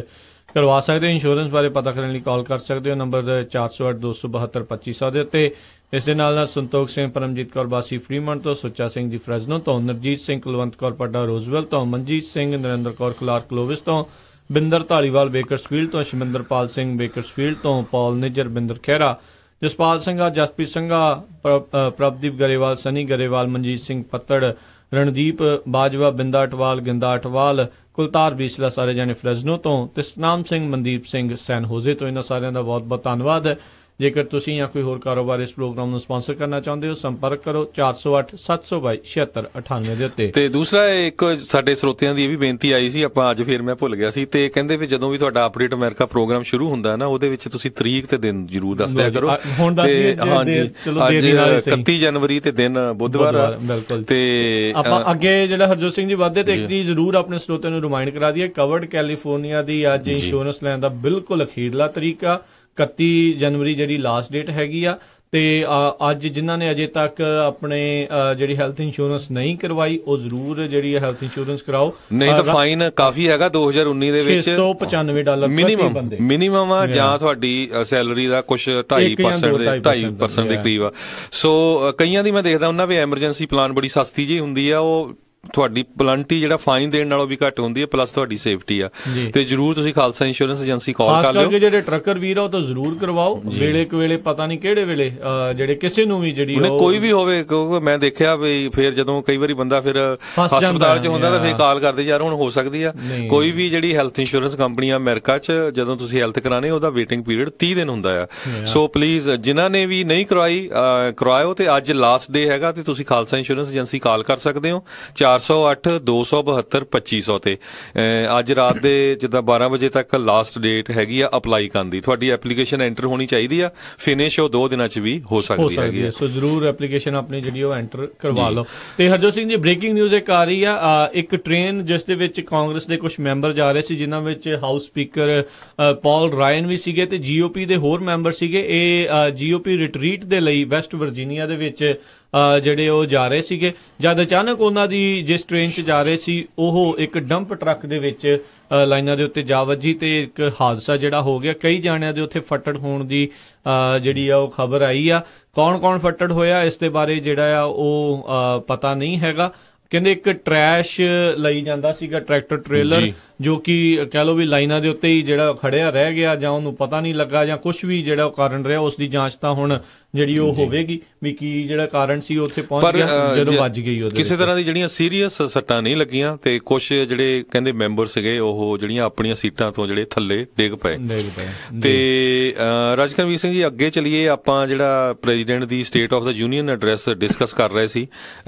Speaker 1: ਕਰਵਾ ਸਕਦੇ ਹੋ। ਇੰਸ਼ੋਰੈਂਸ ਬਾਰੇ ਪਤਾ ਕਰਨ ਲਈ ਕਾਲ ਕਰ ਸਕਦੇ ਹੋ ਨੰਬਰ 4082722500 ਦੇ ਉੱਤੇ। ਇਸ ਦੇ ਨਾਲ ਸੰਤੋਖ ਸਿੰਘ, ਪਰਮਜੀਤ ਕੌਰ ਬਾਸੀ ਫਰੀਮੰਟ ਤੋਂ, ਸੁੱਚਾ ਸਿੰਘ ਜੀ ਫਰੈਜ਼ਨੋ ਤੋਂ, ਨਰਜੀਤ ਸਿੰਘ ਕੁਲਵੰਤ ਕੌਰ ਪੱਡਾ ਰੋਜ਼ਵੈਲ ਤੋਂ, ਮਨਜੀਤ ਸਿੰਘ, ਨਰਿੰਦਰ ਕੌਰ ਕਲਾਰਕ ਕਲੋਵਿਸ ਤੋਂ, ਬਿੰਦਰ ਧਾਲੀਵਾਲ ਬੇਕਰਸਫੀਲਡ ਤੋਂ, ਸ਼ਮਿੰਦਰਪਾਲ ਸਿੰਘ ਬੇਕਰਸਫੀਲਡ ਤੋਂ, ਪੌਲ ਨਿੱਜਰ, ਬਿੰਦਰ ਖਹਿਰਾ, ਜਸਪਾਲ ਸਿੰਘਾ, ਜਸਪ੍ਰੀਤ ਸਿੰਘਾ, ਪ੍ਰਭਦੀਪ ਗਰੇਵਾਲ, ਸਨੀ ਗਰੇਵਾਲ, ਮਨਜੀਤ ਸਿੰਘ ਪੱਤੜ, ਰਣਦੀਪ ਬਾਜਵਾ, ਬਿੰਦਾ ਅਟਵਾਲ, ਗਿੰਦਾ ਅਟਵਾਲ, ਕੁਲਤਾਰ ਬੀਸਲਾ, ਸਾਰੇ ਜਾਣੇ ਫਰੈਜ਼ਨੋ ਤੋਂ, ਤੇ ਸਤਨਾਮ ਸਿੰਘ, ਮਨਦੀਪ ਸਿੰਘ ਸੈਨ ਹੋਜ਼ੇ ਤੋਂ। ਇਹਨਾਂ ਸਾਰਿਆਂ ਦਾ ਬਹੁਤ ਬਹੁਤ ਧੰਨਵਾਦ। ਜੇਕਰ ਤੁਸੀਂ ਜਾਂ ਕੋਈ ਹੋਰ ਕਾਰੋਬਾਰ ਇਸ ਪ੍ਰੋਗਰਾਮ ਨੂੰ ਸਪਾਂਸਰ ਕਰਨਾ ਚਾਹੁੰਦੇ ਹੋ, ਸੰਪਰਕ ਕਰੋ 4087227698 ਦੇ ਉੱਤੇ।
Speaker 2: ਤੇ ਦੂਸਰਾ ਇੱਕ ਸਾਡੇ ਸਰੋਤਿਆਂ ਦੀ ਇਹ ਵੀ ਬੇਨਤੀ ਆਈ ਸੀ, ਆਪਾਂ ਅੱਜ ਫਿਰ ਮੈਂ ਭੁੱਲ ਗਿਆ ਸੀ, ਤੇ ਕਹਿੰਦੇ ਵੀ ਜਦੋਂ ਵੀ ਤੁਹਾਡਾ ਅਪਡੇਟ ਅਮਰੀਕਾ ਪ੍ਰੋਗਰਾਮ ਸ਼ੁਰੂ ਹੁੰਦਾ ਨਾ ਉਹਦੇ ਵਿੱਚ ਤੁਸੀਂ ਤਰੀਕ ਤੇ ਦਿਨ ਜ਼ਰੂਰ ਦੱਸ ਦਿਆ ਕਰੋ।
Speaker 1: ਹਾਂਜੀ,
Speaker 2: ਅੱਜ 31 ਜਨਵਰੀ ਤੇ ਦਿਨ ਬੁੱਧਵਾਰ।
Speaker 1: ਬਿਲਕੁਲ।
Speaker 2: ਤੇ
Speaker 1: ਆਪਾਂ ਅੱਗੇ ਜਿਹੜਾ ਹਰਜੋਤ ਸਿੰਘ ਜੀ ਵੱਧਦੇ ਤੇ ਇੱਕ ਚੀਜ਼ ਜ਼ਰੂਰ ਆਪਣੇ ਸਰੋਤਿਆਂ ਨੂੰ ਰਿਮਾਈਂਡ ਕਰਾ ਦਈਏ, ਕਵਰਡ ਕੈਲੀਫੋਰਨੀਆ ਦੀ ਅੱਜ ਇੰਸ਼ੋਰੈਂਸ ਲੈਣ ਦਾ ਬਿਲਕੁਲ ਅਖੀਰਲਾ ਤਰੀਕਾ 31 ਜਨਵਰੀ ਜਿਹੜੀ ਲਾਸਟ ਡੇਟ ਹੈਗੀ ਆ। ਤੇ ਅੱਜ ਜਿਨ੍ਹਾਂ ਨੇ ਅਜੇ ਤੱਕ ਆਪਣੇ ਜਿਹੜੀ ਹੈਲਥ ਇੰਸ਼ੋਰੈਂਸ ਨਹੀਂ ਕਰਵਾਈ ਉਹ ਜ਼ਰੂਰ ਜਿਹੜੀ ਹੈਲਥ ਇੰਸ਼ੋਰੈਂਸ ਕਰਾਓ,
Speaker 2: ਨਹੀਂ ਤਾਂ ਫਾਈਨ ਕਾਫੀ ਹੈਗਾ 2019 ਦੇ ਵਿੱਚ
Speaker 1: $695
Speaker 2: ਮਿਨੀਮਮ ਆ, ਜਾਂ ਤੁਹਾਡੀ ਸੈਲਰੀ ਦਾ ਕੁਝ 2.5% ਦੇ ਕਰੀਬ ਆ। ਸੋ ਕਈਆਂ ਦੀ ਮੈਂ ਦੇਖਦਾ ਉਹਨਾਂ ਵੀ ਐਮਰਜੈਂਸੀ ਪਲਾਨ ਬੜੀ ਸਸਤੀ ਜਿਹੀ ਹੁੰਦੀ ਆ, ਉਹ ਤੁਹਾਡੀ ਪਲੰਟੀ ਜਿਹੜਾ ਫਾਈਨ ਦੇਣ ਨਾਲੋਂ ਵੀ ਘੱਟ ਹੁੰਦੀ ਹੈ, ਪਲੱਸ ਤੁਹਾਡੀ ਸੇਫਟੀ ਆ। ਤੇ ਜਰੂਰ ਤੁਸੀਂ ਖਾਲਸਾ ਇੰਸ਼ੋਰੈਂਸ ਏਜੰਸੀ ਕਾਲ ਕਰ ਲਿਓ।
Speaker 1: ਜਿਹੜੇ ਟਰੱਕਰ ਵੀਰ ਆ ਉਹ ਤਾਂ ਜ਼ਰੂਰ ਕਰਵਾਓ, ਵੇਲੇ ਕੁ ਪਤਾ ਨਹੀਂ ਕਿਹੜੇ ਵੇਲੇ ਜਿਹੜੇ ਕਿਸੇ ਨੂੰ ਵੀ ਜਿਹੜੀ
Speaker 2: ਕੋਈ ਵੀ ਹੋਵੇ, ਕਿਉਂਕਿ ਮੈਂ ਦੇਖਿਆ ਵੀ ਫਿਰ ਜਦੋਂ ਕਈ ਵਾਰੀ ਬੰਦਾ ਫਿਰ ਹਸਪਤਾਲ 'ਚ ਹੁੰਦਾ ਤਾਂ ਫਿਰ ਕਾਲ ਕਰਦੇ ਯਾਰ ਹੁਣ ਹੋ ਸਕਦੀ ਆ। ਕੋਈ ਵੀ ਜਿਹੜੀ ਹੈਲਥ ਇੰਸ਼ੋਰੈਂਸ ਕੰਪਨੀ ਆ ਅਮਰੀਕਾ 'ਚ ਜਦੋਂ ਤੁਸੀਂ ਹੈਲਥ ਕਰਾਣੇ ਉਹਦਾ ਵੇਟਿੰਗ ਪੀਰੀਅਡ 30 ਦਿਨ ਹੁੰਦਾ ਆ। ਸੋ ਪਲੀਜ਼ ਜਿਨ੍ਹਾਂ ਨੇ ਵੀ ਨਹੀਂ ਕਰਵਾਇਓ ਤੇ ਅੱਜ ਲਾਸਟ ਡੇ ਹੈਗਾ ਤੇ ਤੁਸੀਂ ਖਾਲਸਾ ਇੰਸ਼ੋਰੈਂਸ ਏਜੰਸੀ ਕਾਲ ਕਰ ਸਕਦੇ ਹੋ 408-272-2500 ਤੇ। ਅੱਜ ਰਾਤ ਦੇ ਜਿੱਦਾਂ 12 ਵਜੇ ਤੱਕ ਲਾਸਟ ਡੇਟ ਹੈਗੀ ਆ ਅਪਲਾਈ ਕਰਨ ਦੀ। ਤੁਹਾਡੀ ਐਪਲੀਕੇਸ਼ਨ ਐਂਟਰ ਹੋਣੀ ਚਾਹੀਦੀ ਆ, ਫਿਨਿਸ਼ ਉਹ 2 ਦਿਨਾਂ 'ਚ ਵੀ ਹੋ ਸਕਦੀ ਹੈਗੀ ਆ।
Speaker 1: ਸੋ ਜ਼ਰੂਰ ਐਪਲੀਕੇਸ਼ਨ ਆਪਣੀ ਜਿਹੜੀ ਉਹ ਐਂਟਰ ਕਰਵਾ ਲਓ। ਤੇ ਹਰਜੋਤ ਸਿੰਘ ਜੀ, ਬ੍ਰੇਕਿੰਗ ਨਿਊਜ਼ ਇੱਕ ਆ ਰਹੀ ਆ, ਇੱਕ ਟ੍ਰੇਨ ਜਿਸ ਦੇ ਵਿੱਚ ਕਾਂਗਰਸ ਦੇ ਕੁਝ ਮੈਂਬਰ ਜਾ ਰਹੇ ਸੀ, ਜਿਨ੍ਹਾਂ ਵਿੱਚ ਹਾਊਸ ਸਪੀਕਰ ਪੌਲ ਰਾਇਨ ਵੀ ਸੀਗੇ ਤੇ GOP ਦੇ ਹੋਰ ਮੈਂਬਰ ਸੀਗੇ। ਇਹ GOP ਰਿਟਰੀਟ ਦੇ ਲਈ ਵੈਸਟ ਵਰਜੀਨੀਆ ਦੇ ਵਿੱਚ ਜਿਹੜੇ ਉਹ ਜਾ ਰਹੇ ਸੀਗੇ, ਜਦ ਅਚਾਨਕ ਉਹਨਾਂ ਦੀ ਜਿਸ ਟ੍ਰੇਨ 'ਚ ਜਾ ਰਹੇ ਸੀ ਉਹ ਇੱਕ ਡੰਪ ਟਰੱਕ ਦੇ ਵਿੱਚ ਲਾਈਨਾਂ ਦੇ ਉੱਤੇ ਜਾ ਵੱਜੀ ਤੇ ਇੱਕ ਹਾਦਸਾ ਜਿਹੜਾ ਹੋ ਗਿਆ। ਕਈ ਜਾਣਿਆਂ ਦੇ ਉੱਥੇ ਫੱਟੜ ਹੋਣ ਦੀ ਜਿਹੜੀ ਆ ਉਹ ਖਬਰ ਆਈ ਆ। ਕੌਣ ਫੱਟੜ ਹੋਇਆ ਇਸ ਦੇ ਬਾਰੇ ਜਿਹੜਾ ਆ ਉਹ ਪਤਾ ਨਹੀਂ ਹੈਗਾ। ਕਹਿੰਦੇ ਇੱਕ ਟਰੈਸ਼ ਲਈ ਜਾਂਦਾ ਸੀਗਾ ਟਰੈਕਟਰ ਟ੍ਰੇਲਰ, ਜੋ ਕਿ ਕਹਿ ਲਓ ਵੀ ਲਾਈਨਾਂ ਦੇ ਉੱਤੇ ਹੀ ਜਿਹੜਾ ਖੜਿਆ ਰਹਿ ਗਿਆ, ਜਾਂ ਉਹਨੂੰ ਪਤਾ ਨਹੀਂ ਲੱਗਾ, ਜਾਂ ਕੁਝ ਵੀ ਜਿਹੜਾ ਉਹ ਕਾਰਨ ਰਿਹਾ। ਉਸ ਦੀ ਜਾਂਚ ਤਾਂ ਹੁਣ ਜਿਹੜੀ ਉਹ ਹੋਵੇਗੀ ਵੀ ਕੀ ਜਿਹੜਾ ਕਾਰਨ ਸੀ ਉੱਥੇ ਪਹੁੰਚ ਗਿਆ ਜਦੋਂ ਵੱਜ ਗਈ। ਉਹਦੇ
Speaker 2: ਕਿਸੇ ਤਰ੍ਹਾਂ ਦੀ ਜਿਹੜੀਆਂ ਸੀਰੀਅਸ ਸੱਟਾਂ ਨਹੀਂ ਲੱਗੀਆਂ ਤੇ ਕੁਝ ਜਿਹੜੇ ਕਹਿੰਦੇ ਮੈਂਬਰ ਸੀਗੇ ਉਹ ਜਿਹੜੀਆਂ ਆਪਣੀਆਂ ਸੀਟਾਂ ਤੋਂ ਜਿਹੜੇ ਥੱਲੇ ਡਿੱਗ ਪਏ। ਤੇ ਰਾਜਕਰਮਵੀਰ ਸਿੰਘ ਜੀ, ਅੱਗੇ ਚਲੀਏ, ਆਪਾਂ ਜਿਹੜਾ ਪ੍ਰੈਜ਼ੀਡੈਂਟ ਦੀ ਸਟੇਟ ਆਫ ਦਾ ਯੂਨੀਅਨ ਐਡਰੈਸ ਡਿਸਕਸ ਕਰ ਰਹੇ ਸੀ,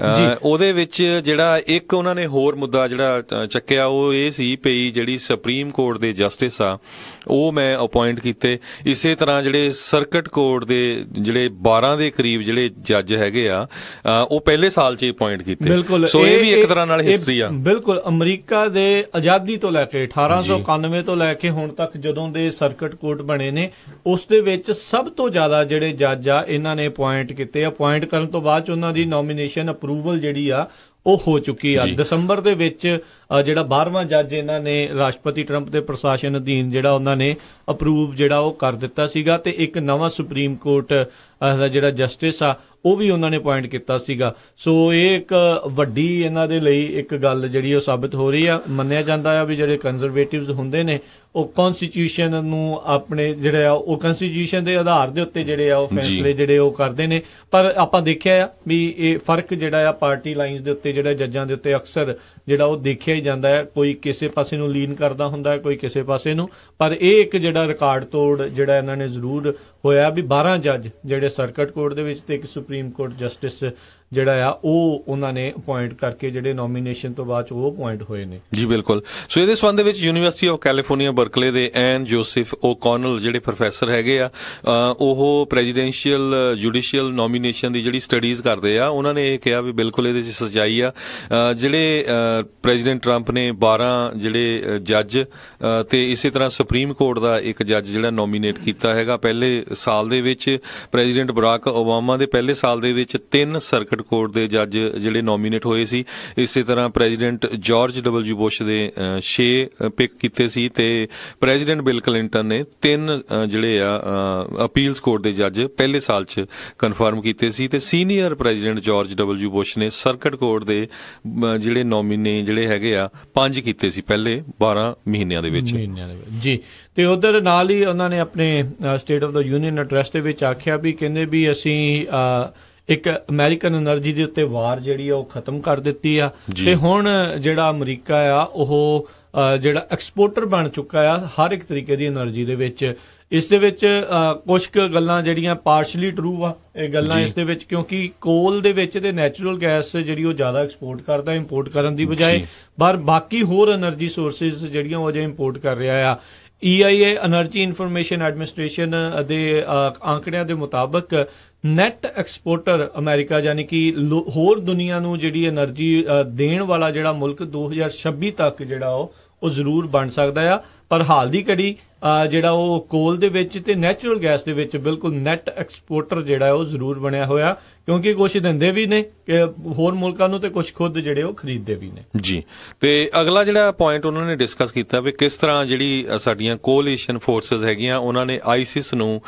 Speaker 2: ਉਹਦੇ ਵਿੱਚ ਜਿਹੜਾ ਇੱਕ ਉਹਨਾਂ ਨੇ ਹੋਰ ਮੁੱਦਾ ਜਿਹੜਾ ਚੱਕਿਆ ਉਹ ਇਹ ਸੀ ਵੀ ਜਿਹੜੀ ਸੁਪਰੀਮ ਕੋਰਟ ਦੇ ਜਸਟਿਸ ਆ ਉਹ ਮੈਂ ਅਪੁਆਇੰਟ ਕੀਤੇ। ਇਸੇ ਤਰ੍ਹਾਂ ਜਿਹੜੇ ਸਰਕਟ ਕੋਰਟ ਦੇ ਜਿਹੜੇ 12 ਦੇ ਕਰੀਬ ਜਿਹੜੇ ਜੱਜ ਹੈਗੇ ਆ ਉਹ ਪਹਿਲੇ ਸਾਲ 'ਚ ਅਪੁਆਇੰਟ ਕੀਤੇ। ਸੋ ਇਹ ਵੀ ਇੱਕ ਤਰ੍ਹਾਂ ਨਾਲ ਹਿਸਟਰੀ ਆ।
Speaker 1: ਬਿਲਕੁਲ, ਅਮਰੀਕਾ ਦੇ ਆਜ਼ਾਦੀ ਤੋਂ ਲੈ ਕੇ 1891 ਤੋਂ ਲੈ ਕੇ ਹੁਣ ਤੱਕ ਜਦੋਂ ਦੇ ਸਰਕਟ ਕੋਰਟ ਬਣੇ ਨੇ, ਉਸ ਦੇ ਵਿੱਚ ਸਭ ਤੋਂ ਜ਼ਿਆਦਾ ਜਿਹੜੇ ਜੱਜ ਆ ਇਹਨਾਂ ਨੇ ਅਪੁਆਇੰਟ ਕੀਤੇ। ਅਪੁਆਇੰਟ ਕਰਨ ਤੋਂ ਬਾਅਦ 'ਚ ਉਹਨਾਂ ਦੀ ਨੋਮੀਨੇਸ਼ਨ ਅਪਰੂਵਲ ਜਿਹੜੀ ਆ ਉਹ ਹੋ ਚੁੱਕੀ ਆ। ਦਸੰਬਰ ਦੇ ਵਿੱਚ ਜਿਹੜਾ 12ਵਾਂ ਜੱਜ ਇਹਨਾਂ ਨੇ ਰਾਸ਼ਟਰਪਤੀ ਟਰੰਪ ਦੇ ਪ੍ਰਸ਼ਾਸਨ ਅਧੀਨ ਜਿਹੜਾ ਉਹਨਾਂ ਨੇ ਅਪਰੂਵ ਜਿਹੜਾ ਉਹ ਕਰ ਦਿੱਤਾ ਸੀਗਾ। ਤੇ ਇੱਕ ਨਵਾਂ ਸੁਪਰੀਮ ਕੋਰਟ ਦਾ ਜਿਹੜਾ ਜਸਟਿਸ ਆ ਉਹ ਵੀ ਉਹਨਾਂ ਨੇ ਅਪੁਆਇੰਟ ਕੀਤਾ ਸੀਗਾ। ਸੋ ਇਹ ਇੱਕ ਵੱਡੀ ਇਹਨਾਂ ਦੇ ਲਈ ਇੱਕ ਗੱਲ ਜਿਹੜੀ ਉਹ ਸਾਬਿਤ ਹੋ ਰਹੀ ਆ। ਮੰਨਿਆ ਜਾਂਦਾ ਆ ਵੀ ਜਿਹੜੇ ਕੰਜ਼ਰਵੇਟਿਵਸ ਹੁੰਦੇ ਨੇ ਉਹ ਕਨਸਟੀਟਿਊਸ਼ਨ ਨੂੰ ਆਪਣੇ ਜਿਹੜੇ ਆ ਉਹ ਕਨਸਟੀਟਿਊਸ਼ਨ ਦੇ ਆਧਾਰ ਦੇ ਉੱਤੇ ਜਿਹੜੇ ਆ ਉਹ ਫੈਸਲੇ ਜਿਹੜੇ ਉਹ ਕਰਦੇ ਨੇ। ਪਰ ਆਪਾਂ ਦੇਖਿਆ ਆ ਵੀ ਇਹ ਫਰਕ ਜਿਹੜਾ ਆ ਪਾਰਟੀ ਲਾਈਨਸ ਦੇ ਉੱਤੇ ਜਿਹੜਾ ਜੱਜਾਂ ਦੇ ਉੱਤੇ ਅਕਸਰ ਜਿਹੜਾ ਉਹ ਦੇਖਿਆ ਹੀ ਜਾਂਦਾ ਹੈ। ਕੋਈ ਕਿਸੇ ਪਾਸੇ ਨੂੰ ਲੀਨ ਕਰਦਾ ਹੁੰਦਾ ਹੈ, ਕੋਈ ਕਿਸੇ ਪਾਸੇ ਨੂੰ। ਪਰ ਇਹ ਇੱਕ ਜਿਹੜਾ ਰਿਕਾਰਡ ਤੋੜ ਜਿਹੜਾ ਇਹਨਾਂ ਨੇ ਜ਼ਰੂਰ ਹੋਇਆ ਵੀ 12 ਜੱਜ ਜਿਹੜੇ ਸਰਕਟ ਕੋਰਟ ਦੇ ਵਿੱਚ ਤੇ ਇੱਕ ਸੁਪਰੀਮ ਕੋਰਟ ਜਸਟਿਸ ਜਿਹੜਾ ਆ ਉਹ ਉਹਨਾਂ ਨੇ ਅਪੁਆਇੰਟ ਕਰਕੇ ਜਿਹੜੇ ਨੋਮੀਨੇਸ਼ਨ ਤੋਂ ਬਾਅਦ ਉਹ ਅਪੁਆਇੰਟ ਹੋਏ ਨੇ।
Speaker 2: ਜੀ ਬਿਲਕੁਲ। ਸੋ ਇਹਦੇ ਸੰਬੰਧ ਦੇ ਵਿੱਚ ਯੂਨੀਵਰਸਿਟੀ ਆਫ ਕੈਲੀਫੋਰਨੀਆ ਬਰਕਲੇ ਦੇ ਐਨ ਜੋਸਫ ਓਕੋਨਲ ਜਿਹੜੇ ਪ੍ਰੋਫੈਸਰ ਹੈਗੇ ਆ, ਉਹ ਪ੍ਰੈਜ਼ੀਡੈਂਸ਼ੀਅਲ ਜੁਡੀਸ਼ੀਅਲ ਨੋਮੀਨੇਸ਼ਨ ਦੀ ਜਿਹੜੀ ਸਟੱਡੀਜ਼ ਕਰਦੇ ਆ, ਉਹਨਾਂ ਨੇ ਇਹ ਕਿਹਾ ਵੀ ਬਿਲਕੁਲ ਇਹਦੇ 'ਚ ਸੱਚਾਈ ਆ। ਜਿਹੜੇ ਪ੍ਰੈਜ਼ੀਡੈਂਟ ਟਰੰਪ ਨੇ 12 ਜਿਹੜੇ ਜੱਜ ਤੇ ਇਸੇ ਤਰ੍ਹਾਂ ਸੁਪਰੀਮ ਕੋਰਟ ਦਾ ਇੱਕ ਜੱਜ ਜਿਹੜਾ ਨੋਮੀਨੇਟ ਕੀਤਾ ਹੈਗਾ ਪਹਿਲੇ ਸਾਲ ਦੇ ਵਿੱਚ। ਪ੍ਰੈਜ਼ੀਡੈਂਟ ਬਰਾਕ ਓਬਾਮਾ ਦੇ ਪਹਿਲੇ ਸਾਲ ਦੇ ਵਿੱਚ 3 ਸਰਕਟ ਕੋਰਟ ਦੇ ਜੱਜ ਜਿਹੜੇ ਨੋਮੀਨੇਟ ਹੋਏ ਸੀ। ਇਸੇ ਤਰ੍ਹਾਂ ਪ੍ਰੈਜ਼ੀਡੈਂਟ ਜਾਰਜ W ਬੁਸ਼ ਦੇ 6 ਪਿਕ ਕੀਤੇ ਸੀ ਤੇ ਪ੍ਰੈਜ਼ੀਡੈਂਟ ਬਿਲ ਕਲਿੰਟਨ ਨੇ 3 ਜਿਹੜੇ ਆ ਅਪੀਲਸ ਕੋਰਟ ਦੇ ਜੱਜ ਪਹਿਲੇ ਸਾਲ 'ਚ ਕਨਫਰਮ ਕੀਤੇ ਸੀ। ਤੇ senior president George W Bush ਨੇ ਸਰਕਟ ਕੋਰਟ ਦੇ ਜਿਹੜੇ ਨੋਮੀਨੇ ਜਿਹੜੇ ਹੈਗੇ ਆ 5 ਕੀਤੇ ਸੀ ਪਹਿਲੇ 12 ਮਹੀਨਿਆਂ ਦੇ ਵਿੱਚ।
Speaker 1: ਜੀ, ਤੇ ਉਧਰ ਨਾਲ ਹੀ ਉਹਨਾਂ ਨੇ ਆਪਣੇ ਸਟੇਟ ਆਫ ਦਾ ਯੂਨੀਅਨ ਐਡਰੈਸ ਦੇ ਵਿੱਚ ਆਖਿਆ ਵੀ ਕਹਿੰਦੇ ਵੀ ਅਸੀਂ ਇੱਕ ਅਮਰੀਕਨ એનર્ਜੀ ਦੇ ਉੱਤੇ ਵਾਰ ਜਿਹੜੀ ਆ ਉਹ ਖਤਮ ਕਰ ਦਿੱਤੀ ਆ ਤੇ ਹੁਣ ਜਿਹੜਾ ਅਮਰੀਕਾ ਆ ਉਹ ਜਿਹੜਾ ਐਕਸਪੋਰਟਰ ਬਣ ਚੁੱਕਾ ਆ ਹਰ ਇੱਕ ਤਰੀਕੇ ਦੀ એનર્ਜੀ ਦੇ ਵਿੱਚ। ਇਸ ਦੇ ਵਿੱਚ ਕੁਝ ਕੁ ਗੱਲਾਂ ਜਿਹੜੀਆਂ ਪਾਰਸ਼ਲੀ ਟਰੂ ਆ ਇਹ ਗੱਲਾਂ ਇਸ ਦੇ ਵਿੱਚ, ਕਿਉਂਕਿ ਕੋਲ ਦੇ ਵਿੱਚ ਤੇ ਨੈਚੁਰਲ ਗੈਸ ਜਿਹੜੀ ਉਹ ਜ਼ਿਆਦਾ ਐਕਸਪੋਰਟ ਕਰਦਾ ਇੰਪੋਰਟ ਕਰਨ ਦੀ ਬਜਾਏ, ਪਰ ਬਾਕੀ ਹੋਰ એનર્ਜੀ ਸੋਰਸਿਸ ਜਿਹੜੀਆਂ ਉਹ ਅਜੇ ਇੰਪੋਰਟ ਕਰ ਰਿਹਾ ਆ। EIA એનર્ਜੀ ਇਨਫੋਰਮੇਸ਼ਨ ਐਡਮਿਨਿਸਟ੍ਰੇਸ਼ਨ ਦੇ ਆંકੜਿਆਂ ਦੇ ਮੁਤਾਬਕ ਨੈਟ ਐਕਸਪੋਰਟਰ ਅਮਰੀਕਾ ਯਾਨੀ ਕਿ ਹੋਰ ਦੁਨੀਆ ਨੂੰ ਜਿਹੜੀ એનર્ਜੀ ਦੇਣ ਵਾਲਾ ਜਿਹੜਾ ਮੁਲਕ 2026 ਤੱਕ ਜਿਹੜਾ ਉਹ ਜ਼ਰੂਰ ਬਣ ਸਕਦਾ ਆ। ਪਰ ਹਾਲ ਦੀ ਘੜੀ ਜਿਹੜਾ ਉਹ ਕੋਲ ਦੇ ਵਿੱਚ ਤੇ ਨੈਚੁਰਲ ਗੈਸ ਦੇ ਵਿੱਚ ਬਿਲਕੁਲ ਨੈਟ ਐਕਸਪੋਰਟਰ ਜਿਹੜਾ ਉਹ ਜ਼ਰੂਰ ਬਣਿਆ ਹੋਇਆ, ਕਿਉਂਕਿ ਕੁਝ ਦਿੰਦੇ ਵੀ ਨੇ ਕਿ ਹੋਰ ਮੁਲਕਾਂ ਨੂੰ ਤੇ ਕੁਝ ਖੁਦ ਜਿਹੜੇ ਉਹ ਖਰੀਦਦੇ ਵੀ ਨੇ
Speaker 2: ਜੀ। ਤੇ ਅਗਲਾ ਜਿਹੜਾ ਪੁਆਇੰਟ ਉਹਨਾਂ ਨੇ ਡਿਸਕਸ ਕੀਤਾ ਵੀ ਕਿਸ ਤਰ੍ਹਾਂ ਜਿਹੜੀ ਸਾਡੀਆਂ ਕੋਲੀਸ਼ਨ ਫੋਰਸਸ ਹੈਗੀਆਂ ਉਹਨਾਂ ਨੇ ਆਈਸਿਸ ਨੂੰ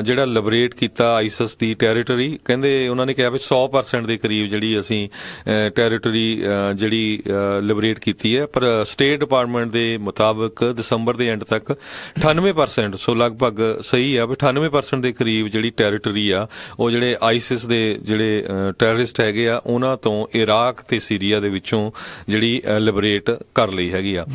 Speaker 2: ਜਿਹੜਾ ਲਿਬਰੇਟ ਕੀਤਾ, ਆਈਸਿਸ ਦੀ ਟੈਰੀਟਰੀ। ਕਹਿੰਦੇ ਉਹਨਾਂ ਨੇ ਕਿਹਾ ਵੀ 100% ਦੇ ਕਰੀਬ ਜਿਹੜੀ ਅਸੀਂ ਟੈਰੀਟਰੀ ਜਿਹੜੀ ਲਿਬਰੇਟ ਕੀਤੀ ਹੈ, ਪਰ ਸਟੇਟ ਡਿਪਾਰਟਮੈਂਟ ਦੇ ਮੁਤਾਬਕ ਦਸੰਬਰ ਦੇ ਐਂਡ ਤੱਕ 98%, ਸੋ ਲਗਭਗ ਸਹੀ ਆ ਵੀ 98% ਦੇ ਕਰੀਬ ਜਿਹੜੀ ਟੈਰੀਟਰੀ ਆ ਉਹ ਜਿਹੜੇ ਆਈਸਿਸ ਦੇ ਜਿਹੜੇ ਟੈਰਰਿਸਟ ਹੈਗੇ ਆ ਉਹਨਾਂ ਤੋਂ ਇਰਾਕ ਤੇ ਸੀਰੀਆ ਦੇ ਵਿੱਚੋਂ ਜਿਹੜੀ ਲਿਬਰੇਟ ਕਰ ਲਈ ਹੈਗੀ ਆ।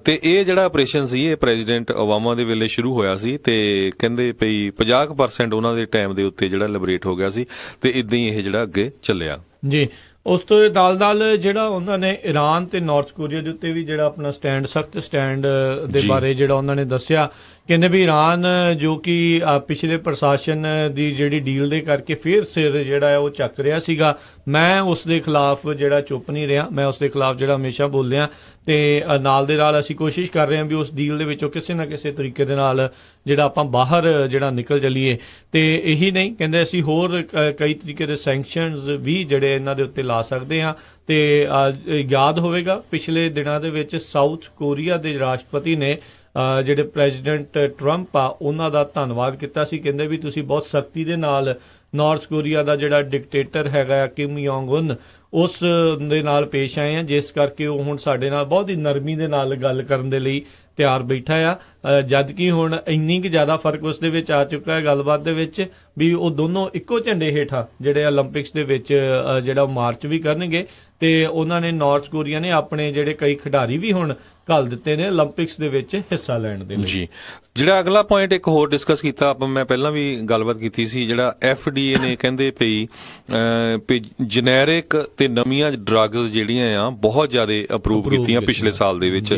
Speaker 2: ਤੇ ਇਹ ਜਿਹੜਾ ਆਪਰੇਸ਼ਨ ਸੀ ਇਹ ਪ੍ਰੈਜ਼ੀਡੈਂਟ ਓਬਾਮਾ ਦੇ ਵੇਲੇ ਸ਼ੁਰੂ ਹੋਇਆ ਸੀ ਤੇ ਕਹਿੰਦੇ ਪਈ 50% ਉਹਨਾਂ ਦੇ ਟਾਈਮ ਦੇ ਉੱਤੇ ਜਿਹੜਾ ਲਿਬਰੇਟ ਹੋ ਗਿਆ ਸੀ ਤੇ ਇਦਾਂ ਹੀ ਇਹ ਜਿਹੜਾ ਅੱਗੇ ਚੱਲਿਆ ਜੀ।
Speaker 1: ਉਸ ਤੋਂ ਨਾਲ ਜਿਹੜਾ ਉਹਨਾਂ ਨੇ ਈਰਾਨ ਤੇ ਨਾਰਥ ਕੋਰੀਆ ਦੇ ਉੱਤੇ ਵੀ ਜਿਹੜਾ ਆਪਣਾ ਸਖਤ ਸਟੈਂਡ ਦੇ ਬਾਰੇ ਜਿਹੜਾ ਉਹਨਾਂ ਨੇ ਦੱਸਿਆ। ਕਹਿੰਦੇ ਵੀ ਈਰਾਨ ਜੋ ਕਿ ਪਿਛਲੇ ਪ੍ਰਸ਼ਾਸਨ ਦੀ ਜਿਹੜੀ ਡੀਲ ਦੇ ਕਰਕੇ ਫੇਰ ਸਿਰ ਜਿਹੜਾ ਉਹ ਚੱਕ ਰਿਹਾ ਸੀਗਾ, ਮੈਂ ਉਸ ਦੇ ਖਿਲਾਫ ਜਿਹੜਾ ਚੁੱਪ ਨਹੀਂ ਰਿਹਾ, ਮੈਂ ਉਸ ਦੇ ਖਿਲਾਫ ਜਿਹੜਾ ਹਮੇਸ਼ਾ ਬੋਲਿਆ ਤੇ ਨਾਲ ਦੇ ਨਾਲ ਅਸੀਂ ਕੋਸ਼ਿਸ਼ ਕਰ ਰਹੇ ਹਾਂ ਵੀ ਉਸ ਡੀਲ ਦੇ ਵਿੱਚੋਂ ਕਿਸੇ ਨਾ ਕਿਸੇ ਤਰੀਕੇ ਦੇ ਨਾਲ ਜਿਹੜਾ ਆਪਾਂ ਬਾਹਰ ਜਿਹੜਾ ਨਿਕਲ ਚੱਲੀਏ। ਤੇ ਇਹੀ ਨਹੀਂ, ਕਹਿੰਦੇ ਅਸੀਂ ਹੋਰ ਕਈ ਤਰੀਕੇ ਦੇ ਸੈਂਕਸ਼ਨਸ ਵੀ ਜਿਹੜੇ ਇਹਨਾਂ ਦੇ ਉੱਤੇ ਲਾ ਸਕਦੇ ਹਾਂ। ਤੇ ਯਾਦ ਹੋਵੇਗਾ ਪਿਛਲੇ ਦਿਨਾਂ ਦੇ ਵਿੱਚ ਸਾਊਥ ਕੋਰੀਆ ਦੇ ਰਾਸ਼ਟਰਪਤੀ ਨੇ ਜਿਹੜੇ ਪ੍ਰੈਜ਼ੀਡੈਂਟ ਟਰੰਪ ਆ ਉਹਨਾਂ ਦਾ ਧੰਨਵਾਦ ਕੀਤਾ ਸੀ। ਕਹਿੰਦੇ ਵੀ ਤੁਸੀਂ ਬਹੁਤ ਸਖਤੀ ਦੇ ਨਾਲ ਨਾਰਥ ਕੋਰੀਆ ਦਾ ਜਿਹੜਾ ਡਿਕਟੇਟਰ ਹੈਗਾ ਕਿਮ ਯੋਂਗ ਉਨ ਉਸ ਦੇ ਨਾਲ ਪੇਸ਼ ਆਏ ਆ, ਜਿਸ ਕਰਕੇ ਉਹ ਹੁਣ ਸਾਡੇ ਨਾਲ ਬਹੁਤ ਹੀ ਨਰਮੀ ਦੇ ਨਾਲ ਗੱਲ ਕਰਨ ਦੇ ਲਈ ਤਿਆਰ ਬੈਠਾ ਆ। ਜਦ ਕਿ ਹੁਣ ਇੰਨੀ ਕੁ ਜ਼ਿਆਦਾ ਫਰਕ ਉਸ ਦੇ ਵਿੱਚ ਆ ਚੁੱਕਾ ਹੈ ਗੱਲਬਾਤ ਦੇ ਵਿੱਚ ਵੀ ਉਹ ਦੋਨੋਂ ਇੱਕੋ ਝੰਡੇ ਹੇਠਾਂ ਜਿਹੜੇ ਓਲੰਪਿਕਸ ਦੇ ਵਿੱਚ ਜਿਹੜਾ ਮਾਰਚ ਵੀ ਕਰਨਗੇ ਤੇ ਉਹਨਾਂ ਨੇ ਨਾਰਥ ਕੋਰੀਆ ਨੇ ਆਪਣੇ ਜਿਹੜੇ ਕਈ ਖਿਡਾਰੀ ਵੀ ਹੁਣ ਘੱਲ ਦਿੱਤੇ ਨੇ ਓਲੰਪਿਕਸ ਦੇ ਵਿੱਚ ਹਿੱਸਾ ਲੈਣ ਦੇ ਲਈ
Speaker 2: ਜੀ। ਜਿਹੜਾ ਅਗਲਾ ਪੁਆਇੰਟ ਇੱਕ ਹੋਰ ਡਿਸਕਸ ਕੀਤਾ ਆਪਾਂ, ਮੈਂ ਪਹਿਲਾਂ ਵੀ ਗੱਲਬਾਤ ਕੀਤੀ ਸੀ, ਜਿਹੜਾ FDA ਨੇ ਕਹਿੰਦੇ ਪਈ ਜਨੈਰਿਕ ਤੇ ਨਵੀਆਂ ਡਰੱਗਸ ਜਿਹੜੀਆਂ ਆ ਬਹੁਤ ਜ਼ਿਆਦਾ ਅਪਰੂਵ ਕੀਤੀਆਂ ਪਿਛਲੇ ਸਾਲ ਦੇ ਵਿੱਚ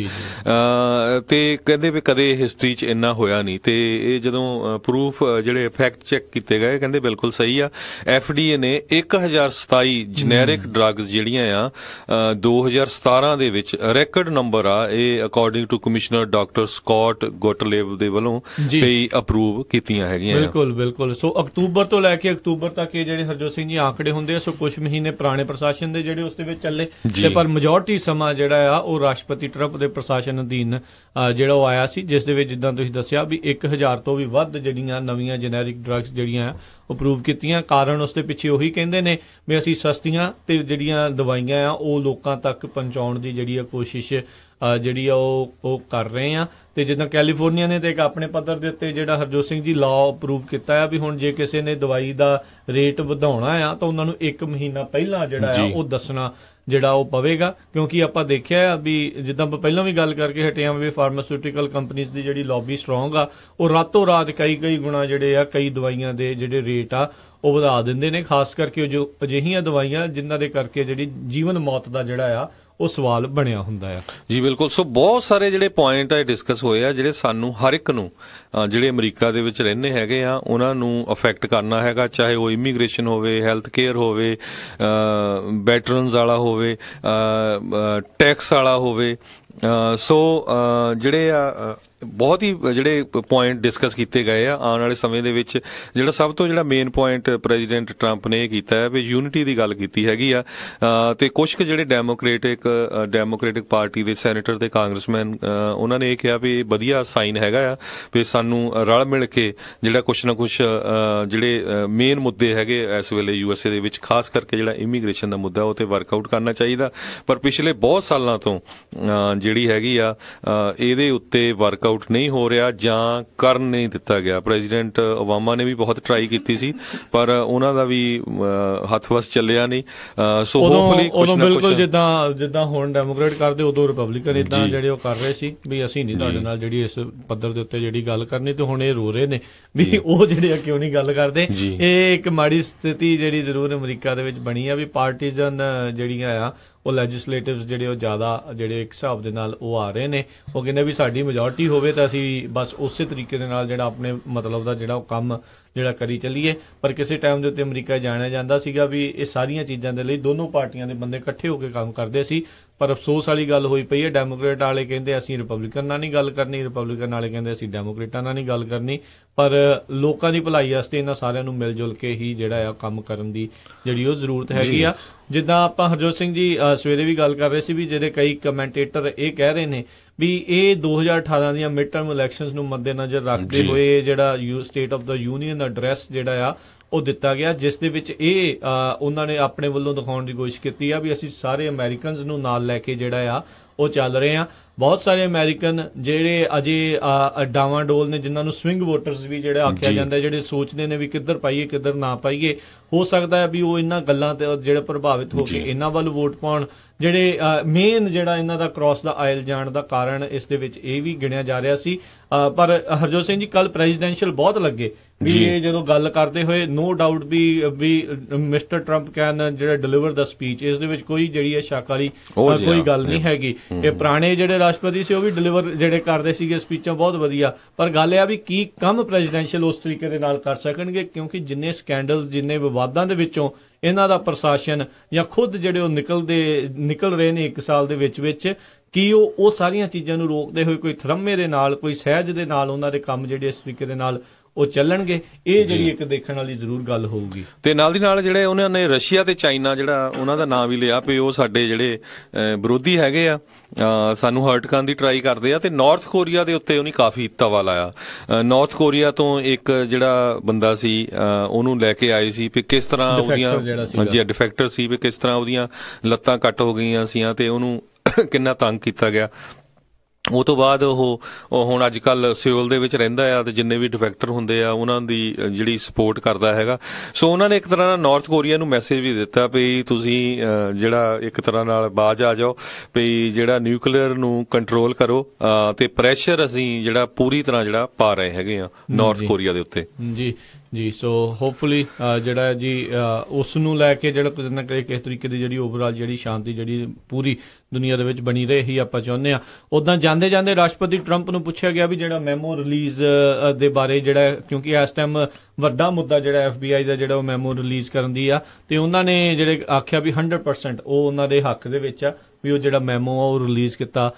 Speaker 2: ਤੇ ਕਹਿੰਦੇ ਵੀ ਕਦੇ ਹਿਸਟਰੀ 'ਚ ਇੰਨਾ ਹੋਇਆ ਨਹੀਂ। ਤੇ ਇਹ ਜਦੋਂ ਪ੍ਰੂਫ ਜਿਹੜੇ ਫੈਕਟ ਚੈੱਕ ਕੀਤੇ ਗਏ ਕਹਿੰਦੇ ਬਿਲਕੁਲ ਸਹੀ ਆ। FDA ਨੇ 1027 ਜਨੈਰਿਕ ਡਰੱਗਸ ਜਿਹੜੀਆਂ ਆ 2017 ਦੇ ਵਿੱਚ ਰੈਕਡ ਨੰਬਰ ਆ, ਇਹ according to commissioner doctor Scott Gottlieb ਦੇ ਵੱਲੋਂ ਵੀ ਅਪਰੂਵ ਕੀਤੀਆਂ ਹੈਗੀਆਂ।
Speaker 1: ਬਿਲਕੁਲ। ਸੋ ਅਕਤੂਬਰ ਤੋਂ ਲੈ ਕੇ ਅਕਤੂਬਰ ਤੱਕ ਇਹ ਜਿਹੜੇ ਹਰਜੋਤ ਸਿੰਘ ਜੀ ਆંકੜੇ ਹੁੰਦੇ ਆ, ਸੋ ਕੁਝ ਮਹੀਨੇ ਪੁਰਾਣੇ ਪ੍ਰਸ਼ਾਸਨ ਦੇ ਜਿਹੜੇ ਉਸ ਦੇ ਵਿੱਚ ਚੱਲੇ ਤੇ ਪਰ ਮੈਜੋਰਟੀ ਸਮਾਂ ਜਿਹੜਾ ਆ ਉਹ ਰਾਸ਼ਟਰਪਤੀ ਟਰੰਪ ਦੇ ਪ੍ਰਸ਼ਾਸਨ ਅਧੀਨ ਜਿਹੜਾ ਉਹ ਆਇਆ ਸੀ, ਜਿਸ ਦੇ ਵਿੱਚ ਜਿੱਦਾਂ ਤੁਸੀਂ ਦੱਸਿਆ ਵੀ 1000 ਤੋਂ ਵੀ ਵੱਧ ਜਿਹੜੀਆਂ ਨਵੀਆਂ ਜੈਨਰਿਕ ਡਰੱਗਸ ਜਿਹੜੀਆਂ ਅਪਰੂਵ ਕੀਤੀਆਂ। ਕਾਰਨ ਉਸ ਦੇ ਪਿੱਛੇ ਉਹੀ ਕਹਿੰਦੇ ਨੇ ਵੀ ਅਸੀਂ ਸਸਤੀਆਂ ਤੇ ਜਿਹੜੀਆਂ ਦਵਾਈਆਂ ਆ ਉਹ ਲੋਕਾਂ ਤੱਕ ਪਹੁੰਚਾਉਣ ਦੀ ਜਿਹੜੀ ਆ ਕੋਸ਼ਿਸ਼ ਜਿਹੜੀ ਆ ਉਹ ਕਰ ਰਹੇ ਆ। ਤੇ ਜਿੱਦਾਂ ਕੈਲੀਫੋਰਨੀਆ ਨੇ ਤੇ ਇੱਕ ਆਪਣੇ ਪੱਧਰ ਦੇ ਉੱਤੇ ਜਿਹੜਾ ਹਰਜੋਤ ਸਿੰਘ ਜੀ ਲਾਅ ਅਪਰੂਵ ਕੀਤਾ ਆ ਵੀ ਹੁਣ ਜੇ ਕਿਸੇ ਨੇ ਦਵਾਈ ਦਾ ਰੇਟ ਵਧਾਉਣਾ ਆ ਤਾਂ ਉਹਨਾਂ ਨੂੰ 1 ਮਹੀਨਾ ਪਹਿਲਾਂ ਜਿਹੜਾ ਆ ਉਹ ਦੱਸਣਾ ਜਿਹੜਾ ਉਹ ਪਵੇਗਾ, ਕਿਉਂਕਿ ਆਪਾਂ ਦੇਖਿਆ ਆ ਵੀ ਜਿੱਦਾਂ ਆਪਾਂ ਪਹਿਲਾਂ ਵੀ ਗੱਲ ਕਰਕੇ ਹਟੇ ਆ ਵੀ ਫਾਰਮਾਸਿਊਟੀਕਲ ਕੰਪਨੀਜ਼ ਦੀ ਜਿਹੜੀ ਲੌਬੀ ਸਟਰੋਂਗ ਆ, ਉਹ ਰਾਤੋਂ ਰਾਤ ਕਈ ਗੁਣਾ ਜਿਹੜੇ ਆ ਕਈ ਦਵਾਈਆਂ ਦੇ ਜਿਹੜੇ ਰੇਟ ਆ ਉਹ ਵਧਾ ਦਿੰਦੇ ਨੇ, ਖਾਸ ਕਰਕੇ ਜੋ ਅਜਿਹੀਆਂ ਦਵਾਈਆਂ ਜਿਨ੍ਹਾਂ ਦੇ ਕਰਕੇ ਜਿਹੜੀ ਜੀਵਨ ਮੌਤ ਦਾ ਜਿਹੜਾ ਆ ਉਹ ਸਵਾਲ ਬਣਿਆ ਹੁੰਦਾ ਆ।
Speaker 2: ਜੀ ਬਿਲਕੁਲ। ਸੋ ਬਹੁਤ ਸਾਰੇ ਜਿਹੜੇ ਪੁਆਇੰਟ ਆ ਡਿਸਕਸ ਹੋਏ ਆ ਜਿਹੜੇ ਸਾਨੂੰ ਹਰ ਇੱਕ ਨੂੰ ਜਿਹੜੇ ਅਮਰੀਕਾ ਦੇ ਵਿੱਚ ਰਹਿੰਦੇ ਹੈਗੇ ਆ ਉਹਨਾਂ ਨੂੰ ਅਫੈਕਟ ਕਰਨਾ ਹੈਗਾ, ਚਾਹੇ ਉਹ ਇਮੀਗ੍ਰੇਸ਼ਨ ਹੋਵੇ, ਹੈਲਥ ਕੇਅਰ ਹੋਵੇ, ਵੈਟਰਨਸ ਵਾਲਾ ਹੋਵੇ, ਟੈਕਸ ਵਾਲਾ ਹੋਵੇ। ਸੋ ਜਿਹੜੇ ਆ ਬਹੁਤ ਹੀ ਜਿਹੜੇ ਪੁਆਇੰਟ ਡਿਸਕਸ ਕੀਤੇ ਗਏ ਆ। ਆਉਣ ਵਾਲੇ ਸਮੇਂ ਦੇ ਵਿੱਚ ਜਿਹੜਾ ਸਭ ਤੋਂ ਜਿਹੜਾ ਮੇਨ ਪੁਆਇੰਟ ਪ੍ਰੈਜ਼ੀਡੈਂਟ ਟਰੰਪ ਨੇ ਇਹ ਕੀਤਾ ਹੈ ਵੀ ਯੂਨਿਟੀ ਦੀ ਗੱਲ ਕੀਤੀ ਹੈਗੀ ਆ ਤੇ ਕੁਝ ਕੁ ਜਿਹੜੇ ਡੈਮੋਕ੍ਰੈਟਿਕ ਪਾਰਟੀ ਦੇ ਸੈਨੇਟਰ ਤੇ ਕਾਂਗਰਸਮੈਨ ਉਹਨਾਂ ਨੇ ਇਹ ਕਿਹਾ ਵੀ ਇਹ ਵਧੀਆ ਸਾਈਨ ਹੈਗਾ ਆ ਵੀ ਸਾਨੂੰ ਰਲ ਮਿਲ ਕੇ ਜਿਹੜਾ ਕੁਛ ਨਾ ਕੁਛ ਜਿਹੜੇ ਮੇਨ ਮੁੱਦੇ ਹੈਗੇ ਇਸ ਵੇਲੇ USA ਦੇ ਵਿੱਚ, ਖਾਸ ਕਰਕੇ ਜਿਹੜਾ ਇਮੀਗ੍ਰੇਸ਼ਨ ਦਾ ਮੁੱਦਾ ਉਹ ਤੇ ਵਰਕਆਊਟ ਕਰਨਾ ਚਾਹੀਦਾ। ਪਰ ਪਿਛਲੇ ਬਹੁਤ ਸਾਲਾਂ ਤੋਂ ਜਿਹੜੀ ਹੈਗੀ ਆ ਇਹਦੇ ਉੱਤੇ ਵਰਕਆਊਟ ਨਹੀਂ ਹੋ ਰਿਹਾ ਜਾਂ ਕਰਨ ਨਹੀਂ ਦਿੱਤਾ ਗਿਆ। ਪ੍ਰੈਜ਼ੀਡੈਂਟ ਓਬਾਮਾ ਨੇ ਵੀ ਬਹੁਤ ਟਰਾਈ ਕੀਤੀ ਸੀ ਪਰ ਉਹਨਾਂ ਦਾ ਵੀ ਹੱਥ ਵਸ ਚੱਲਿਆ ਨਹੀਂ। ਸੋ ਹੋਪਫੁਲੀ ਕੁਝ ਨਾ ਕੁਝ
Speaker 1: ਬਿਲਕੁਲ ਜਿੱਦਾਂ ਹੁਣ ਡੈਮੋਕ੍ਰੇਟ ਕਰਦੇ ਉਦੋਂ ਰਿਪਬਲਿਕਨ ਇਦਾਂ ਜਿਹੜੇ ਉਹ ਕਰ ਰਹੇ ਸੀ ਵੀ ਅਸੀਂ ਨਹੀਂ ਤੁਹਾਡੇ ਨਾਲ ਜਿਹੜੀ ਇਸ ਪੱਧਰ ਦੇ ਉੱਤੇ ਜਿਹੜੀ ਗੱਲ ਕਰਨੀ, ਤੇ ਹੁਣ ਇਹ ਰੋ ਰਹੇ ਨੇ ਵੀ ਉਹ ਜਿਹੜੇ ਆ ਕਿਉਂ ਨਹੀਂ ਗੱਲ ਕਰਦੇ। ਇਹ ਇੱਕ ਮਾੜੀ ਸਥਿਤੀ ਜਿਹੜੀ ਜ਼ਰੂਰ ਅਮਰੀਕਾ ਦੇ ਵਿੱਚ ਬਣੀ ਆ ਵੀ ਪਾਰਟੀਜ਼ਨ ਜਿਹੜੀਆਂ ਆ ਉਹ ਲੈਜਿਸਲੇਟਿਵਸ ਜਿਹੜੇ ਉਹ ਜ਼ਿਆਦਾ ਜਿਹੜੇ ਇੱਕ ਹਿਸਾਬ ਦੇ ਨਾਲ ਉਹ ਆ ਰਹੇ ਨੇ। ਉਹ ਕਹਿੰਦੇ ਵੀ ਸਾਡੀ ਮੈਜੋਰਟੀ ਹੋਵੇ ਤਾਂ ਅਸੀਂ ਬਸ ਉਸੇ ਤਰੀਕੇ ਦੇ ਨਾਲ ਜਿਹੜਾ ਆਪਣੇ ਮਤਲਬ ਦਾ ਜਿਹੜਾ ਉਹ ਕੰਮ ਜਿਹੜਾ ਕਰੀ ਚੱਲੀਏ। ਪਰ ਕਿਸੇ ਟਾਈਮ ਦੇ ਉੱਤੇ ਅਮਰੀਕਾ ਜਾਣਿਆ ਜਾਂਦਾ ਸੀਗਾ ਵੀ ਇਹ ਸਾਰੀਆਂ ਚੀਜ਼ਾਂ ਦੇ ਲਈ ਦੋਨੋਂ ਪਾਰਟੀਆਂ ਦੇ ਬੰਦੇ ਇਕੱਠੇ ਹੋ ਕੇ ਕੰਮ ਕਰਦੇ ਸੀ। ਪਰ ਅਫਸੋਸ ਵਾਲੀ ਗੱਲ ਹੋਈ ਪਈ ਹੈ, ਡੈਮੋਕ੍ਰੇਟ ਵਾਲੇ ਕਹਿੰਦੇ ਅਸੀਂ ਰਿਪਬਲਿਕਨ ਨਾਲ ਨਹੀਂ ਗੱਲ ਕਰਨੀ, ਰਿਪਬਲਿਕਨ ਵਾਲੇ ਕਹਿੰਦੇ ਅਸੀਂ ਡੈਮੋਕ੍ਰੇਟਾਂ ਨਾਲ ਨਹੀਂ ਗੱਲ ਕਰਨੀ। ਪਰ ਲੋਕਾਂ ਦੀ ਭਲਾਈ ਵਾਸਤੇ ਇਹਨਾਂ ਸਾਰਿਆਂ ਨੂੰ ਮਿਲ ਜੁਲ ਕੇ ਹੀ ਜਿਹੜਾ ਆ ਕੰਮ ਕਰਨ ਦੀ ਜਿਹੜੀ ਉਹ ਜ਼ਰੂਰਤ ਹੈਗੀ ਆ। ਜਿੱਦਾਂ ਆਪਾਂ ਹਰਜੋਤ ਸਿੰਘ ਜੀ ਸਵੇਰੇ ਵੀ ਗੱਲ ਕਰ ਰਹੇ ਸੀ ਵੀ ਜਿਹੜੇ ਕਈ ਕਮੈਂਟੇਟਰ ਇਹ ਕਹਿ ਰਹੇ ਨੇ ਵੀ ਇਹ 2018 ਦੀਆਂ ਮਿਡ ਟਰਮ ਇਲੈਕਸ਼ਨਸ ਨੂੰ ਮੱਦੇਨਜ਼ਰ ਰੱਖਦੇ ਹੋਏ ਜਿਹੜਾ ਸਟੇਟ ਆਫ ਦਾ ਯੂਨੀਅਨ ਐਡਰੈਸ ਜਿਹੜਾ ਆ ਉਹ ਦਿੱਤਾ ਗਿਆ, ਜਿਸ ਦੇ ਵਿੱਚ ਇਹ ਉਹਨਾਂ ਨੇ ਆਪਣੇ ਵੱਲੋਂ ਦਿਖਾਉਣ ਦੀ ਕੋਸ਼ਿਸ਼ ਕੀਤੀ ਆ ਵੀ ਅਸੀਂ ਸਾਰੇ ਅਮਰੀਕਨਸ ਨੂੰ ਨਾਲ ਲੈ ਕੇ ਜਿਹੜਾ ਆ ਉਹ ਚੱਲ ਰਹੇ ਆ। ਬਹੁਤ ਸਾਰੇ ਅਮਰੀਕਨ ਜਿਹੜੇ ਅਜੇ ਡਾਵਾਂਡੋਲ ਨੇ, ਜਿਨ੍ਹਾਂ ਨੂੰ ਸਵਿੰਗ ਵੋਟਰਸ ਵੀ ਜਿਹੜਾ ਆਖਿਆ ਜਾਂਦਾ, ਜਿਹੜੇ ਸੋਚਦੇ ਨੇ ਵੀ ਕਿੱਧਰ ਪਾਈਏ ਕਿੱਧਰ ਨਾ ਪਾਈਏ, ਹੋ ਸਕਦਾ ਹੈ ਵੀ ਉਹ ਇਹਨਾਂ ਗੱਲਾਂ ਤੇ ਜਿਹੜੇ ਪ੍ਰਭਾਵਿਤ ਹੋ ਕੇ ਇਹਨਾਂ ਵੱਲ ਵੋਟ ਪਾਉਣ। ਜਿਹੜੇ ਮੇਨ ਜਿਹੜਾ ਇਹਨਾਂ ਦਾ ਕ੍ਰਾਸ ਦਾ ਆਇਲ ਜਾਣ ਦਾ ਕਾਰਨ ਇਸ ਦੇ ਵਿੱਚ ਇਹ ਵੀ ਗਿਣਿਆ ਜਾ ਰਿਹਾ ਸੀ। ਪਰ ਹਰਜੋਤ ਸਿੰਘ ਜੀ ਕੱਲ ਪ੍ਰੈਜ਼ੀਡੈਂਸ਼ੀਅਲ ਬਹੁਤ ਲੱਗੇ ਵੀ ਇਹ ਜਦੋਂ ਗੱਲ ਕਰਦੇ ਹੋਏ ਨੋ ਡਾਊਟ ਵੀ ਮਿਸਟਰ ਟਰੰਪ ਕੈਨ ਜਿਹੜਾ ਡਿਲੀਵਰ ਦਾ ਸਪੀਚ, ਇਸ ਦੇ ਵਿੱਚ ਕੋਈ ਜਿਹੜੀ ਹੈ ਸ਼ੱਕ ਵਾਲੀ ਕੋਈ ਗੱਲ ਨਹੀਂ ਹੈਗੀ। ਇਹ ਪੁਰਾਣੇ ਜਿਹੜੇ ਰਾਸ਼ਟਰਪਤੀ ਸੀ ਉਹ ਵੀ ਡਿਲੀਵਰ ਜਿਹੜੇ ਕਰਦੇ ਸੀਗੇ ਸਪੀਚਾਂ ਬਹੁਤ ਵਧੀਆ, ਪਰ ਗੱਲ ਇਹ ਆ ਵੀ ਕੀ ਕੰਮ ਪ੍ਰੈਜ਼ੀਡੈਂਸ਼ੀਅਲ ਉਸ ਤਰੀਕੇ ਦੇ ਨਾਲ ਕਰ ਸਕਣਗੇ, ਕਿਉਂਕਿ ਜਿੰਨੇ ਸਕੈਂਡਲ ਜਿੰਨੇ ਵਿਵਾਦਾਂ ਦੇ ਵਿੱਚੋਂ ਇਹਨਾਂ ਦਾ ਪ੍ਰਸ਼ਾਸਨ ਜਾਂ ਖੁਦ ਜਿਹੜੇ ਉਹ ਨਿਕਲ ਰਹੇ ਨੇ 1 ਸਾਲ ਦੇ ਵਿੱਚ ਕੀ ਉਹ ਸਾਰੀਆਂ ਚੀਜ਼ਾਂ ਨੂੰ ਰੋਕਦੇ ਹੋਏ ਕੋਈ ਥਰਮੇ ਦੇ ਨਾਲ ਕੋਈ ਸਹਿਜ ਦੇ ਨਾਲ ਉਹਨਾਂ ਦੇ ਕੰਮ ਜਿਹੜੇ ਇਸ ਤਰੀਕੇ ਦੇ ਨਾਲ ਉਹ ਚੱਲਣਗੇ, ਇਹ ਜਿਹੜੀ ਇੱਕ ਦੇਖਣ ਵਾਲੀ ਜ਼ਰੂਰ ਗੱਲ ਹੋਊਗੀ।
Speaker 2: ਤੇ ਨਾਲ ਦੀ ਨਾਲ ਜਿਹੜੇ ਉਹਨਾਂ ਨੇ ਰਸ਼ੀਆ ਤੇ ਚਾਈਨਾ ਜਿਹੜਾ ਉਹਨਾਂ ਦਾ ਨਾਂ ਵੀ ਲਿਆ ਵੀ ਉਹ ਸਾਡੇ ਜਿਹੜੇ ਵਿਰੋਧੀ ਹੈਗੇ ਆ, ਸਾਨੂੰ ਹਰਟ ਕਰਨ ਦੀ ਟਰਾਈ ਕਰਦੇ ਆ। ਤੇ ਨਾਰਥ ਕੋਰੀਆ ਦੇ ਉੱਤੇ ਉਹਨੇ ਕਾਫੀ ਤਵਾ ਲਾਇਆ। ਨਾਰਥ ਕੋਰੀਆ ਤੋਂ ਇੱਕ ਜਿਹੜਾ ਬੰਦਾ ਸੀ ਉਹਨੂੰ ਲੈ ਕੇ ਆਏ ਸੀ ਵੀ ਕਿਸ ਤਰ੍ਹਾਂ ਉਹਦੀਆਂ ਡਿਫੈਕਟਰ ਸੀ ਵੀ ਕਿਸ ਤਰ੍ਹਾਂ ਉਹਦੀਆਂ ਲੱਤਾਂ ਕੱਟ ਹੋ ਗਈਆਂ ਸੀਆਂ ਤੇ ਉਹਨੂੰ ਕਿੰਨਾ ਤੰਗ ਕੀਤਾ ਗਿਆ। ਉਹ ਤੋਂ ਬਾਅਦ ਉਹ ਹੁਣ ਅੱਜ ਕੱਲ੍ਹ ਸਿਓਲ ਦੇ ਵਿੱਚ ਰਹਿੰਦਾ ਆ ਤੇ ਜਿੰਨੇ ਵੀ ਡਿਫੈਕਟਰ ਹੁੰਦੇ ਆ ਉਹਨਾਂ ਦੀ ਜਿਹੜੀ ਸਪੋਰਟ ਕਰਦਾ ਹੈਗਾ। ਸੋ ਉਹਨਾਂ ਨੇ ਇੱਕ ਤਰ੍ਹਾਂ ਨਾਲ ਨਾਰਥ ਕੋਰੀਆ ਨੂੰ ਮੈਸੇਜ ਵੀ ਦਿੱਤਾ ਵੀ ਤੁਸੀਂ ਜਿਹੜਾ ਇੱਕ ਤਰ੍ਹਾਂ ਨਾਲ ਬਾਜ ਆ ਜਾਓ ਵੀ ਜਿਹੜਾ ਨਿਊਕਲੀਅਰ ਨੂੰ ਕੰਟਰੋਲ ਕਰੋ ਤੇ ਪ੍ਰੈਸ਼ਰ ਅਸੀਂ ਜਿਹੜਾ ਪੂਰੀ ਤਰ੍ਹਾਂ ਜਿਹੜਾ ਪਾ ਰਹੇ ਹੈਗੇ ਆ ਨਾਰਥ ਕੋਰੀਆ ਦੇ ਉੱਤੇ।
Speaker 1: ਜੀ ਸੋ ਹੋਪਫੁਲੀ ਜਿਹੜਾ ਜੀ ਉਸ ਨੂੰ ਲੈ ਕੇ ਜਿਹੜਾ ਕਿਤੇ ਨਾ ਕਿਸੇ ਤਰੀਕੇ ਦੀ ਜਿਹੜੀ ਓਵਰਆਲ ਜਿਹੜੀ ਸ਼ਾਂਤੀ ਜਿਹੜੀ ਪੂਰੀ ਦੁਨੀਆ ਦੇ ਵਿੱਚ ਬਣੀ ਰਹੇ ਹੀ ਆਪਾਂ ਚਾਹੁੰਦੇ ਹਾਂ। ਉੱਦਾਂ ਜਾਂਦੇ ਜਾਂਦੇ ਰਾਸ਼ਟਰਪਤੀ ਟਰੰਪ ਨੂੰ ਪੁੱਛਿਆ ਗਿਆ ਵੀ ਜਿਹੜਾ ਮੈਮੋ ਰਿਲੀਜ਼ ਦੇ ਬਾਰੇ ਜਿਹੜਾ, ਕਿਉਂਕਿ ਇਸ ਟਾਈਮ ਵੱਡਾ ਮੁੱਦਾ ਜਿਹੜਾ FBI ਦਾ ਜਿਹੜਾ ਉਹ ਮੈਮੋ ਰਿਲੀਜ਼ ਕਰਨ ਦੀ ਆ, ਤੇ ਉਹਨਾਂ ਨੇ ਜਿਹੜੇ ਆਖਿਆ ਵੀ 100% ਉਹ ਉਹਨਾਂ ਦੇ ਹੱਕ ਦੇ ਵਿੱਚ ਆ ਵੀ ਉਹ ਜਿਹੜਾ ਮੈਮੋ ਆ ਉਹ ਰਿਲੀਜ਼ ਕੀਤਾ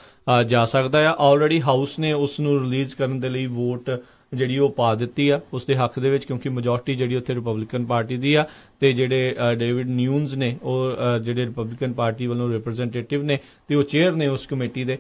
Speaker 1: ਜਾ ਸਕਦਾ ਆ। ਆਲਰੇਡੀ ਹਾਊਸ ਨੇ ਉਸ ਨੂੰ ਰਿਲੀਜ਼ ਕਰਨ ਦੇ ਲਈ ਵੋਟ ਜਿਹੜੀ ਉਹ ਪਾ ਦਿੱਤੀ ਆ ਉਸ ਦੇ ਹੱਕ ਦੇ ਵਿੱਚ, ਕਿਉਂਕਿ ਮੈਜੋਰਟੀ ਜਿਹੜੀ ਉੱਥੇ ਰਿਪਬਲਿਕਨ ਪਾਰਟੀ ਦੀ ਆ ਤੇ ਜਿਹੜੇ ਡੇਵਿਡ ਨਿਊਨਸ ਨੇ ਉਹ ਜਿਹੜੇ ਰਿਪਬਲਿਕਨ ਪਾਰਟੀ ਵੱਲੋਂ ਰਿਪਰੈਜ਼ੈਂਟੇਟਿਵ ਨੇ ਤੇ ਉਹ ਚੇਅਰ ਨੇ ਉਸ ਕਮੇਟੀ ਦੇ,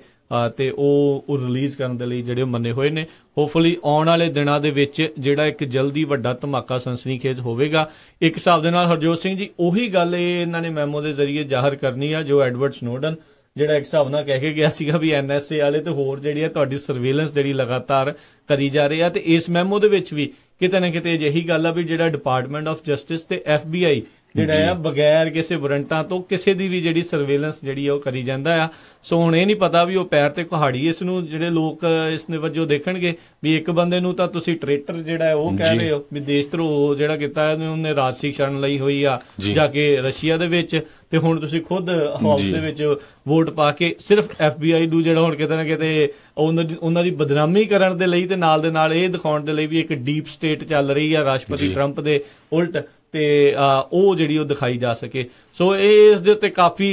Speaker 1: ਤੇ ਉਹ ਰਿਲੀਜ਼ ਕਰਨ ਦੇ ਲਈ ਜਿਹੜੇ ਮੰਨੇ ਹੋਏ ਨੇ। ਹੋਪਫੁਲੀ ਆਉਣ ਵਾਲੇ ਦਿਨਾਂ ਦੇ ਵਿੱਚ ਜਿਹੜਾ ਇੱਕ ਜਲਦੀ ਵੱਡਾ ਧਮਾਕਾ ਸਨਸਨੀਖੇਜ਼ ਹੋਵੇਗਾ। ਇੱਕ ਹਿਸਾਬ ਦੇ ਨਾਲ ਹਰਜੋਤ ਸਿੰਘ ਜੀ ਉਹੀ ਗੱਲ ਇਹਨਾਂ ਨੇ ਮੈਮੋ ਦੇ ਜ਼ਰੀਏ ਜ਼ਾਹਰ ਕਰਨੀ ਆ ਜੋ ਐਡਵਰਡ ਸਨੋਡਨ ਜਿਹੜਾ ਇੱਕ ਹਿਸਾਬ ਨਾਲ ਕਹਿ ਕੇ ਗਿਆ ਸੀਗਾ ਵੀ NSA ਵਾਲੇ ਤੇ ਹੋਰ ਜਿਹੜੀ ਹੈ ਤੁਹਾਡੀ ਸਰਵੇਲੈਂਸ ਜਿਹੜੀ ਲਗਾਤਾਰ ਕਰੀ ਜਾ ਰਹੀ ਆ। ਤੇ ਇਸ ਮੈਮੋ ਦੇ ਵਿੱਚ ਵੀ ਕਿਤੇ ਨਾ ਕਿਤੇ ਅਜਿਹੀ ਗੱਲ ਆ ਵੀ ਜਿਹੜਾ ਡਿਪਾਰਟਮੈਂਟ ਆਫ ਜਸਟਿਸ ਤੇ FBI ਜਿਹੜਾ ਆ ਬਗੈਰ ਕਿਸੇ ਵਾਰੰਟਾਂ ਤੋਂ ਕਿਸੇ ਦੀ ਵੀ ਜਿਹੜੀ ਸਰਵੇਲੈਂਸ ਜਿਹੜੀ ਆ ਉਹ ਕਰੀ ਜਾਂਦਾ ਆ। ਸੋ ਹੁਣ ਇਹ ਨਹੀਂ ਪਤਾ ਵੀ ਉਹ ਪੈਰ ਤੇ ਕੁਹਾੜੀ ਇਸ ਨੂੰ ਜਿਹੜੇ ਲੋਕ ਇਸ ਨੇ ਵਜੋਂ ਦੇਖਣਗੇ ਵੀ ਇੱਕ ਬੰਦੇ ਨੂੰ ਤਾਂ ਤੁਸੀਂ ਟ੍ਰੇਟਰ ਜਿਹੜਾ ਉਹ ਕਹਿ ਰਹੇ ਹੋ ਵੀ ਦੇਸ਼ ਧਰੋਹ ਜਿਹੜਾ ਕੀਤਾ ਉਹਨੇ ਰਾਜਸੀ ਸ਼ਰਨ ਲਈ ਹੋਈ ਆ ਜਾ ਕੇ ਰਸ਼ੀਆ ਦੇ ਵਿੱਚ, ਤੇ ਹੁਣ ਤੁਸੀਂ ਖੁਦ ਹਾਊਸ ਦੇ ਵਿੱਚ ਵੋਟ ਪਾ ਕੇ ਸਿਰਫ FBI ਨੂੰ ਜਿਹੜਾ ਹੁਣ ਕਿਤੇ ਨਾ ਕਿਤੇ ਉਹਨਾਂ ਦੀ ਬਦਨਾਮੀ ਕਰਨ ਦੇ ਲਈ ਤੇ ਨਾਲ ਦੇ ਨਾਲ ਇਹ ਦਿਖਾਉਣ ਦੇ ਲਈ ਵੀ ਇੱਕ ਡੀਪ ਸਟੇਟ ਚੱਲ ਰਹੀ ਆ ਰਾਸ਼ਟਰਪਤੀ ਟਰੰਪ ਦੇ ਉਲਟ, ਤੇ ਉਹ ਜਿਹੜੀ ਉਹ ਦਿਖਾਈ ਜਾ ਸਕੇ। ਸੋ ਇਹ ਇਸ ਦੇ ਉੱਤੇ ਕਾਫੀ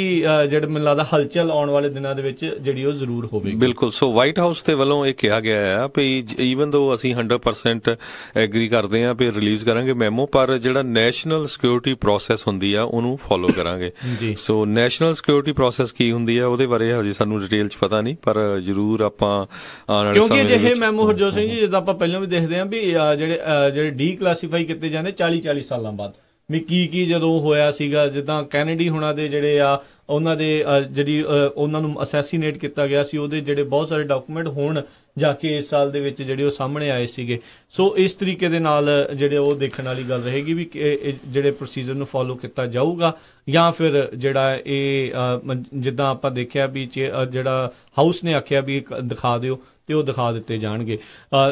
Speaker 1: ਜਿਹੜਾ ਮੈਨੂੰ ਲੱਗਦਾ ਹਲਚਲ ਆਉਣ ਵਾਲੇ ਦਿਨਾਂ ਦੇ ਵਿੱਚ ਜਿਹੜੀ ਉਹ ਜ਼ਰੂਰ ਹੋਵੇਗੀ।
Speaker 2: ਬਿਲਕੁਲ। ਸੋ ਵਾਈਟ ਹਾਊਸ ਦੇ ਵੱਲੋਂ ਇਹ ਕਿਹਾ ਗਿਆ ਹੈ ਵੀ ਈਵਨ ਦੋ ਅਸੀਂ 100% ਐਗਰੀ ਕਰਦੇ ਹਾਂ ਵੀ ਰਿਲੀਜ਼ ਕਰਾਂਗੇ ਮੈਮੋ, ਪਰ ਜਿਹੜਾ ਨੈਸ਼ਨਲ ਸਿਕਿਉਰਿਟੀ ਪ੍ਰੋਸੈਸ ਹੁੰਦੀ ਆ ਉਹਨੂੰ ਫੋਲੋ ਕਰਾਂਗੇ। ਸੋ ਨੈਸ਼ਨਲ ਸਿਕਿਉਰਿਟੀ ਪ੍ਰੋਸੈਸ ਕੀ ਹੁੰਦੀ ਆ ਉਹਦੇ ਬਾਰੇ ਹਜੇ ਸਾਨੂੰ ਡਿਟੇਲ 'ਚ ਪਤਾ ਨਹੀਂ, ਪਰ ਜ਼ਰੂਰ ਆਪਾਂ ਆਉਣ ਵਾਲੇ ਸਮੇਂ
Speaker 1: ਕਿਉਂਕਿ ਅਜਿਹੇ ਮੈਮੋ ਹਰਜੋਤ ਸਿੰਘ ਜੀ ਜਿੱਦਾਂ ਆਪਾਂ ਪਹਿਲਾਂ ਵੀ ਦੇਖਦੇ ਹਾਂ ਵੀ ਜਿਹੜੇ ਡੀਕਲਾਸੀਫਾਈ ਕੀਤੇ ਜਾਂਦੇ 40 ਸਾਲਾਂ ਬਾਅਦ ਵੀ ਕੀ ਜਦੋਂ ਹੋਇਆ ਸੀਗਾ, ਜਿੱਦਾਂ ਕੈਨੇਡੀ ਹੁਣਾਂ ਦੇ ਜਿਹੜੇ ਆ ਉਹਨਾਂ ਦੇ ਜਿਹੜੀ ਉਹਨਾਂ ਨੂੰ ਅਸੈਸੀਨੇਟ ਕੀਤਾ ਗਿਆ ਸੀ ਉਹਦੇ ਜਿਹੜੇ ਬਹੁਤ ਸਾਰੇ ਡਾਕੂਮੈਂਟ ਹੁਣ ਜਾ ਕੇ ਇਸ ਸਾਲ ਦੇ ਵਿੱਚ ਜਿਹੜੇ ਉਹ ਸਾਹਮਣੇ ਆਏ ਸੀਗੇ। ਸੋ ਇਸ ਤਰੀਕੇ ਦੇ ਨਾਲ ਜਿਹੜੇ ਉਹ ਦੇਖਣ ਵਾਲੀ ਗੱਲ ਰਹੇਗੀ ਵੀ ਜਿਹੜੇ ਪ੍ਰੋਸੀਜਰ ਨੂੰ ਫੋਲੋ ਕੀਤਾ ਜਾਊਗਾ ਜਾਂ ਫਿਰ ਜਿਹੜਾ ਇਹ ਜਿੱਦਾਂ ਆਪਾਂ ਦੇਖਿਆ ਵੀ ਜਿਹੜਾ ਹਾਊਸ ਨੇ ਆਖਿਆ ਵੀ ਦਿਖਾ ਦਿਓ ਤੇ ਉਹ ਦਿਖਾ ਦਿੱਤੇ ਜਾਣਗੇ।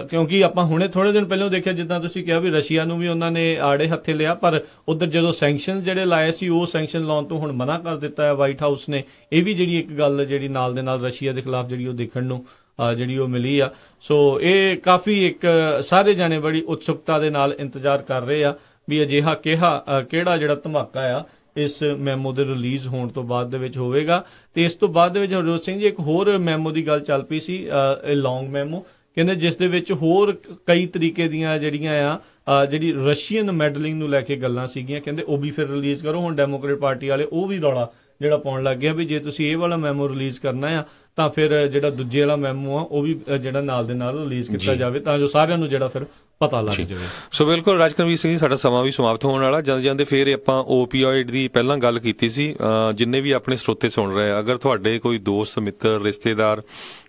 Speaker 1: ਕਿਉਂਕਿ ਆਪਾਂ ਹੁਣੇ ਥੋੜੇ ਦਿਨ ਪਹਿਲਾਂ ਦੇਖਿਆ ਜਿੱਦਾਂ ਤੁਸੀਂ ਕਿਹਾ ਵੀ ਰਸ਼ੀਆ ਨੂੰ ਵੀ ਉਹਨਾਂ ਨੇ ਆੜੇ ਹੱਥੇ ਲਿਆ, ਪਰ ਉਧਰ ਜਦੋਂ ਸੈਂਕਸ਼ਨ ਜਿਹੜੇ ਲਾਏ ਸੀ ਉਹ ਸੈਂਕਸ਼ਨ ਲਾਉਣ ਤੋਂ ਹੁਣ ਮਨਾ ਕਰ ਦਿੱਤਾ ਹੈ ਵਾਈਟ ਹਾਊਸ ਨੇ। ਇਹ ਵੀ ਜਿਹੜੀ ਇੱਕ ਗੱਲ ਜਿਹੜੀ ਨਾਲ ਦੇ ਨਾਲ ਰਸ਼ੀਆ ਦੇ ਖਿਲਾਫ ਜਿਹੜੀ ਉਹ ਦੇਖਣ ਨੂੰ ਜਿਹੜੀ ਉਹ ਮਿਲੀ ਆ। ਸੋ ਇਹ ਕਾਫੀ ਇੱਕ ਸਾਰੇ ਜਾਣੇ ਬੜੀ ਉਤਸੁਕਤਾ ਦੇ ਨਾਲ ਇੰਤਜ਼ਾਰ ਕਰ ਰਹੇ ਆ ਵੀ ਅਜਿਹਾ ਕਿਹੜਾ ਜਿਹੜਾ ਧਮਾਕਾ ਆ ਇਸ ਮੈਮੋ ਦੇ ਰਿਲੀਜ਼ ਹੋਣ ਤੋਂ ਬਾਅਦ ਦੇ ਵਿੱਚ ਹੋਵੇਗਾ। ਤੇ ਇਸ ਤੋਂ ਬਾਅਦ ਦੇ ਵਿੱਚ ਹਰਜੋਤ ਸਿੰਘ ਜੀ ਇੱਕ ਹੋਰ ਮੈਮੋ ਦੀ ਗੱਲ ਚੱਲ ਪਈ ਸੀ, ਇਹ ਲੌਂਗ ਮੈਮੋ ਕਹਿੰਦੇ, ਜਿਸ ਦੇ ਵਿੱਚ ਹੋਰ ਕਈ ਤਰੀਕੇ ਦੀਆਂ ਜਿਹੜੀਆਂ ਆ ਜਿਹੜੀ ਰਸ਼ੀਅਨ ਮੈਡਲਿੰਗ ਨੂੰ ਲੈ ਕੇ ਗੱਲਾਂ ਸੀਗੀਆਂ, ਕਹਿੰਦੇ ਉਹ ਵੀ ਫਿਰ ਰਿਲੀਜ਼ ਕਰੋ। ਹੁਣ ਡੈਮੋਕ੍ਰੇਟ ਪਾਰਟੀ ਵਾਲੇ ਉਹ ਵੀ ਰੌਲਾ ਜਿਹੜਾ ਪਾਉਣ ਲੱਗ ਗਿਆ ਵੀ ਜੇ ਤੁਸੀਂ ਇਹ ਵਾਲਾ ਮੈਮੋ ਰਿਲੀਜ਼ ਕਰਨਾ ਆ ਤਾਂ ਫਿਰ ਜਿਹੜਾ ਦੂਜੇ ਵਾਲਾ ਮੈਮੋ ਆ ਉਹ ਵੀ ਜਿਹੜਾ ਨਾਲ ਦੇ ਨਾਲ ਰਿਲੀਜ਼ ਕੀਤਾ ਜਾਵੇ ਤਾਂ ਜੋ ਸਾਰਿਆਂ ਨੂੰ ਜਿਹੜਾ ਫਿਰ ਪਤਾ ਲੱਗ ਜਾਵੇ।
Speaker 2: ਸੋ ਬਿਲਕੁਲ ਰਾਜਕਰਮਵੀਰ ਸਿੰਘ ਜੀ, ਸਾਡਾ ਸਮਾਂ ਵੀ ਸਮਾਪਤ ਹੋਣ ਵਾਲਾ। ਜਾਂਦੇ ਜਾਂਦੇ ਫਿਰ ਆਪਾਂ ਓਪੀਆਇਡ ਦੀ ਪਹਿਲਾਂ ਗੱਲ ਕੀਤੀ ਸੀ। ਜਿੰਨੇ ਵੀ ਆਪਣੇ ਸਰੋਤੇ ਸੁਣ ਰਹੇ ਆ, ਅਗਰ ਤੁਹਾਡੇ ਕੋਈ ਦੋਸਤ ਮਿੱਤਰ ਰਿਸ਼ਤੇਦਾਰ